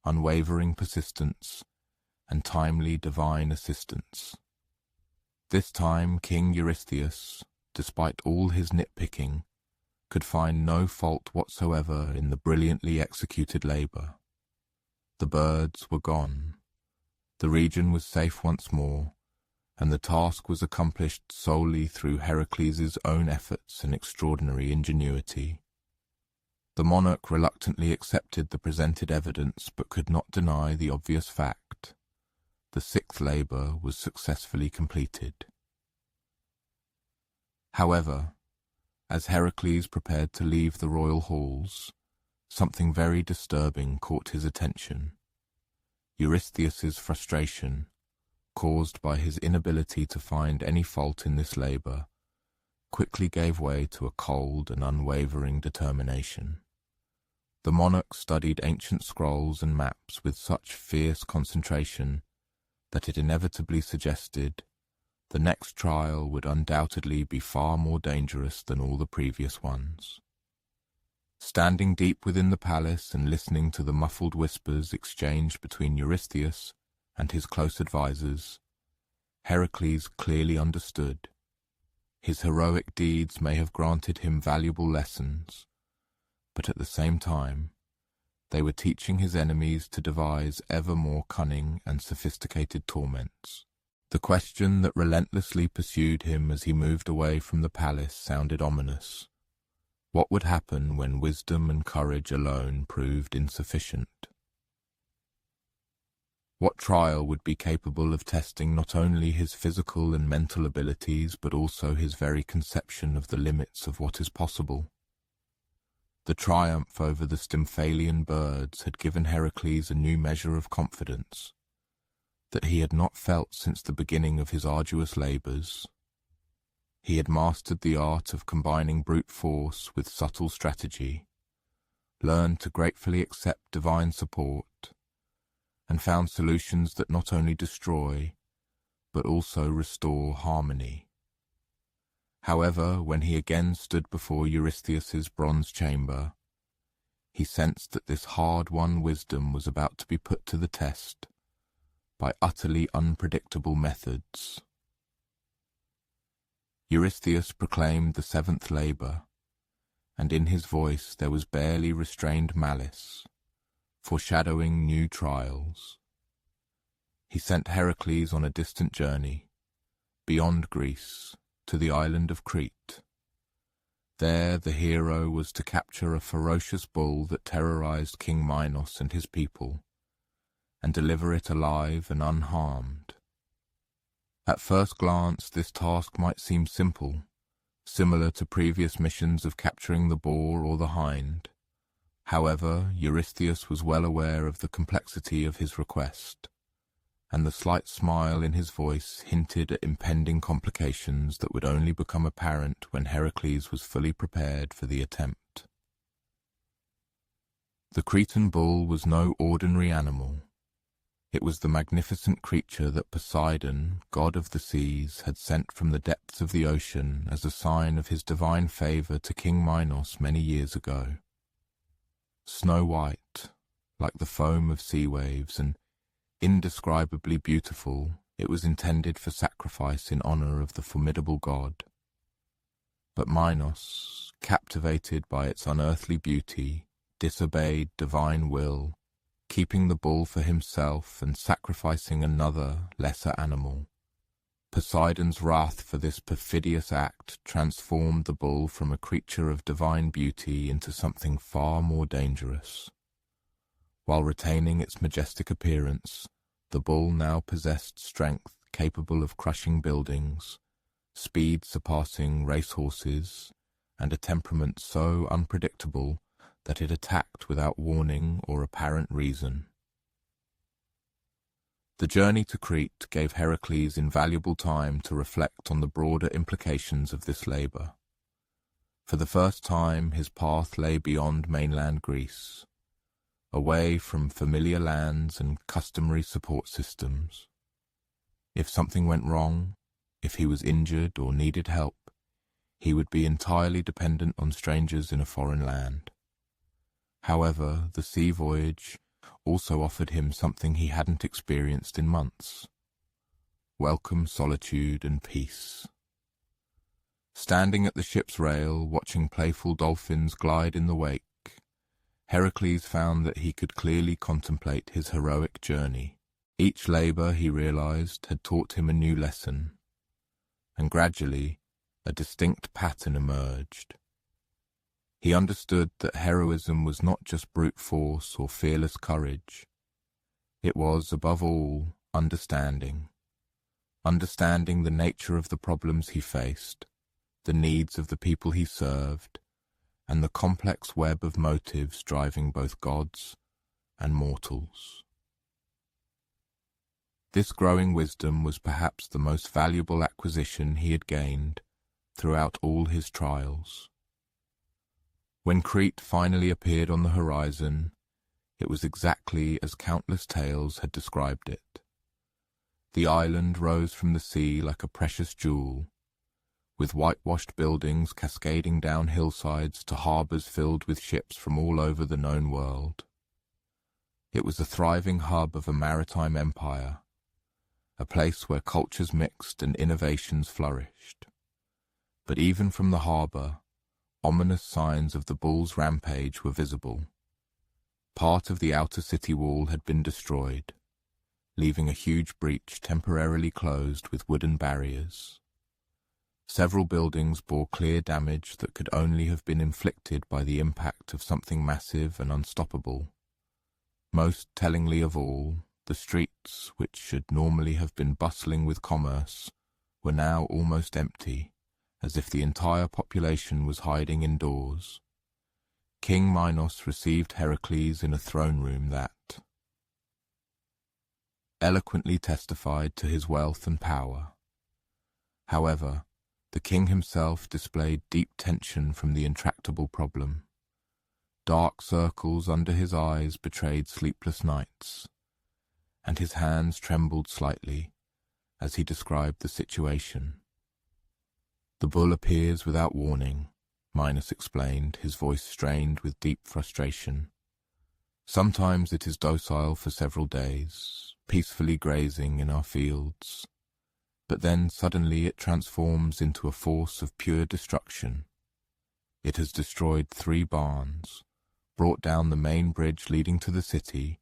unwavering persistence, and timely divine assistance. This time King Eurystheus, despite all his nitpicking, could find no fault whatsoever in the brilliantly executed labor. The birds were gone, the region was safe once more, and the task was accomplished solely through Heracles' own efforts and extraordinary ingenuity. The monarch reluctantly accepted the presented evidence but could not deny the obvious fact. The sixth labour was successfully completed. However, as Heracles prepared to leave the royal halls, something very disturbing caught his attention. Eurystheus's frustration, caused by his inability to find any fault in this labour, quickly gave way to a cold and unwavering determination. The monarch studied ancient scrolls and maps with such fierce concentration that it inevitably suggested the next trial would undoubtedly be far more dangerous than all the previous ones. Standing deep within the palace and listening to the muffled whispers exchanged between Eurystheus and his close advisers, Heracles clearly understood. His heroic deeds may have granted him valuable lessons, but at the same time, they were teaching his enemies to devise ever more cunning and sophisticated torments. The question that relentlessly pursued him as he moved away from the palace sounded ominous. What would happen when wisdom and courage alone proved insufficient? What trial would be capable of testing not only his physical and mental abilities but also his very conception of the limits of what is possible? The triumph over the Stymphalian birds had given Heracles a new measure of confidence that he had not felt since the beginning of his arduous labours. He had mastered the art of combining brute force with subtle strategy, learned to gratefully accept divine support, and found solutions that not only destroy, but also restore harmony. However, when he again stood before Eurystheus's bronze chamber, he sensed that this hard-won wisdom was about to be put to the test by utterly unpredictable methods. Eurystheus proclaimed the seventh labour, and in his voice there was barely restrained malice, foreshadowing new trials. He sent Heracles on a distant journey, beyond Greece, to the island of Crete. There the hero was to capture a ferocious bull that terrorized King Minos and his people, and deliver it alive and unharmed. At first glance, this task might seem simple, similar to previous missions of capturing the boar or the hind. However, Eurystheus was well aware of the complexity of his request, and the slight smile in his voice hinted at impending complications that would only become apparent when Heracles was fully prepared for the attempt. The Cretan bull was no ordinary animal. It was the magnificent creature that Poseidon, god of the seas, had sent from the depths of the ocean as a sign of his divine favour to King Minos many years ago. Snow white, like the foam of sea waves, and indescribably beautiful, it was intended for sacrifice in honour of the formidable god. But Minos, captivated by its unearthly beauty, disobeyed divine will, keeping the bull for himself and sacrificing another, lesser animal. Poseidon's wrath for this perfidious act transformed the bull from a creature of divine beauty into something far more dangerous. While retaining its majestic appearance, the bull now possessed strength capable of crushing buildings, speed surpassing racehorses, and a temperament so unpredictable that it attacked without warning or apparent reason. The journey to Crete gave Heracles invaluable time to reflect on the broader implications of this labour. For the first time, his path lay beyond mainland Greece, away from familiar lands and customary support systems. If something went wrong, if he was injured or needed help, he would be entirely dependent on strangers in a foreign land. However, the sea voyage also offered him something he hadn't experienced in months: welcome solitude and peace. Standing at the ship's rail, watching playful dolphins glide in the wake, Heracles found that he could clearly contemplate his heroic journey. Each labour, he realized, had taught him a new lesson, and gradually a distinct pattern emerged. He understood that heroism was not just brute force or fearless courage. It was, above all, understanding. Understanding the nature of the problems he faced, the needs of the people he served, and the complex web of motives driving both gods and mortals. This growing wisdom was perhaps the most valuable acquisition he had gained throughout all his trials. When Crete finally appeared on the horizon, it was exactly as countless tales had described it. The island rose from the sea like a precious jewel, with whitewashed buildings cascading down hillsides to harbours filled with ships from all over the known world. It was a thriving hub of a maritime empire, a place where cultures mixed and innovations flourished. But even from the harbour, ominous signs of the bull's rampage were visible. Part of the outer city wall had been destroyed, leaving a huge breach temporarily closed with wooden barriers. Several buildings bore clear damage that could only have been inflicted by the impact of something massive and unstoppable. Most tellingly of all, the streets, which should normally have been bustling with commerce, were now almost empty, as if the entire population was hiding indoors. King Minos received Heracles in a throne room that eloquently testified to his wealth and power. However, the king himself displayed deep tension from the intractable problem. Dark circles under his eyes betrayed sleepless nights, and his hands trembled slightly as he described the situation. "The bull appears without warning," Minos explained, his voice strained with deep frustration. "Sometimes it is docile for several days, peacefully grazing in our fields. But then suddenly it transforms into a force of pure destruction. It has destroyed 3 barns, brought down the main bridge leading to the city,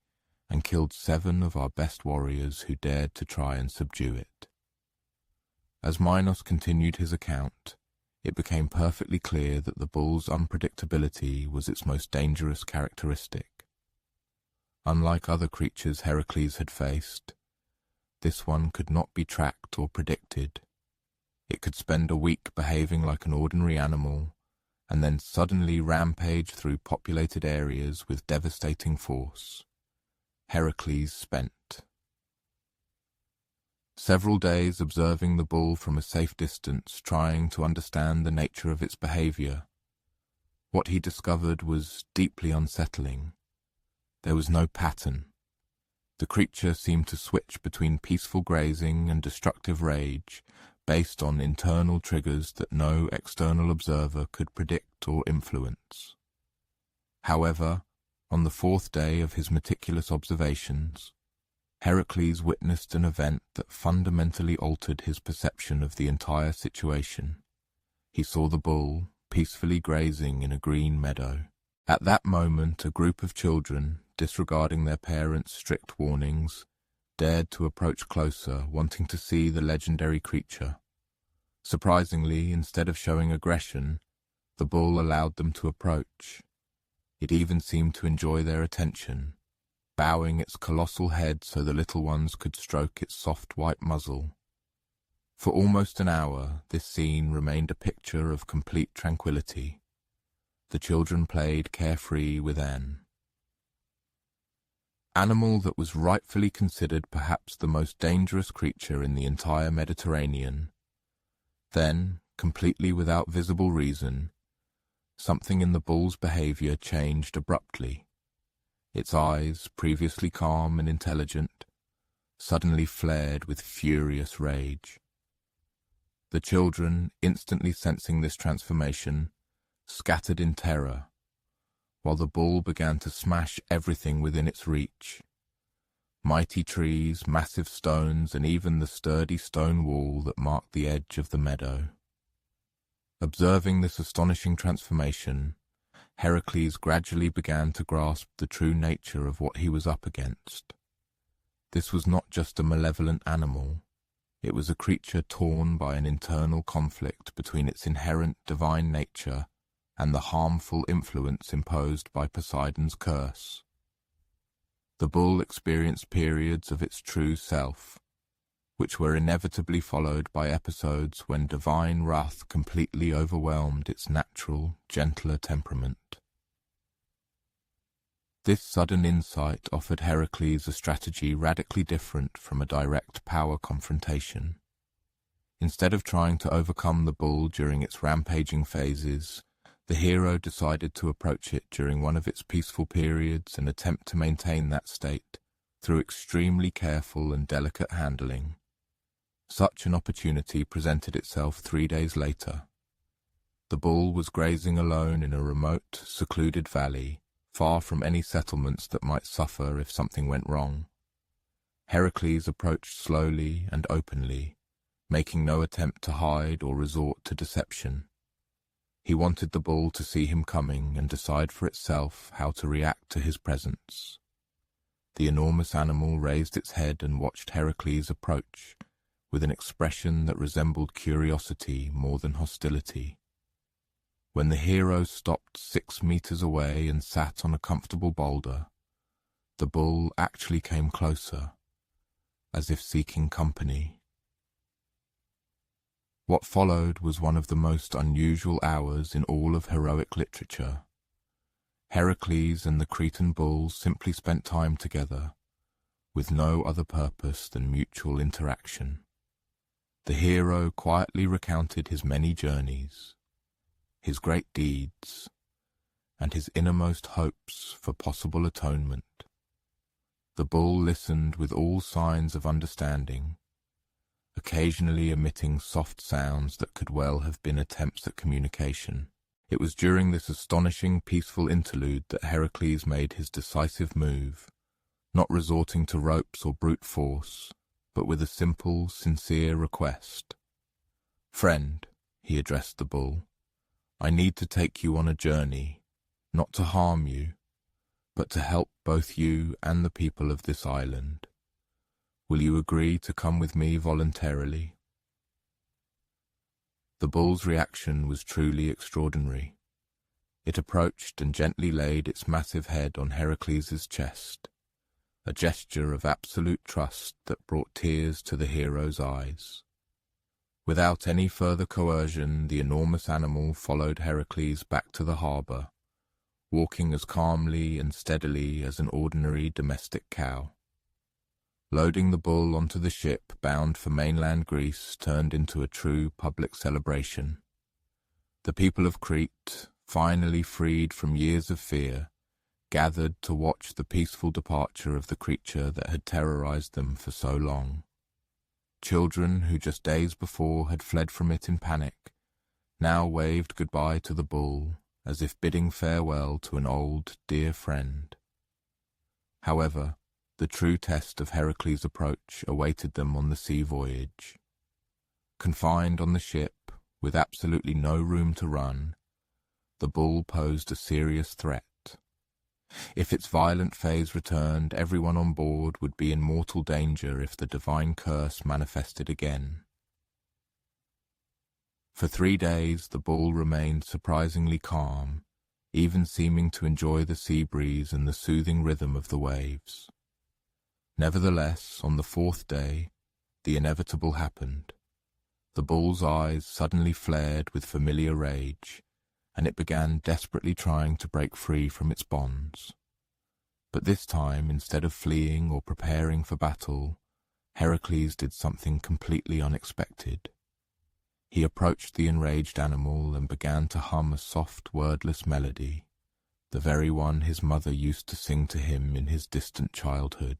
and killed 7 of our best warriors who dared to try and subdue it." As Minos continued his account, it became perfectly clear that the bull's unpredictability was its most dangerous characteristic. Unlike other creatures Heracles had faced, this one could not be tracked or predicted. It could spend a week behaving like an ordinary animal, and then suddenly rampage through populated areas with devastating force. Heracles spent several days observing the bull from a safe distance, trying to understand the nature of its behavior. What he discovered was deeply unsettling. There was no pattern. The creature seemed to switch between peaceful grazing and destructive rage, based on internal triggers that no external observer could predict or influence. However, on the 4th day of his meticulous observations, Heracles witnessed an event that fundamentally altered his perception of the entire situation. He saw the bull peacefully grazing in a green meadow. At that moment, a group of children, disregarding their parents' strict warnings, dared to approach closer, wanting to see the legendary creature. Surprisingly, instead of showing aggression, the bull allowed them to approach. It even seemed to enjoy their attention, bowing its colossal head so the little ones could stroke its soft white muzzle. For almost an hour, this scene remained a picture of complete tranquility. The children played carefree with an animal that was rightfully considered perhaps the most dangerous creature in the entire Mediterranean. Then, completely without visible reason, something in the bull's behavior changed abruptly. Its eyes, previously calm and intelligent, suddenly flared with furious rage. The children, instantly sensing this transformation, scattered in terror, while the bull began to smash everything within its reach. Mighty trees, massive stones, and even the sturdy stone wall that marked the edge of the meadow. Observing this astonishing transformation, Heracles gradually began to grasp the true nature of what he was up against. This was not just a malevolent animal. It was a creature torn by an internal conflict between its inherent divine nature and the harmful influence imposed by Poseidon's curse. The bull experienced periods of its true self, which were inevitably followed by episodes when divine wrath completely overwhelmed its natural, gentler temperament. This sudden insight offered Heracles a strategy radically different from a direct power confrontation. Instead of trying to overcome the bull during its rampaging phases, the hero decided to approach it during one of its peaceful periods and attempt to maintain that state through extremely careful and delicate handling. Such an opportunity presented itself 3 days later. The bull was grazing alone in a remote, secluded valley, far from any settlements that might suffer if something went wrong. Heracles approached slowly and openly, making no attempt to hide or resort to deception. He wanted the bull to see him coming and decide for itself how to react to his presence. The enormous animal raised its head and watched Heracles approach, with an expression that resembled curiosity more than hostility. When the hero stopped 6 meters away and sat on a comfortable boulder, the bull actually came closer, as if seeking company. What followed was one of the most unusual hours in all of heroic literature. Heracles and the Cretan bull simply spent time together, with no other purpose than mutual interaction. The hero quietly recounted his many journeys, his great deeds, and his innermost hopes for possible atonement. The bull listened with all signs of understanding, occasionally emitting soft sounds that could well have been attempts at communication. It was during this astonishing, peaceful interlude that Heracles made his decisive move, not resorting to ropes or brute force, but with a simple, sincere request. "Friend," he addressed the bull, "I need to take you on a journey, not to harm you, but to help both you and the people of this island. Will you agree to come with me voluntarily?" The bull's reaction was truly extraordinary. It approached and gently laid its massive head on Heracles' chest, a gesture of absolute trust that brought tears to the hero's eyes. Without any further coercion, the enormous animal followed Heracles back to the harbour, walking as calmly and steadily as an ordinary domestic cow. Loading the bull onto the ship bound for mainland Greece turned into a true public celebration. The people of Crete, finally freed from years of fear, gathered to watch the peaceful departure of the creature that had terrorized them for so long. Children who just days before had fled from it in panic now waved goodbye to the bull, as if bidding farewell to an old, dear friend. However, the true test of Heracles' approach awaited them on the sea voyage. Confined on the ship, with absolutely no room to run, the bull posed a serious threat. If its violent phase returned, everyone on board would be in mortal danger if the divine curse manifested again. For 3 days the bull remained surprisingly calm, even seeming to enjoy the sea breeze and the soothing rhythm of the waves. Nevertheless, on the 4th day, the inevitable happened. The bull's eyes suddenly flared with familiar rage, and it began desperately trying to break free from its bonds. But this time, instead of fleeing or preparing for battle, Heracles did something completely unexpected. He approached the enraged animal and began to hum a soft, wordless melody, the very one his mother used to sing to him in his distant childhood.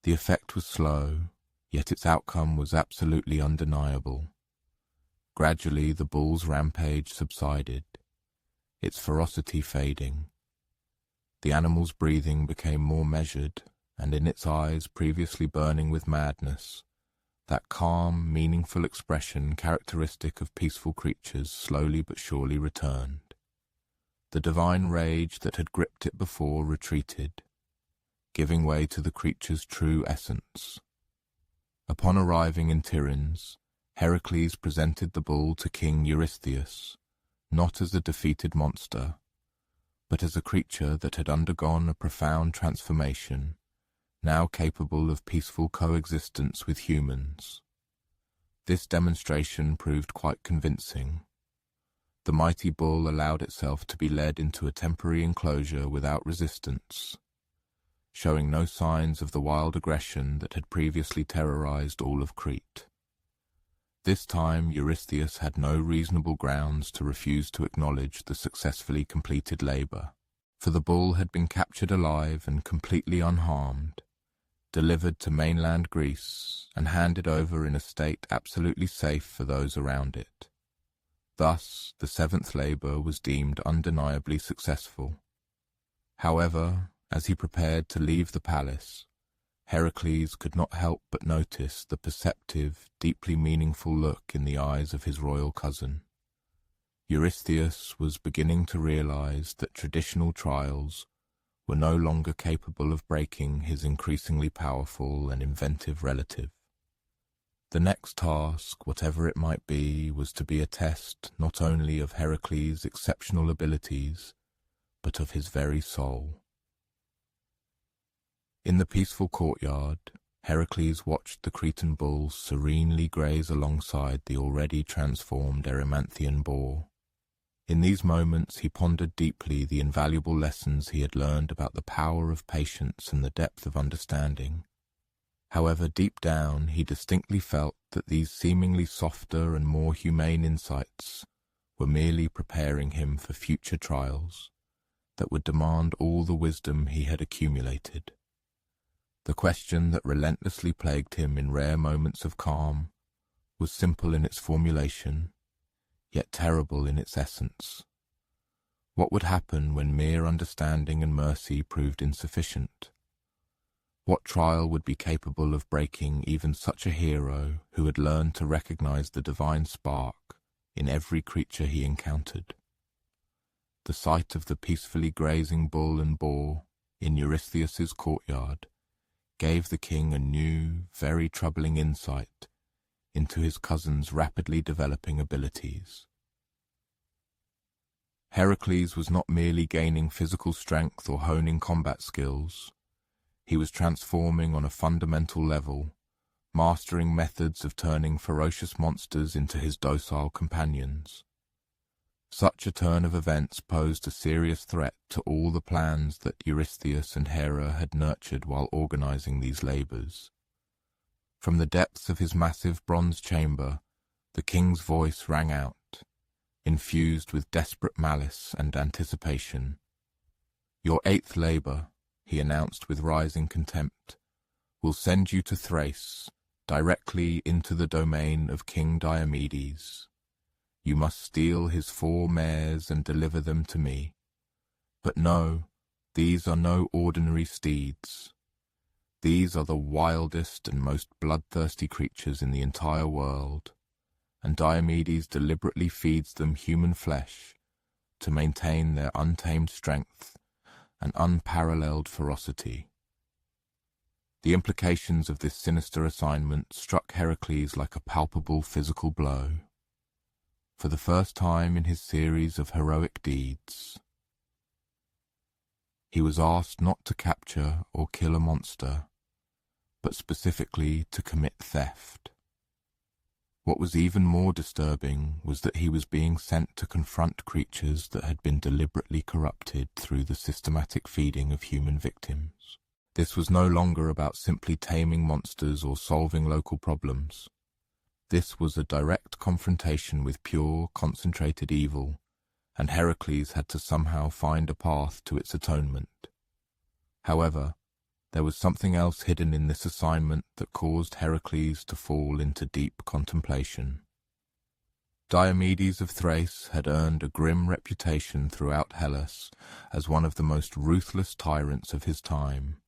The effect was slow, yet its outcome was absolutely undeniable. Gradually the bull's rampage subsided, its ferocity fading. The animal's breathing became more measured, and in its eyes, previously burning with madness, that calm, meaningful expression characteristic of peaceful creatures slowly but surely returned. The divine rage that had gripped it before retreated, giving way to the creature's true essence. Upon arriving in Tiryns, Heracles presented the bull to King Eurystheus, not as a defeated monster, but as a creature that had undergone a profound transformation, now capable of peaceful coexistence with humans. This demonstration proved quite convincing. The mighty bull allowed itself to be led into a temporary enclosure without resistance, showing no signs of the wild aggression that had previously terrorized all of Crete. This time Eurystheus had no reasonable grounds to refuse to acknowledge the successfully completed labor, for the bull had been captured alive and completely unharmed, delivered to mainland Greece, and handed over in a state absolutely safe for those around it. Thus, the seventh labor was deemed undeniably successful. However, as he prepared to leave the palace, Heracles could not help but notice the perceptive, deeply meaningful look in the eyes of his royal cousin. Eurystheus was beginning to realize that traditional trials were no longer capable of breaking his increasingly powerful and inventive relative. The next task, whatever it might be, was to be a test not only of Heracles' exceptional abilities, but of his very soul. In the peaceful courtyard, Heracles watched the Cretan bulls serenely graze alongside the already transformed Erymanthian boar. In these moments he pondered deeply the invaluable lessons he had learned about the power of patience and the depth of understanding. However, deep down he distinctly felt that these seemingly softer and more humane insights were merely preparing him for future trials that would demand all the wisdom he had accumulated. The question that relentlessly plagued him in rare moments of calm was simple in its formulation, yet terrible in its essence. What would happen when mere understanding and mercy proved insufficient? What trial would be capable of breaking even such a hero who had learned to recognize the divine spark in every creature he encountered? The sight of the peacefully grazing bull and boar in Eurystheus's courtyard gave the king a new, very troubling insight into his cousin's rapidly developing abilities. Heracles was not merely gaining physical strength or honing combat skills. He was transforming on a fundamental level, mastering methods of turning ferocious monsters into his docile companions. Such a turn of events posed a serious threat to all the plans that Eurystheus and Hera had nurtured while organizing these labors. From the depths of his massive bronze chamber, the king's voice rang out, infused with desperate malice and anticipation. "Your eighth labor," he announced with rising contempt, "will send you to Thrace, directly into the domain of King Diomedes. You must steal his 4 mares and deliver them to me. But no, these are no ordinary steeds. These are the wildest and most bloodthirsty creatures in the entire world, and Diomedes deliberately feeds them human flesh to maintain their untamed strength and unparalleled ferocity." The implications of this sinister assignment struck Heracles like a palpable physical blow. For the first time in his series of heroic deeds, he was asked not to capture or kill a monster, but specifically to commit theft. What was even more disturbing was that he was being sent to confront creatures that had been deliberately corrupted through the systematic feeding of human victims. This was no longer about simply taming monsters or solving local problems. This was a direct confrontation with pure, concentrated evil, and Heracles had to somehow find a path to its atonement. However, there was something else hidden in this assignment that caused Heracles to fall into deep contemplation. Diomedes of Thrace had earned a grim reputation throughout Hellas as one of the most ruthless tyrants of his time.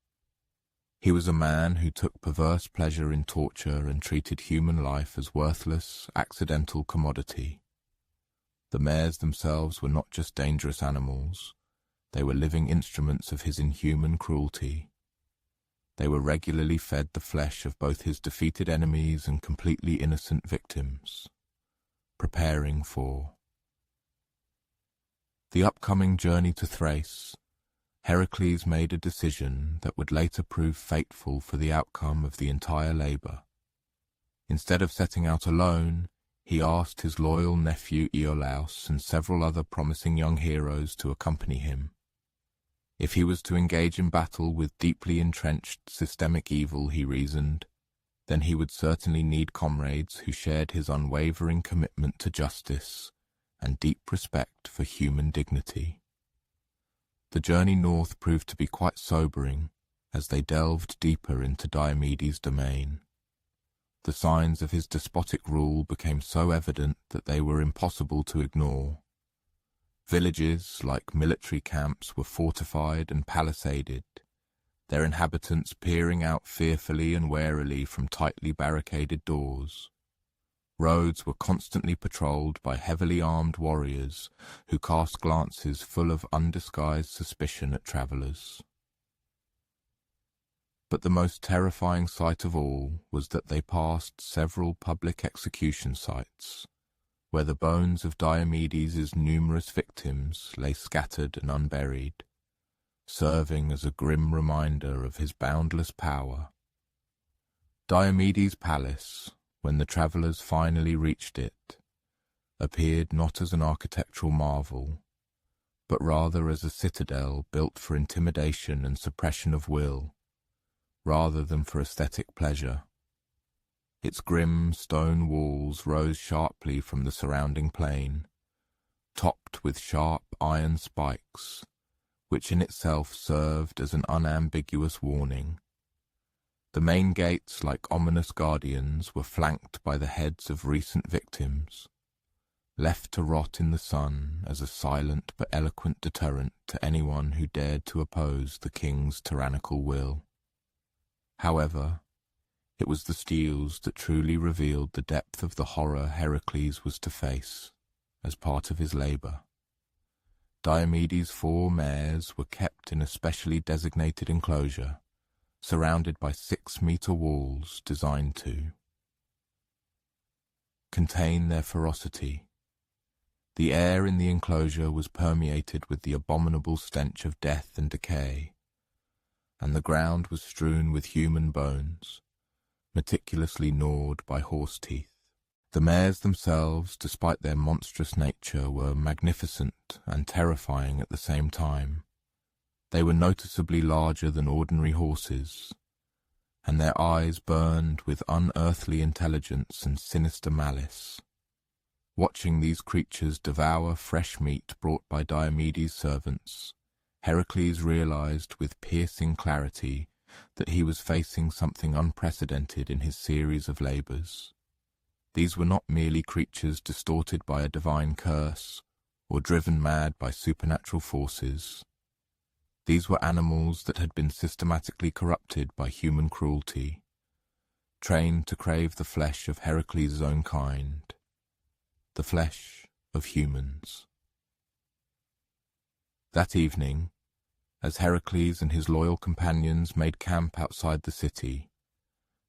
He was a man who took perverse pleasure in torture and treated human life as worthless, accidental commodity. The mares themselves were not just dangerous animals, they were living instruments of his inhuman cruelty. They were regularly fed the flesh of both his defeated enemies and completely innocent victims, preparing for The upcoming journey to Thrace, Heracles made a decision that would later prove fateful for the outcome of the entire labor. Instead of setting out alone, he asked his loyal nephew Iolaus and several other promising young heroes to accompany him. If he was to engage in battle with deeply entrenched systemic evil, he reasoned, then he would certainly need comrades who shared his unwavering commitment to justice and deep respect for human dignity. The journey north proved to be quite sobering as they delved deeper into Diomedes' domain. The signs of his despotic rule became so evident that they were impossible to ignore. Villages, like military camps, were fortified and palisaded, their inhabitants peering out fearfully and warily from tightly barricaded doors. Roads were constantly patrolled by heavily armed warriors who cast glances full of undisguised suspicion at travelers. But the most terrifying sight of all was that they passed several public execution sites, where the bones of Diomedes' numerous victims lay scattered and unburied, serving as a grim reminder of his boundless power. Diomedes' palace, when the travellers finally reached it, appeared not as an architectural marvel, but rather as a citadel built for intimidation and suppression of will, rather than for aesthetic pleasure. Its grim stone walls rose sharply from the surrounding plain, topped with sharp iron spikes, which in itself served as an unambiguous warning. The main gates, like ominous guardians, were flanked by the heads of recent victims, left to rot in the sun as a silent but eloquent deterrent to anyone who dared to oppose the king's tyrannical will. However, it was the steels that truly revealed the depth of the horror Heracles was to face as part of his labor. Diomedes' 4 mares were kept in a specially designated enclosure, surrounded by 6-meter walls designed to contain their ferocity. The air in the enclosure was permeated with the abominable stench of death and decay, and the ground was strewn with human bones, meticulously gnawed by horse teeth. The mares themselves, despite their monstrous nature, were magnificent and terrifying at the same time. They were noticeably larger than ordinary horses, and their eyes burned with unearthly intelligence and sinister malice. Watching these creatures devour fresh meat brought by Diomedes' servants, Heracles realized with piercing clarity that he was facing something unprecedented in his series of labors. These were not merely creatures distorted by a divine curse or driven mad by supernatural forces. These were animals that had been systematically corrupted by human cruelty, trained to crave the flesh of Heracles' own kind, the flesh of humans. That evening, as Heracles and his loyal companions made camp outside the city,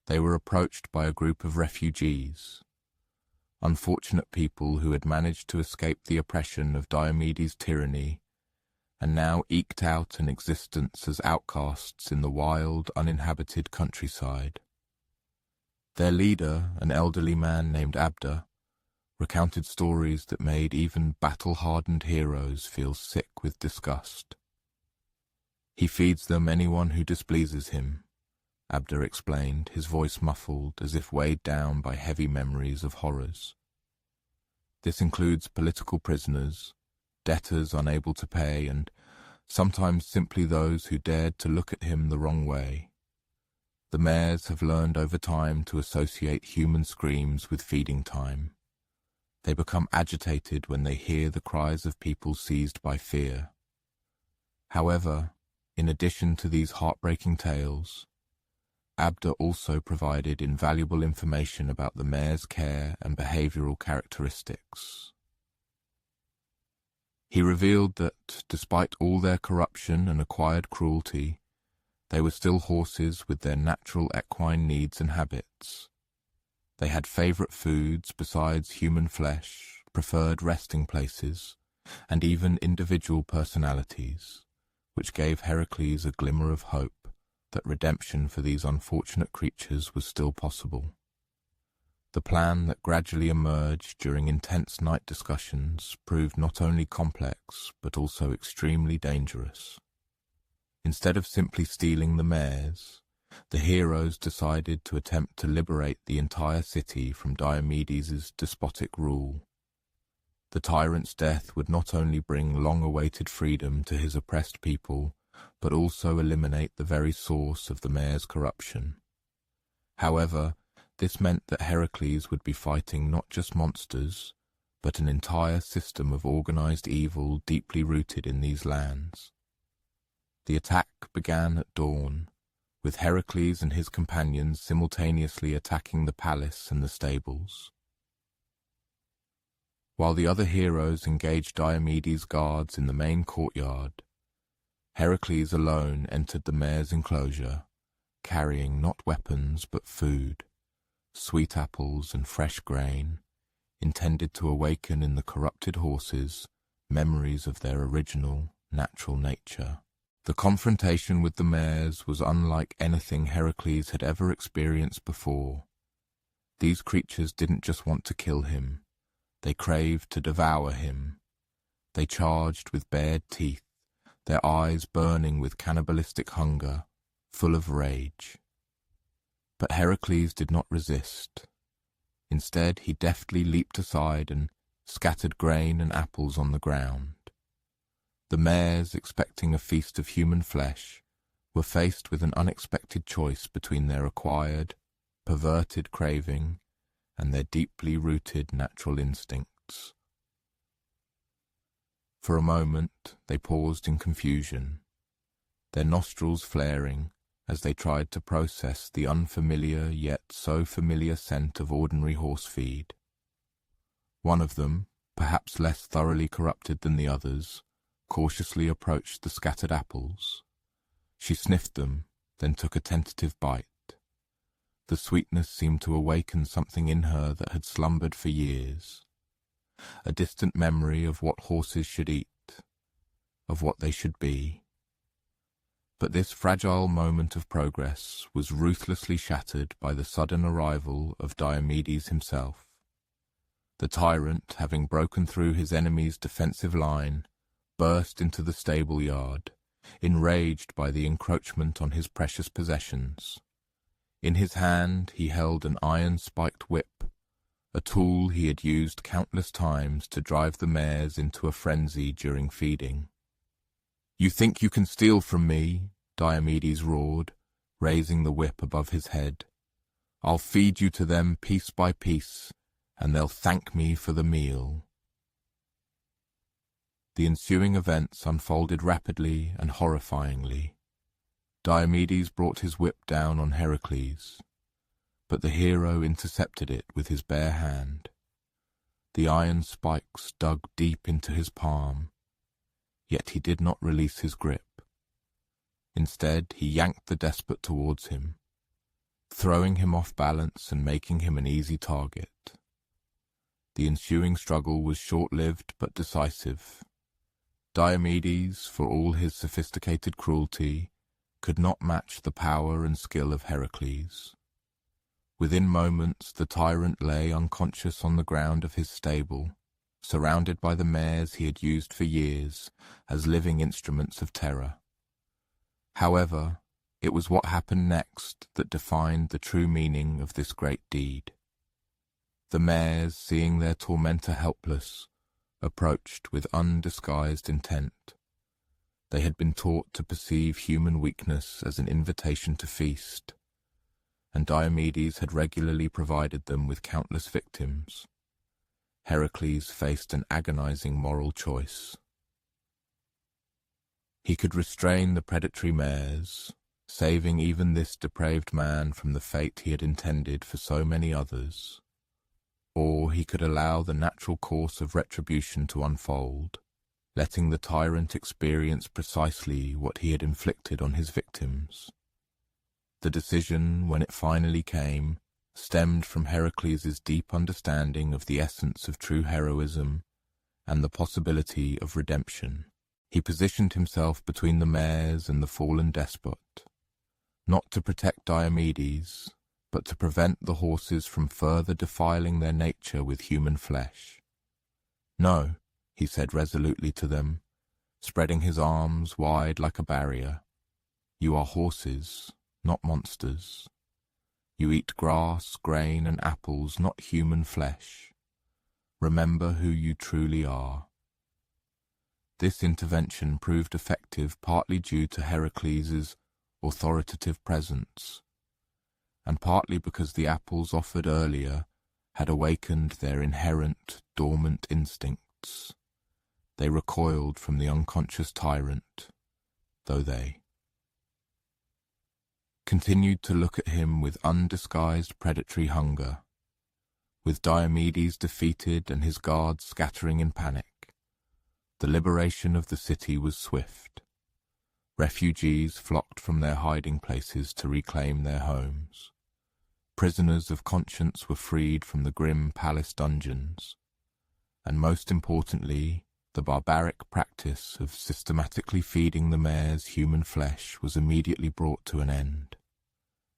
they were approached by a group of refugees, unfortunate people who had managed to escape the oppression of Diomedes' tyranny and now eked out an existence as outcasts in the wild, uninhabited countryside. Their leader, an elderly man named Abder, recounted stories that made even battle-hardened heroes feel sick with disgust. "He feeds them anyone who displeases him," Abder explained, his voice muffled as if weighed down by heavy memories of horrors. "This includes political prisoners, debtors unable to pay, and sometimes simply those who dared to look at him the wrong way. The mares have learned over time to associate human screams with feeding time. They become agitated when they hear the cries of people seized by fear. However, in addition to these heartbreaking tales, Abder also provided invaluable information about the mare's care and behavioral characteristics. He revealed that, despite all their corruption and acquired cruelty, they were still horses with their natural equine needs and habits. They had favorite foods besides human flesh, preferred resting places, and even individual personalities, which gave Heracles a glimmer of hope that redemption for these unfortunate creatures was still possible. The plan that gradually emerged during intense night discussions proved not only complex but also extremely dangerous. Instead of simply stealing the mares, the heroes decided to attempt to liberate the entire city from Diomedes' despotic rule. The tyrant's death would not only bring long-awaited freedom to his oppressed people, but also eliminate the very source of the mare's corruption. However, this meant that Heracles would be fighting not just monsters, but an entire system of organized evil deeply rooted in these lands. The attack began at dawn, with Heracles and his companions simultaneously attacking the palace and the stables. While the other heroes engaged Diomedes' guards in the main courtyard, Heracles alone entered the mare's enclosure, carrying not weapons but food, sweet apples and fresh grain, intended to awaken in the corrupted horses memories of their original, natural nature. The confrontation with the mares was unlike anything Heracles had ever experienced before. These creatures didn't just want to kill him, they craved to devour him. They charged with bared teeth, their eyes burning with cannibalistic hunger, full of rage. But Heracles did not resist. Instead, he deftly leaped aside and scattered grain and apples on the ground. The mares, expecting a feast of human flesh, were faced with an unexpected choice between their acquired, perverted craving and their deeply rooted natural instincts. For a moment, they paused in confusion, their nostrils flaring as they tried to process the unfamiliar yet so familiar scent of ordinary horse feed. One of them, perhaps less thoroughly corrupted than the others, cautiously approached the scattered apples. She sniffed them, then took a tentative bite. The sweetness seemed to awaken something in her that had slumbered for years. A distant memory of what horses should eat, of what they should be. But this fragile moment of progress was ruthlessly shattered by the sudden arrival of Diomedes himself. The tyrant, having broken through his enemy's defensive line, burst into the stable yard, enraged by the encroachment on his precious possessions. In his hand he held an iron-spiked whip, a tool he had used countless times to drive the mares into a frenzy during feeding. "You think you can steal from me?" Diomedes roared, raising the whip above his head. "I'll feed you to them piece by piece, and they'll thank me for the meal." The ensuing events unfolded rapidly and horrifyingly. Diomedes brought his whip down on Heracles, but the hero intercepted it with his bare hand. The iron spikes dug deep into his palm, yet he did not release his grip. Instead, he yanked the despot towards him, throwing him off balance and making him an easy target. The ensuing struggle was short-lived but decisive. Diomedes, for all his sophisticated cruelty, could not match the power and skill of Heracles. Within moments, the tyrant lay unconscious on the ground of his stable, surrounded by the mares he had used for years as living instruments of terror. However, it was what happened next that defined the true meaning of this great deed. The mares, seeing their tormentor helpless, approached with undisguised intent. They had been taught to perceive human weakness as an invitation to feast, and Diomedes had regularly provided them with countless victims. Heracles faced an agonizing moral choice. He could restrain the predatory mares, saving even this depraved man from the fate he had intended for so many others. Or he could allow the natural course of retribution to unfold, letting the tyrant experience precisely what he had inflicted on his victims. The decision, when it finally came, stemmed from Heracles' deep understanding of the essence of true heroism and the possibility of redemption. He positioned himself between the mares and the fallen despot, not to protect Diomedes, but to prevent the horses from further defiling their nature with human flesh. "No," he said resolutely to them, spreading his arms wide like a barrier. "You are horses, not monsters. You eat grass, grain, and apples, not human flesh. Remember who you truly are." This intervention proved effective partly due to Heracles' authoritative presence, and partly because the apples offered earlier had awakened their inherent, dormant instincts. They recoiled from the unconscious tyrant, though they continued to look at him with undisguised predatory hunger. With Diomedes defeated and his guards scattering in panic, the liberation of the city was swift. Refugees flocked from their hiding places to reclaim their homes. Prisoners of conscience were freed from the grim palace dungeons. And most importantly, the barbaric practice of systematically feeding the mares human flesh was immediately brought to an end.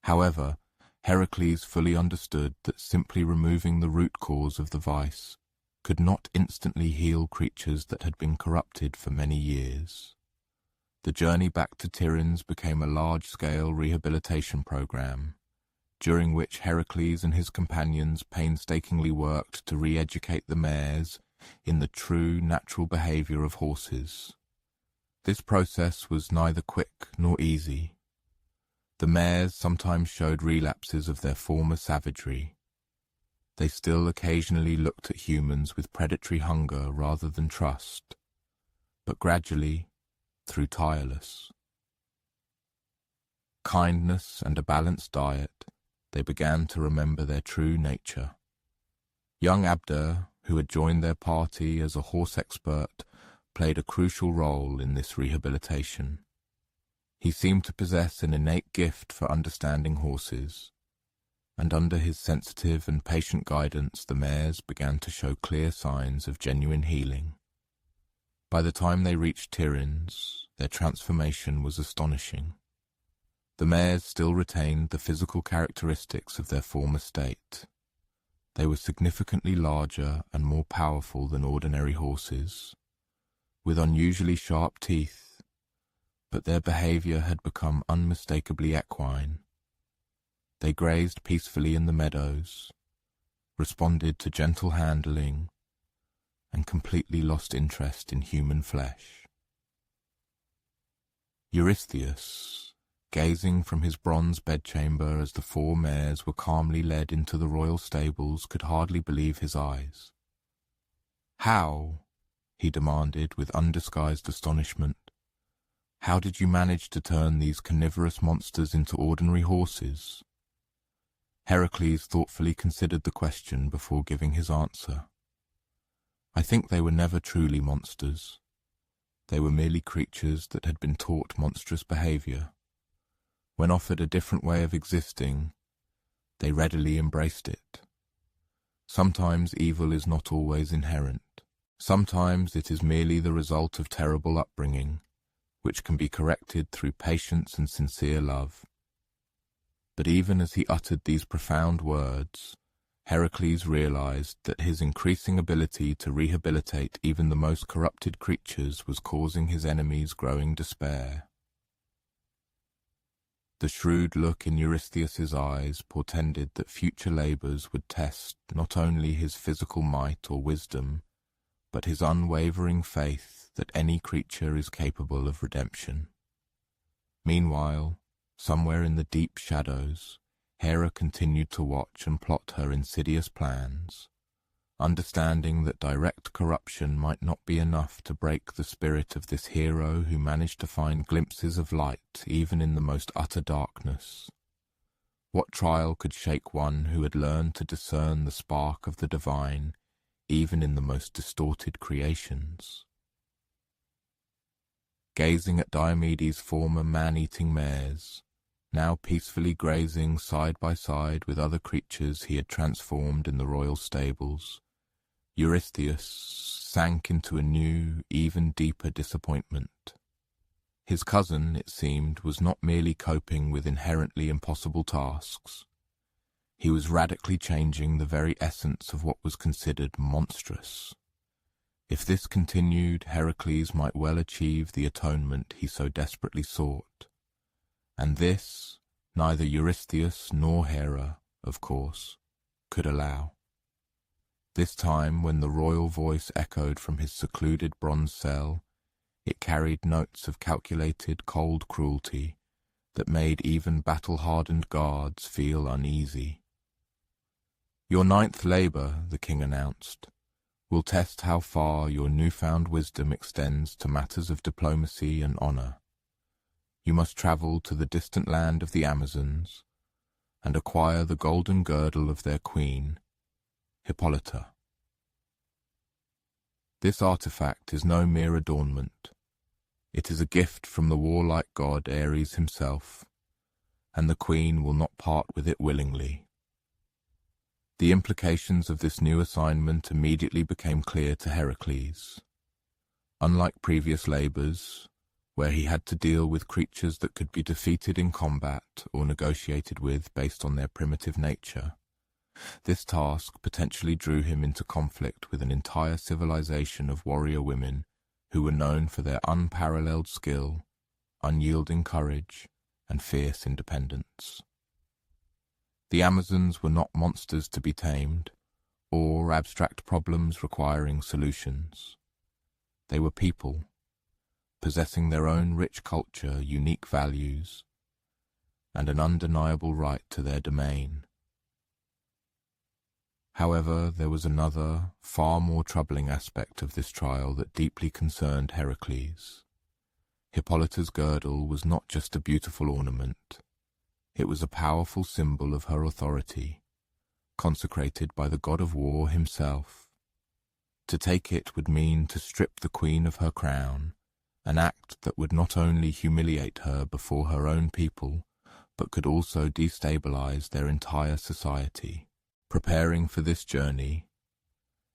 However, Heracles fully understood that simply removing the root cause of the vice could not instantly heal creatures that had been corrupted for many years. The journey back to Tiryns became a large-scale rehabilitation program, during which Heracles and his companions painstakingly worked to re-educate the mares in the true natural behavior of horses. This process was neither quick nor easy. The mares sometimes showed relapses of their former savagery. They still occasionally looked at humans with predatory hunger rather than trust, but gradually, through tireless kindness and a balanced diet, they began to remember their true nature. Young Abder, who had joined their party as a horse expert, played a crucial role in this rehabilitation. He seemed to possess an innate gift for understanding horses, and under his sensitive and patient guidance the mares began to show clear signs of genuine healing. By the time they reached Tiryns, their transformation was astonishing. The mares still retained the physical characteristics of their former state. They were significantly larger and more powerful than ordinary horses, with unusually sharp teeth, but their behavior had become unmistakably equine. They grazed peacefully in the meadows, responded to gentle handling, and completely lost interest in human flesh. Eurystheus, gazing from his bronze bedchamber as the 4 mares were calmly led into the royal stables, could hardly believe his eyes. "How?" he demanded with undisguised astonishment. "How did you manage to turn these carnivorous monsters into ordinary horses?" Heracles thoughtfully considered the question before giving his answer. "I think they were never truly monsters. They were merely creatures that had been taught monstrous behavior. When offered a different way of existing, they readily embraced it. Sometimes evil is not always inherent. Sometimes it is merely the result of terrible upbringing, which can be corrected through patience and sincere love." But even as he uttered these profound words, Heracles realized that his increasing ability to rehabilitate even the most corrupted creatures was causing his enemies growing despair. The shrewd look in Eurystheus's eyes portended that future labors would test not only his physical might or wisdom, but his unwavering faith that any creature is capable of redemption. Meanwhile, somewhere in the deep shadows, Hera continued to watch and plot her insidious plans, understanding that direct corruption might not be enough to break the spirit of this hero who managed to find glimpses of light even in the most utter darkness. What trial could shake one who had learned to discern the spark of the divine even in the most distorted creations? Gazing at Diomedes' former man-eating mares, now peacefully grazing side by side with other creatures he had transformed in the royal stables, Eurystheus sank into a new, even deeper disappointment. His cousin, it seemed, was not merely coping with inherently impossible tasks. He was radically changing the very essence of what was considered monstrous. If this continued, Heracles might well achieve the atonement he so desperately sought. And this, neither Eurystheus nor Hera, of course, could allow. This time, when the royal voice echoed from his secluded bronze cell, it carried notes of calculated, cold cruelty that made even battle-hardened guards feel uneasy. "Your 9th labor," the king announced, "will test how far your newfound wisdom extends to matters of diplomacy and honor. You must travel to the distant land of the Amazons and acquire the golden girdle of their queen, Hippolyta. This artifact is no mere adornment. It is a gift from the warlike god Ares himself, and the queen will not part with it willingly." The implications of this new assignment immediately became clear to Heracles. Unlike previous labors, where he had to deal with creatures that could be defeated in combat or negotiated with based on their primitive nature, this task potentially drew him into conflict with an entire civilization of warrior women who were known for their unparalleled skill, unyielding courage, and fierce independence. The Amazons were not monsters to be tamed, or abstract problems requiring solutions. They were people, possessing their own rich culture, unique values, and an undeniable right to their domain. However, there was another, far more troubling aspect of this trial that deeply concerned Heracles. Hippolyta's girdle was not just a beautiful ornament. It was a powerful symbol of her authority, consecrated by the god of war himself. To take it would mean to strip the queen of her crown, an act that would not only humiliate her before her own people, but could also destabilize their entire society. Preparing for this journey,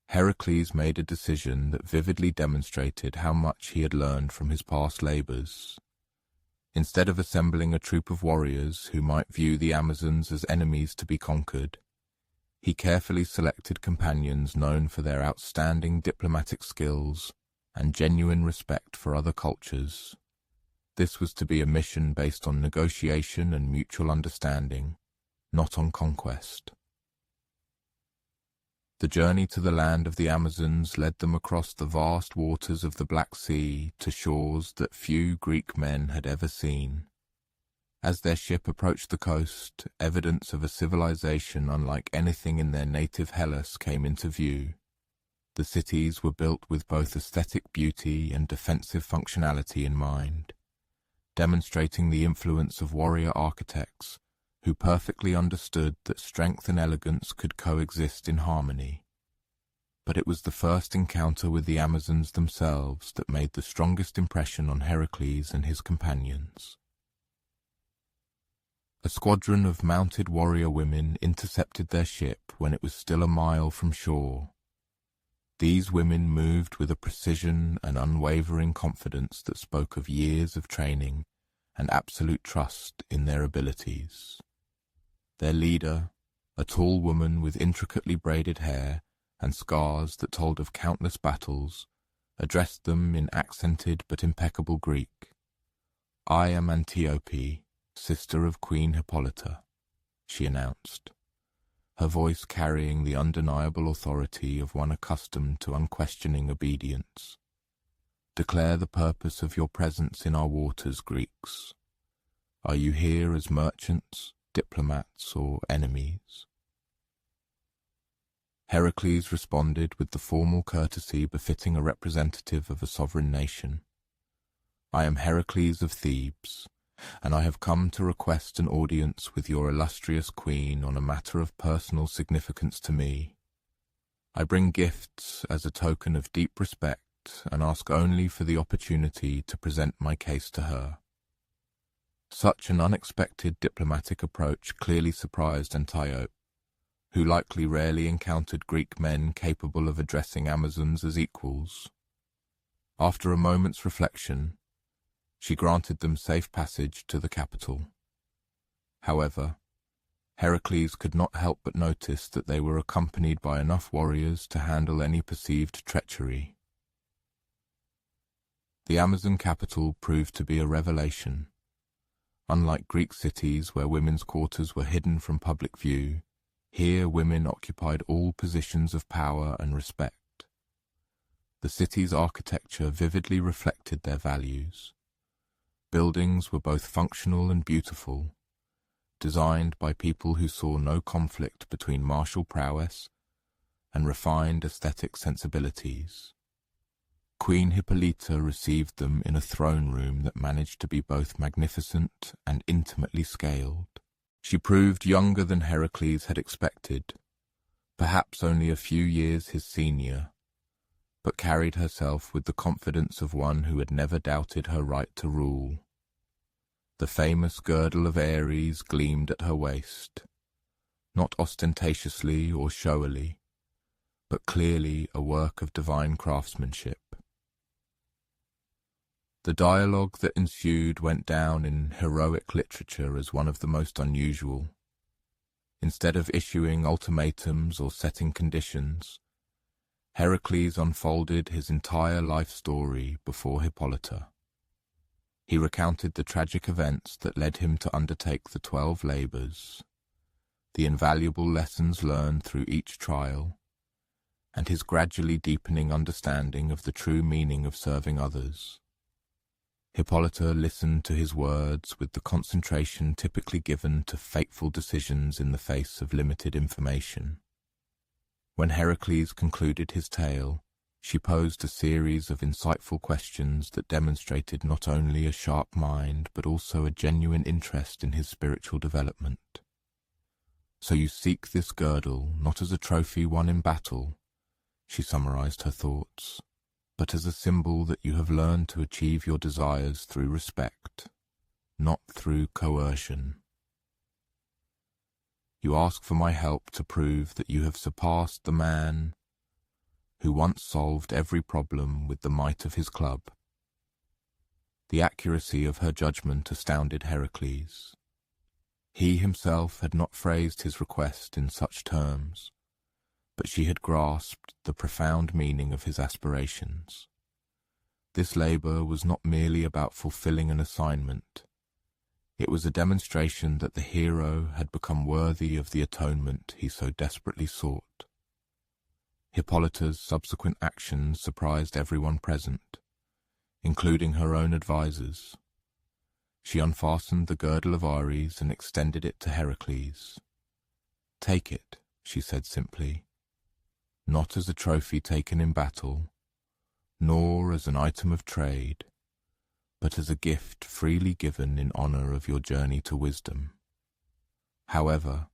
Heracles made a decision that vividly demonstrated how much he had learned from his past labors. Instead of assembling a troop of warriors who might view the Amazons as enemies to be conquered, he carefully selected companions known for their outstanding diplomatic skills and genuine respect for other cultures. This was to be a mission based on negotiation and mutual understanding, not on conquest. The journey to the land of the Amazons led them across the vast waters of the Black Sea to shores that few Greek men had ever seen. As their ship approached the coast, evidence of a civilization unlike anything in their native Hellas came into view. The cities were built with both aesthetic beauty and defensive functionality in mind, demonstrating the influence of warrior architects who perfectly understood that strength and elegance could coexist in harmony. But it was the first encounter with the Amazons themselves that made the strongest impression on Heracles and his companions. A squadron of mounted warrior women intercepted their ship when it was still a mile from shore. These women moved with a precision and unwavering confidence that spoke of years of training and absolute trust in their abilities. Their leader, a tall woman with intricately braided hair and scars that told of countless battles, addressed them in accented but impeccable Greek. "I am Antiope, sister of Queen Hippolyta," she announced, her voice carrying the undeniable authority of one accustomed to unquestioning obedience. "Declare the purpose of your presence in our waters, Greeks. Are you here as merchants, diplomats, or enemies?" Heracles responded with the formal courtesy befitting a representative of a sovereign nation. "I am Heracles of Thebes, and I have come to request an audience with your illustrious queen on a matter of personal significance to me. I bring gifts as a token of deep respect and ask only for the opportunity to present my case to her." Such an unexpected diplomatic approach clearly surprised Antiope, who likely rarely encountered Greek men capable of addressing Amazons as equals. After a moment's reflection, she granted them safe passage to the capital. However, Heracles could not help but notice that they were accompanied by enough warriors to handle any perceived treachery. The Amazon capital proved to be a revelation. Unlike Greek cities where women's quarters were hidden from public view, here women occupied all positions of power and respect. The city's architecture vividly reflected their values. Buildings were both functional and beautiful, designed by people who saw no conflict between martial prowess and refined aesthetic sensibilities. Queen Hippolyta received them in a throne room that managed to be both magnificent and intimately scaled. She proved younger than Heracles had expected, perhaps only a few years his senior, but carried herself with the confidence of one who had never doubted her right to rule. The famous girdle of Ares gleamed at her waist, not ostentatiously or showily, but clearly a work of divine craftsmanship. The dialogue that ensued went down in heroic literature as one of the most unusual. Instead of issuing ultimatums or setting conditions, Heracles unfolded his entire life story before Hippolyta. He recounted the tragic events that led him to undertake the 12 labors, the invaluable lessons learned through each trial, and his gradually deepening understanding of the true meaning of serving others. Hippolyta listened to his words with the concentration typically given to fateful decisions in the face of limited information. When Heracles concluded his tale, she posed a series of insightful questions that demonstrated not only a sharp mind but also a genuine interest in his spiritual development. "So you seek this girdle not as a trophy won in battle," she summarized her thoughts, "but as a symbol that you have learned to achieve your desires through respect, not through coercion. You ask for my help to prove that you have surpassed the man who once solved every problem with the might of his club." The accuracy of her judgment astounded Heracles. He himself had not phrased his request in such terms, but she had grasped the profound meaning of his aspirations. This labor was not merely about fulfilling an assignment. It was a demonstration that the hero had become worthy of the atonement he so desperately sought. Hippolyta's subsequent actions surprised everyone present, including her own advisers. She unfastened the girdle of Ares and extended it to Heracles. "Take it," she said simply, "not as a trophy taken in battle, nor as an item of trade, but as a gift freely given in honor of your journey to wisdom." However,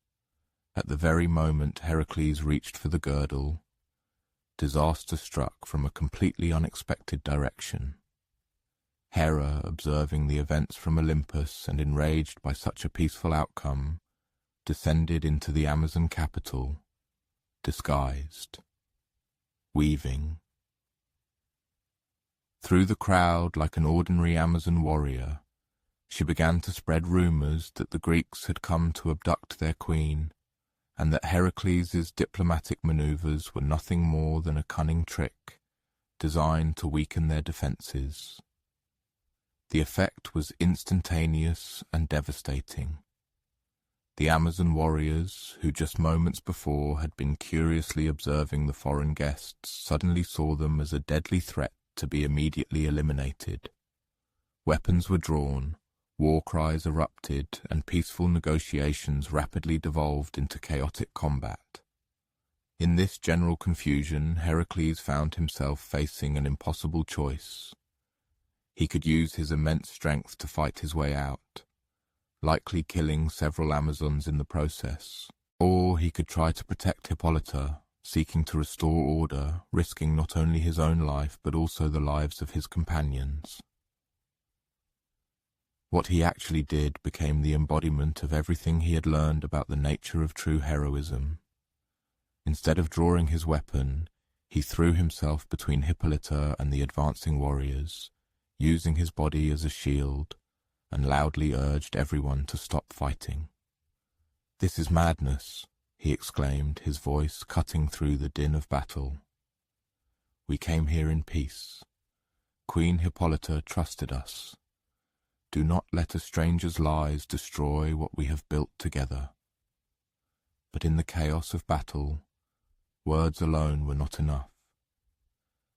at the very moment Heracles reached for the girdle, disaster struck from a completely unexpected direction. Hera, observing the events from Olympus and enraged by such a peaceful outcome, descended into the Amazon capital, disguised, weaving. Through the crowd, like an ordinary Amazon warrior, she began to spread rumors that the Greeks had come to abduct their queen, and that Heracles' diplomatic maneuvers were nothing more than a cunning trick designed to weaken their defenses. The effect was instantaneous and devastating. The Amazon warriors, who just moments before had been curiously observing the foreign guests, suddenly saw them as a deadly threat to be immediately eliminated. Weapons were drawn, war cries erupted, and peaceful negotiations rapidly devolved into chaotic combat. In this general confusion, Heracles found himself facing an impossible choice. He could use his immense strength to fight his way out, likely killing several Amazons in the process, or he could try to protect Hippolyta, seeking to restore order, risking not only his own life but also the lives of his companions. What he actually did became the embodiment of everything he had learned about the nature of true heroism. Instead of drawing his weapon, he threw himself between Hippolyta and the advancing warriors, using his body as a shield, and loudly urged everyone to stop fighting. "This is madness," he exclaimed, his voice cutting through the din of battle. "We came here in peace. Queen Hippolyta trusted us. Do not let a stranger's lies destroy what we have built together." But in the chaos of battle, words alone were not enough.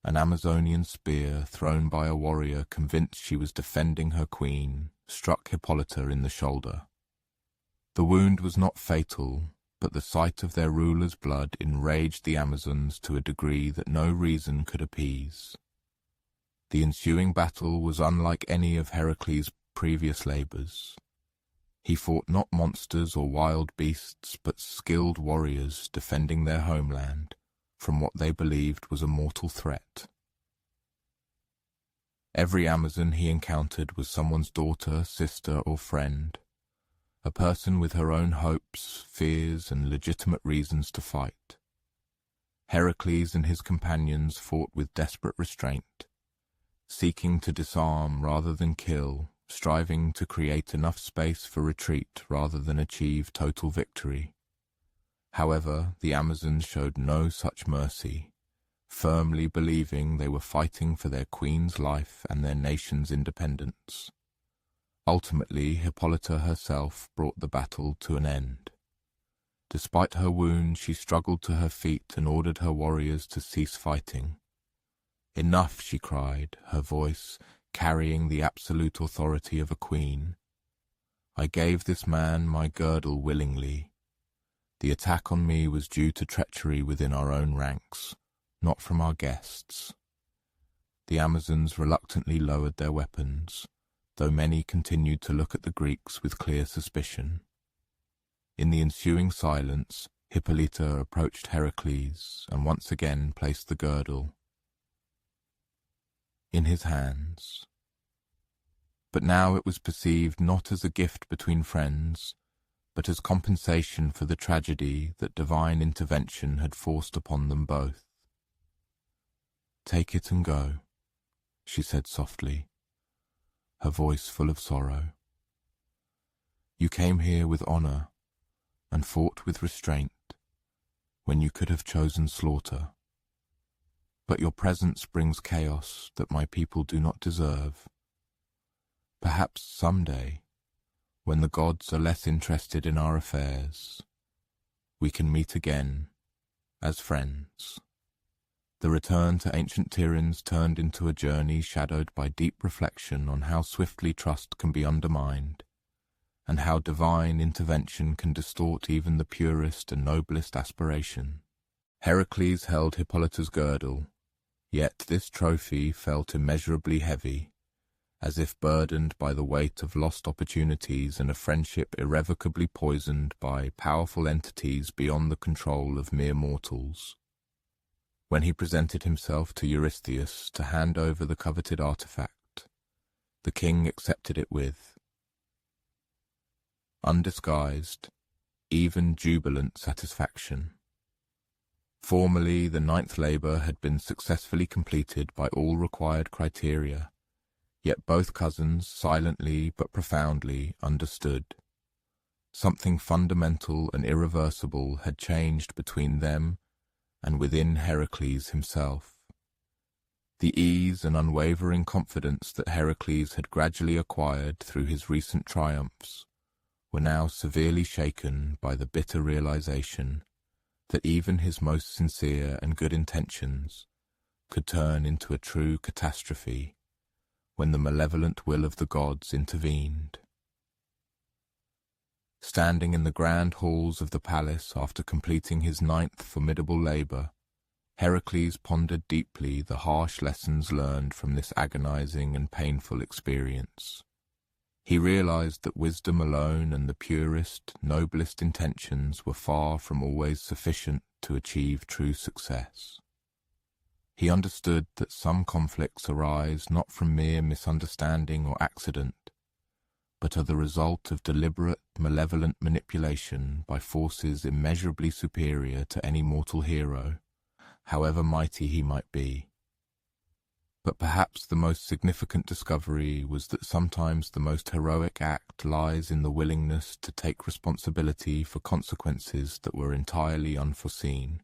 An Amazonian spear thrown by a warrior convinced she was defending her queen struck Hippolyta in the shoulder. The wound was not fatal, but the sight of their ruler's blood enraged the Amazons to a degree that no reason could appease. The ensuing battle was unlike any of Heracles' previous labors. He fought not monsters or wild beasts, but skilled warriors defending their homeland from what they believed was a mortal threat. Every Amazon he encountered was someone's daughter, sister, or friend, a person with her own hopes, fears, and legitimate reasons to fight. Heracles and his companions fought with desperate restraint, seeking to disarm rather than kill, striving to create enough space for retreat rather than achieve total victory. However, the Amazons showed no such mercy, firmly believing they were fighting for their queen's life and their nation's independence. Ultimately, Hippolyta herself brought the battle to an end. Despite her wound, she struggled to her feet and ordered her warriors to cease fighting. "Enough," she cried, her voice carrying the absolute authority of a queen. "I gave this man my girdle willingly. The attack on me was due to treachery within our own ranks, not from our guests." The Amazons reluctantly lowered their weapons, though many continued to look at the Greeks with clear suspicion. In the ensuing silence, Hippolyta approached Heracles and once again placed the girdle in his hands. But now it was perceived not as a gift between friends, but as compensation for the tragedy that divine intervention had forced upon them both. "Take it and go," she said softly, her voice full of sorrow. "You came here with honor and fought with restraint when you could have chosen slaughter. But your presence brings chaos that my people do not deserve. Perhaps someday, when the gods are less interested in our affairs, we can meet again as friends." The return to ancient Tiryns turned into a journey shadowed by deep reflection on how swiftly trust can be undermined, and how divine intervention can distort even the purest and noblest aspiration. Heracles held Hippolyta's girdle, yet this trophy felt immeasurably heavy, as if burdened by the weight of lost opportunities and a friendship irrevocably poisoned by powerful entities beyond the control of mere mortals. When he presented himself to Eurystheus to hand over the coveted artifact, the king accepted it with undisguised, even jubilant satisfaction. Formally, the 9th labor had been successfully completed by all required criteria, yet both cousins silently but profoundly understood. Something fundamental and irreversible had changed between them and within Heracles himself. The ease and unwavering confidence that Heracles had gradually acquired through his recent triumphs were now severely shaken by the bitter realization that even his most sincere and good intentions could turn into a true catastrophe when the malevolent will of the gods intervened. Standing in the grand halls of the palace after completing his 9th formidable labor, Heracles pondered deeply the harsh lessons learned from this agonizing and painful experience. He realized that wisdom alone and the purest, noblest intentions were far from always sufficient to achieve true success. He understood that some conflicts arise not from mere misunderstanding or accident, but are the result of deliberate, malevolent manipulation by forces immeasurably superior to any mortal hero, however mighty he might be. But perhaps the most significant discovery was that sometimes the most heroic act lies in the willingness to take responsibility for consequences that were entirely unforeseen.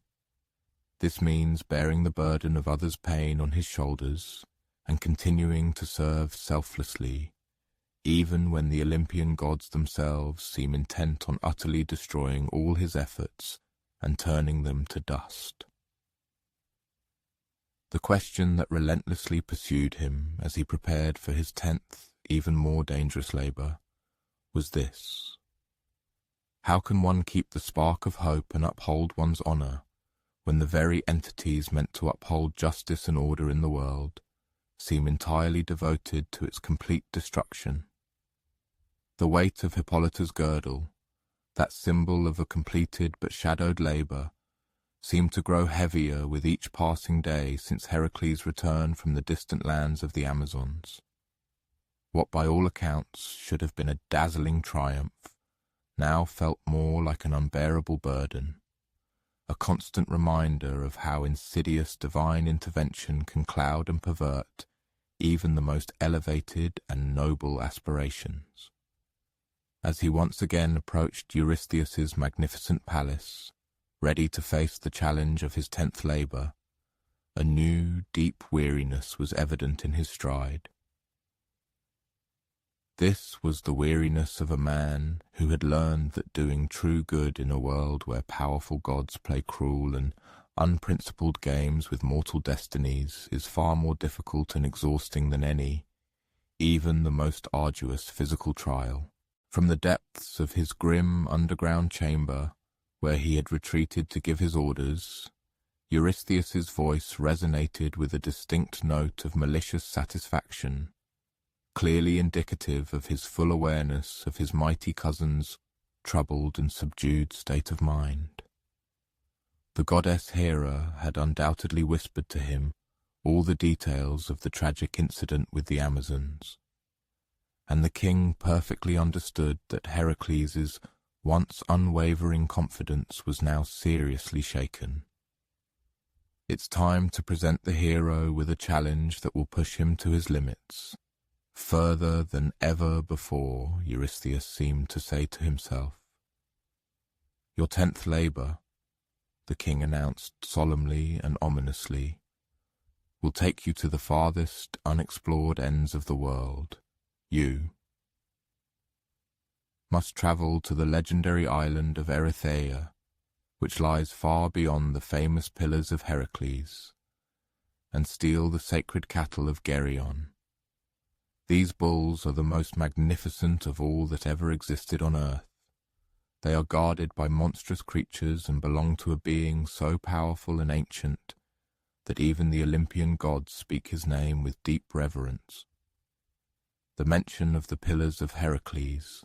This means bearing the burden of others' pain on his shoulders and continuing to serve selflessly, even when the Olympian gods themselves seem intent on utterly destroying all his efforts and turning them to dust. The question that relentlessly pursued him as he prepared for his 10th, even more dangerous labor, was this: how can one keep the spark of hope and uphold one's honor when the very entities meant to uphold justice and order in the world seem entirely devoted to its complete destruction? The weight of Hippolyta's girdle, that symbol of a completed but shadowed labor, seemed to grow heavier with each passing day since Heracles' return from the distant lands of the Amazons. What by all accounts should have been a dazzling triumph now felt more like an unbearable burden, a constant reminder of how insidious divine intervention can cloud and pervert even the most elevated and noble aspirations. As he once again approached Eurystheus's magnificent palace, ready to face the challenge of his 10th labor, a new, deep weariness was evident in his stride. This was the weariness of a man who had learned that doing true good in a world where powerful gods play cruel and unprincipled games with mortal destinies is far more difficult and exhausting than any, even the most arduous physical trial. From the depths of his grim underground chamber, where he had retreated to give his orders, Eurystheus's voice resonated with a distinct note of malicious satisfaction, clearly indicative of his full awareness of his mighty cousin's troubled and subdued state of mind. The goddess Hera had undoubtedly whispered to him all the details of the tragic incident with the Amazons, and the king perfectly understood that Heracles' once unwavering confidence was now seriously shaken. It's time to present the hero with a challenge that will push him to his limits, further than ever before, Eurystheus seemed to say to himself. Your 10th labor, the king announced solemnly and ominously, will take you to the farthest unexplored ends of the world. You must travel to the legendary island of Erythea, which lies far beyond the famous pillars of Heracles, and steal the sacred cattle of Geryon. These bulls are the most magnificent of all that ever existed on earth. They are guarded by monstrous creatures and belong to a being so powerful and ancient that even the Olympian gods speak his name with deep reverence. The mention of the pillars of Heracles,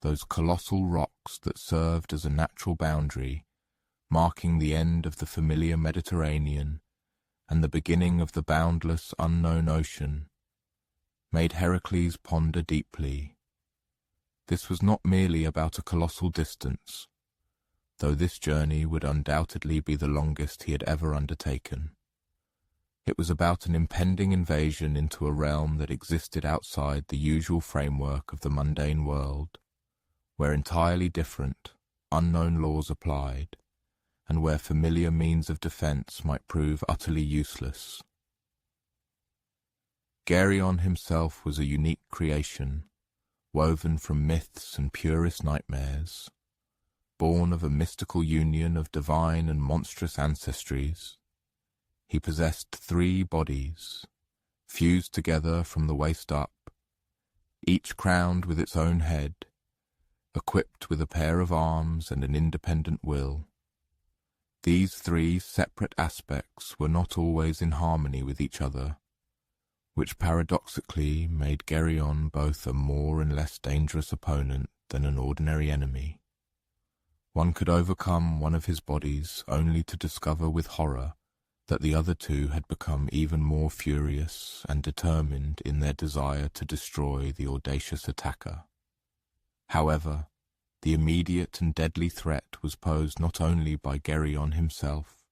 those colossal rocks that served as a natural boundary, marking the end of the familiar Mediterranean and the beginning of the boundless unknown ocean, made Heracles ponder deeply. This was not merely about a colossal distance, though this journey would undoubtedly be the longest he had ever undertaken. It was about an impending invasion into a realm that existed outside the usual framework of the mundane world, where entirely different, unknown laws applied, and where familiar means of defense might prove utterly useless. Geryon himself was a unique creation, woven from myths and purest nightmares, born of a mystical union of divine and monstrous ancestries. He possessed 3 bodies, fused together from the waist up, each crowned with its own head, equipped with a pair of arms and an independent will. These 3 separate aspects were not always in harmony with each other, which paradoxically made Geryon both a more and less dangerous opponent than an ordinary enemy. One could overcome one of his bodies only to discover with horror that the other two had become even more furious and determined in their desire to destroy the audacious attacker. However, the immediate and deadly threat was posed not only by Geryon himself,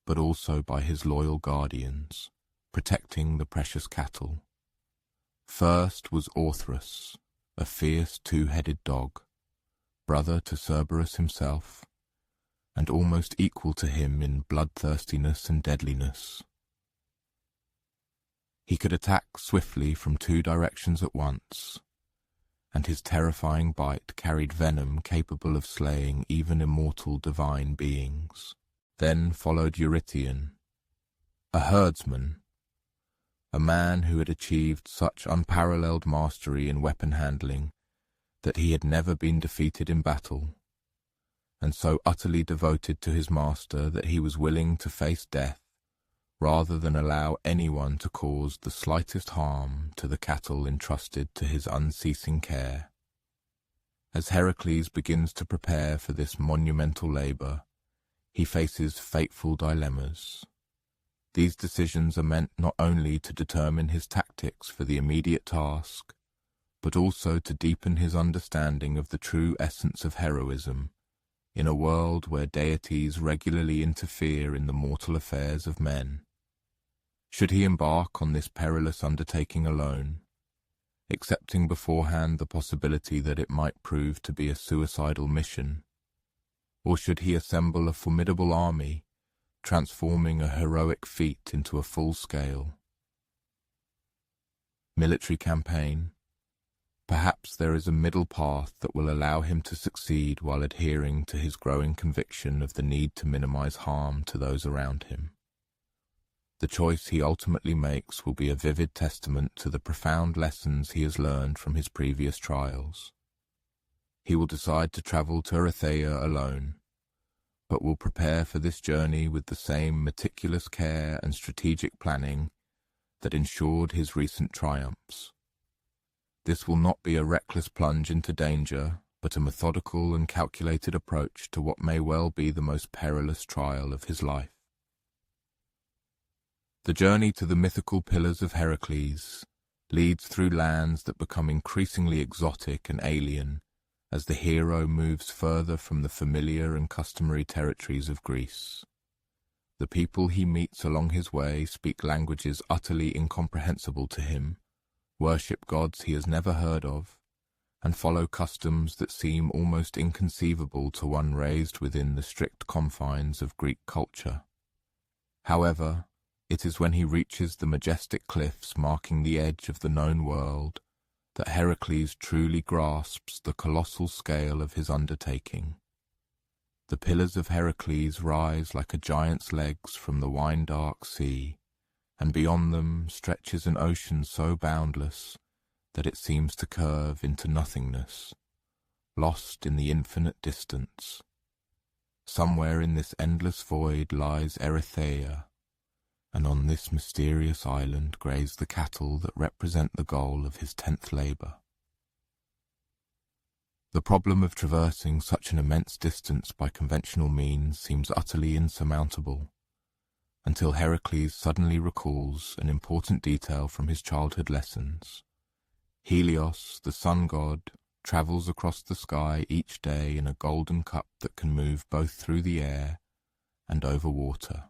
but also by his loyal guardians, protecting the precious cattle. First was Orthrus, a fierce two-headed dog, brother to Cerberus himself, and almost equal to him in bloodthirstiness and deadliness. He could attack swiftly from two directions at once, and his terrifying bite carried venom capable of slaying even immortal divine beings. Then followed Eurytion, a herdsman, a man who had achieved such unparalleled mastery in weapon handling that he had never been defeated in battle, and so utterly devoted to his master that he was willing to face death rather than allow anyone to cause the slightest harm to the cattle entrusted to his unceasing care. As Heracles begins to prepare for this monumental labor, he faces fateful dilemmas. These decisions are meant not only to determine his tactics for the immediate task, but also to deepen his understanding of the true essence of heroism in a world where deities regularly interfere in the mortal affairs of men. Should he embark on this perilous undertaking alone, accepting beforehand the possibility that it might prove to be a suicidal mission? Or should he assemble a formidable army, transforming a heroic feat into a full-scale military campaign? Perhaps there is a middle path that will allow him to succeed while adhering to his growing conviction of the need to minimize harm to those around him. The choice he ultimately makes will be a vivid testament to the profound lessons he has learned from his previous trials. He will decide to travel to Erythea alone, but will prepare for this journey with the same meticulous care and strategic planning that ensured his recent triumphs. This will not be a reckless plunge into danger, but a methodical and calculated approach to what may well be the most perilous trial of his life. The journey to the mythical pillars of Heracles leads through lands that become increasingly exotic and alien as the hero moves further from the familiar and customary territories of Greece. The people he meets along his way speak languages utterly incomprehensible to him, worship gods he has never heard of, and follow customs that seem almost inconceivable to one raised within the strict confines of Greek culture. However, it is when he reaches the majestic cliffs marking the edge of the known world that Heracles truly grasps the colossal scale of his undertaking. The pillars of Heracles rise like a giant's legs from the wine-dark sea, and beyond them stretches an ocean so boundless that it seems to curve into nothingness, lost in the infinite distance. Somewhere in this endless void lies Erythea, and on this mysterious island graze the cattle that represent the goal of his 10th labor. The problem of traversing such an immense distance by conventional means seems utterly insurmountable, until Heracles suddenly recalls an important detail from his childhood lessons. Helios, the sun god, travels across the sky each day in a golden cup that can move both through the air and over water.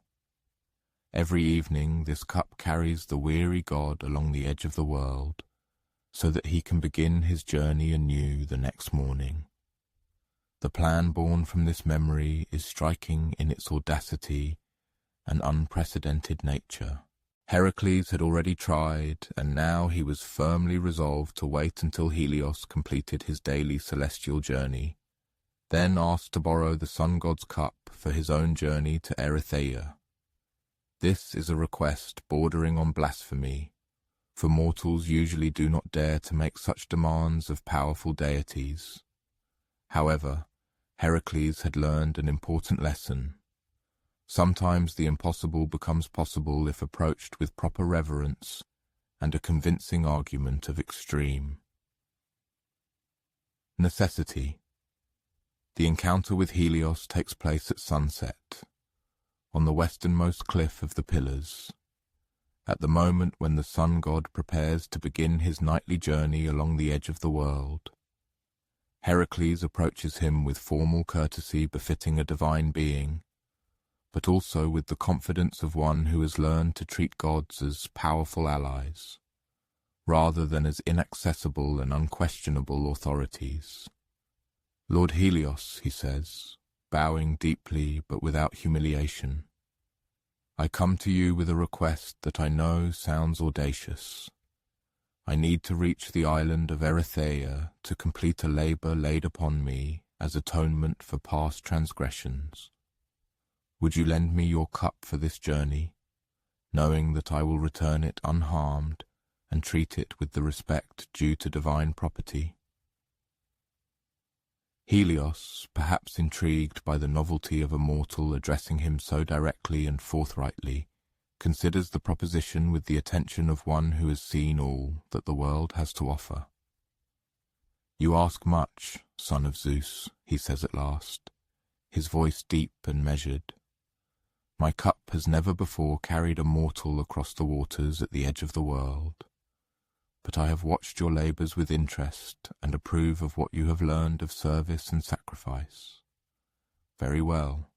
Every evening this cup carries the weary god along the edge of the world, so that he can begin his journey anew the next morning. The plan born from this memory is striking in its audacity and unprecedented nature. Heracles had already tried, and now he was firmly resolved to wait until Helios completed his daily celestial journey, then asked to borrow the sun god's cup for his own journey to Erythea. This is a request bordering on blasphemy, for mortals usually do not dare to make such demands of powerful deities. However, Heracles had learned an important lesson. Sometimes the impossible becomes possible if approached with proper reverence and a convincing argument of extreme necessity. The encounter with Helios takes place at sunset. on the westernmost cliff of the Pillars, at the moment when the sun god prepares to begin his nightly journey along the edge of the world. Heracles approaches him with formal courtesy befitting a divine being, but also with the confidence of one who has learned to treat gods as powerful allies, rather than as inaccessible and unquestionable authorities. "Lord Helios," he says, bowing deeply but without humiliation, "I come to you with a request that I know sounds audacious. I need to reach the island of Erythea to complete a labor laid upon me as atonement for past transgressions. Would you lend me your cup for this journey, knowing that I will return it unharmed and treat it with the respect due to divine property?" Helios, perhaps intrigued by the novelty of a mortal addressing him so directly and forthrightly, considers the proposition with the attention of one who has seen all that the world has to offer. "You ask much, son of Zeus," he says at last, his voice deep and measured. "My cup has never before carried a mortal across the waters at the edge of the world. But I have watched your labors with interest and approve of what you have learned of service and sacrifice. Very well.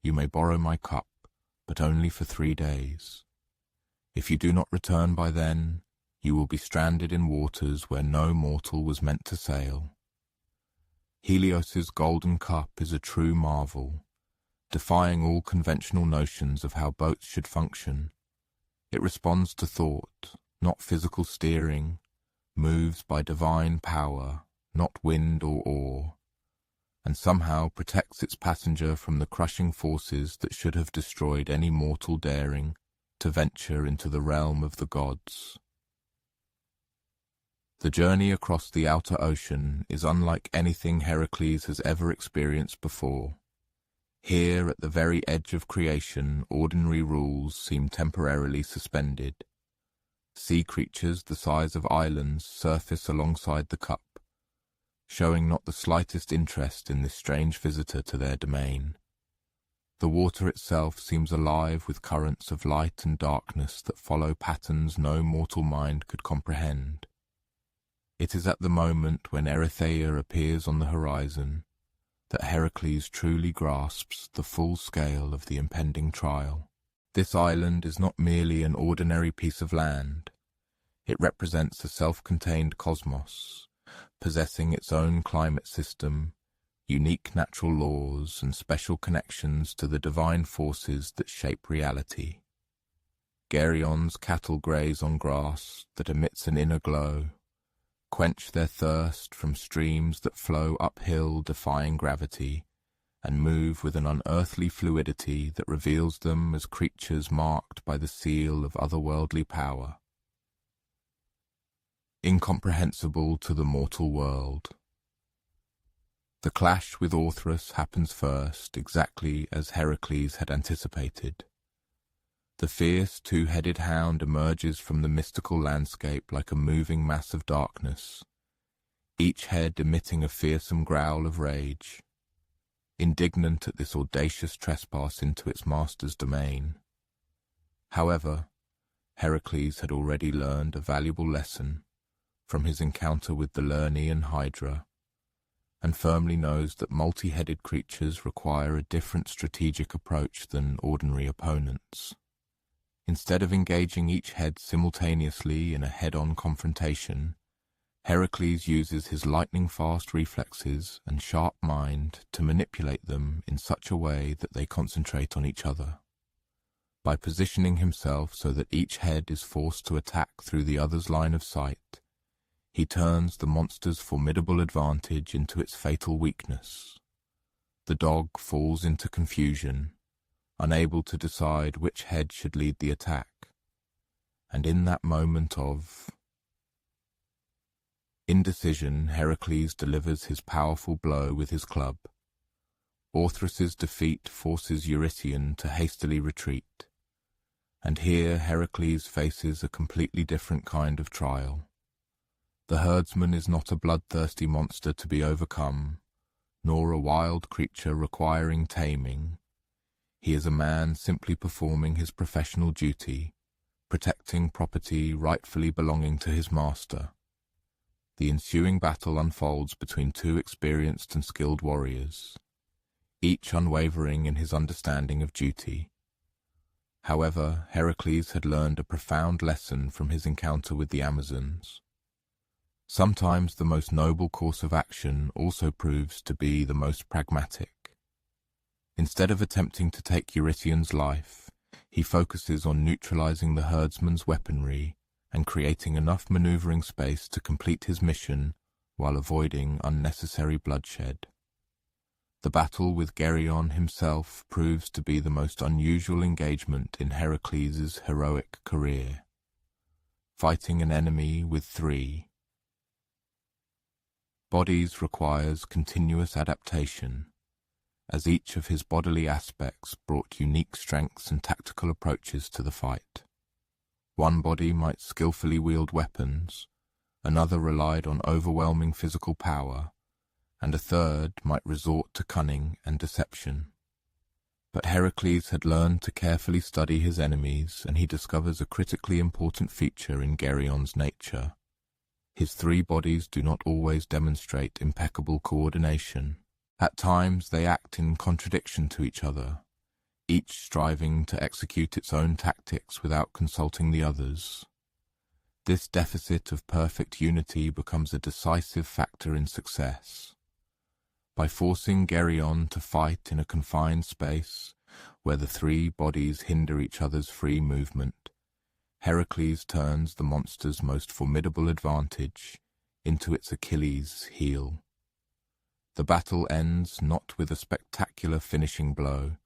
You may borrow my cup, but only for 3 days. If you do not return by then, you will be stranded in waters where no mortal was meant to sail." Helios's golden cup is a true marvel, defying all conventional notions of how boats should function. It responds to thought, not physical steering, moves by divine power, not wind or oar, and somehow protects its passenger from the crushing forces that should have destroyed any mortal daring to venture into the realm of the gods. The journey across the outer ocean is unlike anything Heracles has ever experienced before. Here, at the very edge of creation, ordinary rules seem temporarily suspended. Sea creatures the size of islands surface alongside the cup, showing not the slightest interest in this strange visitor to their domain. The water itself seems alive with currents of light and darkness that follow patterns no mortal mind could comprehend. It is at the moment when Erythea appears on the horizon that Heracles truly grasps the full scale of the impending trial. This island is not merely an ordinary piece of land. It represents a self-contained cosmos, possessing its own climate system, unique natural laws, and special connections to the divine forces that shape reality. Geryon's cattle graze on grass that emits an inner glow, quench their thirst from streams that flow uphill defying gravity, and move with an unearthly fluidity that reveals them as creatures marked by the seal of otherworldly power, incomprehensible to the mortal world. The clash with Orthrus happens first, exactly as Heracles had anticipated. The fierce two-headed hound emerges from the mystical landscape like a moving mass of darkness, each head emitting a fearsome growl of rage, indignant at this audacious trespass into its master's domain. However, Heracles had already learned a valuable lesson from his encounter with the Lernaean Hydra, and firmly knows that multi-headed creatures require a different strategic approach than ordinary opponents. Instead of engaging each head simultaneously in a head-on confrontation, Heracles uses his lightning-fast reflexes and sharp mind to manipulate them in such a way that they concentrate on each other. By positioning himself so that each head is forced to attack through the other's line of sight, he turns the monster's formidable advantage into its fatal weakness. The dog falls into confusion, unable to decide which head should lead the attack, and in that moment of indecision, Heracles delivers his powerful blow with his club. Orthrus's defeat forces Eurytion to hastily retreat, and here Heracles faces a completely different kind of trial. The herdsman is not a bloodthirsty monster to be overcome, nor a wild creature requiring taming. He is a man simply performing his professional duty, protecting property rightfully belonging to his master. The ensuing battle unfolds between two experienced and skilled warriors, each unwavering in his understanding of duty. However, Heracles had learned a profound lesson from his encounter with the Amazons. Sometimes the most noble course of action also proves to be the most pragmatic. Instead of attempting to take Eurytion's life, he focuses on neutralizing the herdsman's weaponry and creating enough maneuvering space to complete his mission while avoiding unnecessary bloodshed. The battle with Geryon himself proves to be the most unusual engagement in Heracles' heroic career, fighting an enemy with 3 bodies requires continuous adaptation, as each of his bodily aspects brought unique strengths and tactical approaches to the fight. One body might skillfully wield weapons, another relied on overwhelming physical power, and a third might resort to cunning and deception. But Heracles had learned to carefully study his enemies, and he discovers a critically important feature in Geryon's nature. His 3 bodies do not always demonstrate impeccable coordination. At times they act in contradiction to each other, each striving to execute its own tactics without consulting the others. This deficit of perfect unity becomes a decisive factor in success. By forcing Geryon to fight in a confined space, where the 3 bodies hinder each other's free movement, Heracles turns the monster's most formidable advantage into its Achilles' heel. The battle ends not with a spectacular finishing blow,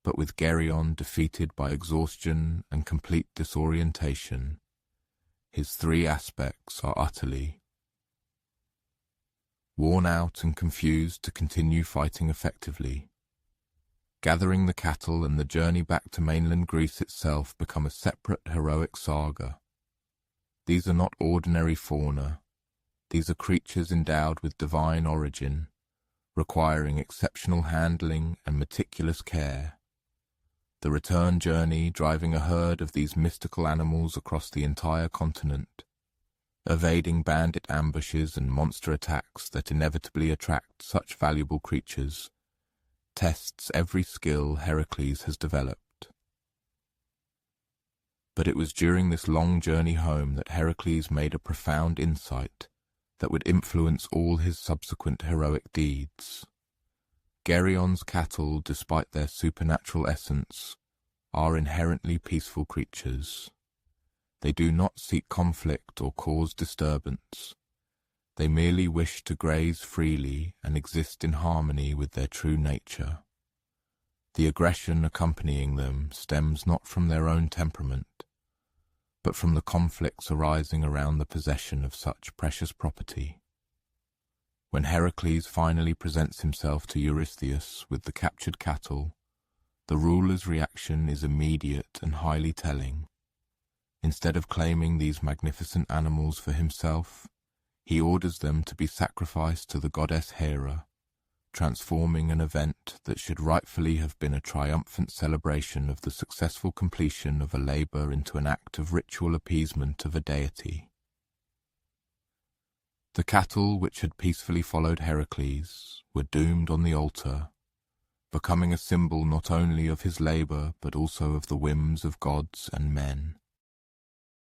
but with Geryon defeated by exhaustion and complete disorientation. His 3 aspects are utterly worn out and confused to continue fighting effectively. Gathering the cattle and the journey back to mainland Greece itself become a separate heroic saga. These are not ordinary fauna. These are creatures endowed with divine origin, requiring exceptional handling and meticulous care. The return journey driving a herd of these mystical animals across the entire continent, evading bandit ambushes and monster attacks that inevitably attract such valuable creatures, tests every skill Heracles has developed. But it was during this long journey home that Heracles made a profound insight that would influence all his subsequent heroic deeds. Geryon's cattle, despite their supernatural essence, are inherently peaceful creatures. They do not seek conflict or cause disturbance. They merely wish to graze freely and exist in harmony with their true nature. The aggression accompanying them stems not from their own temperament, but from the conflicts arising around the possession of such precious property. When Heracles finally presents himself to Eurystheus with the captured cattle, the ruler's reaction is immediate and highly telling. Instead of claiming these magnificent animals for himself, he orders them to be sacrificed to the goddess Hera, transforming an event that should rightfully have been a triumphant celebration of the successful completion of a labor into an act of ritual appeasement of a deity. The cattle which had peacefully followed Heracles were doomed on the altar, becoming a symbol not only of his labor but also of the whims of gods and men.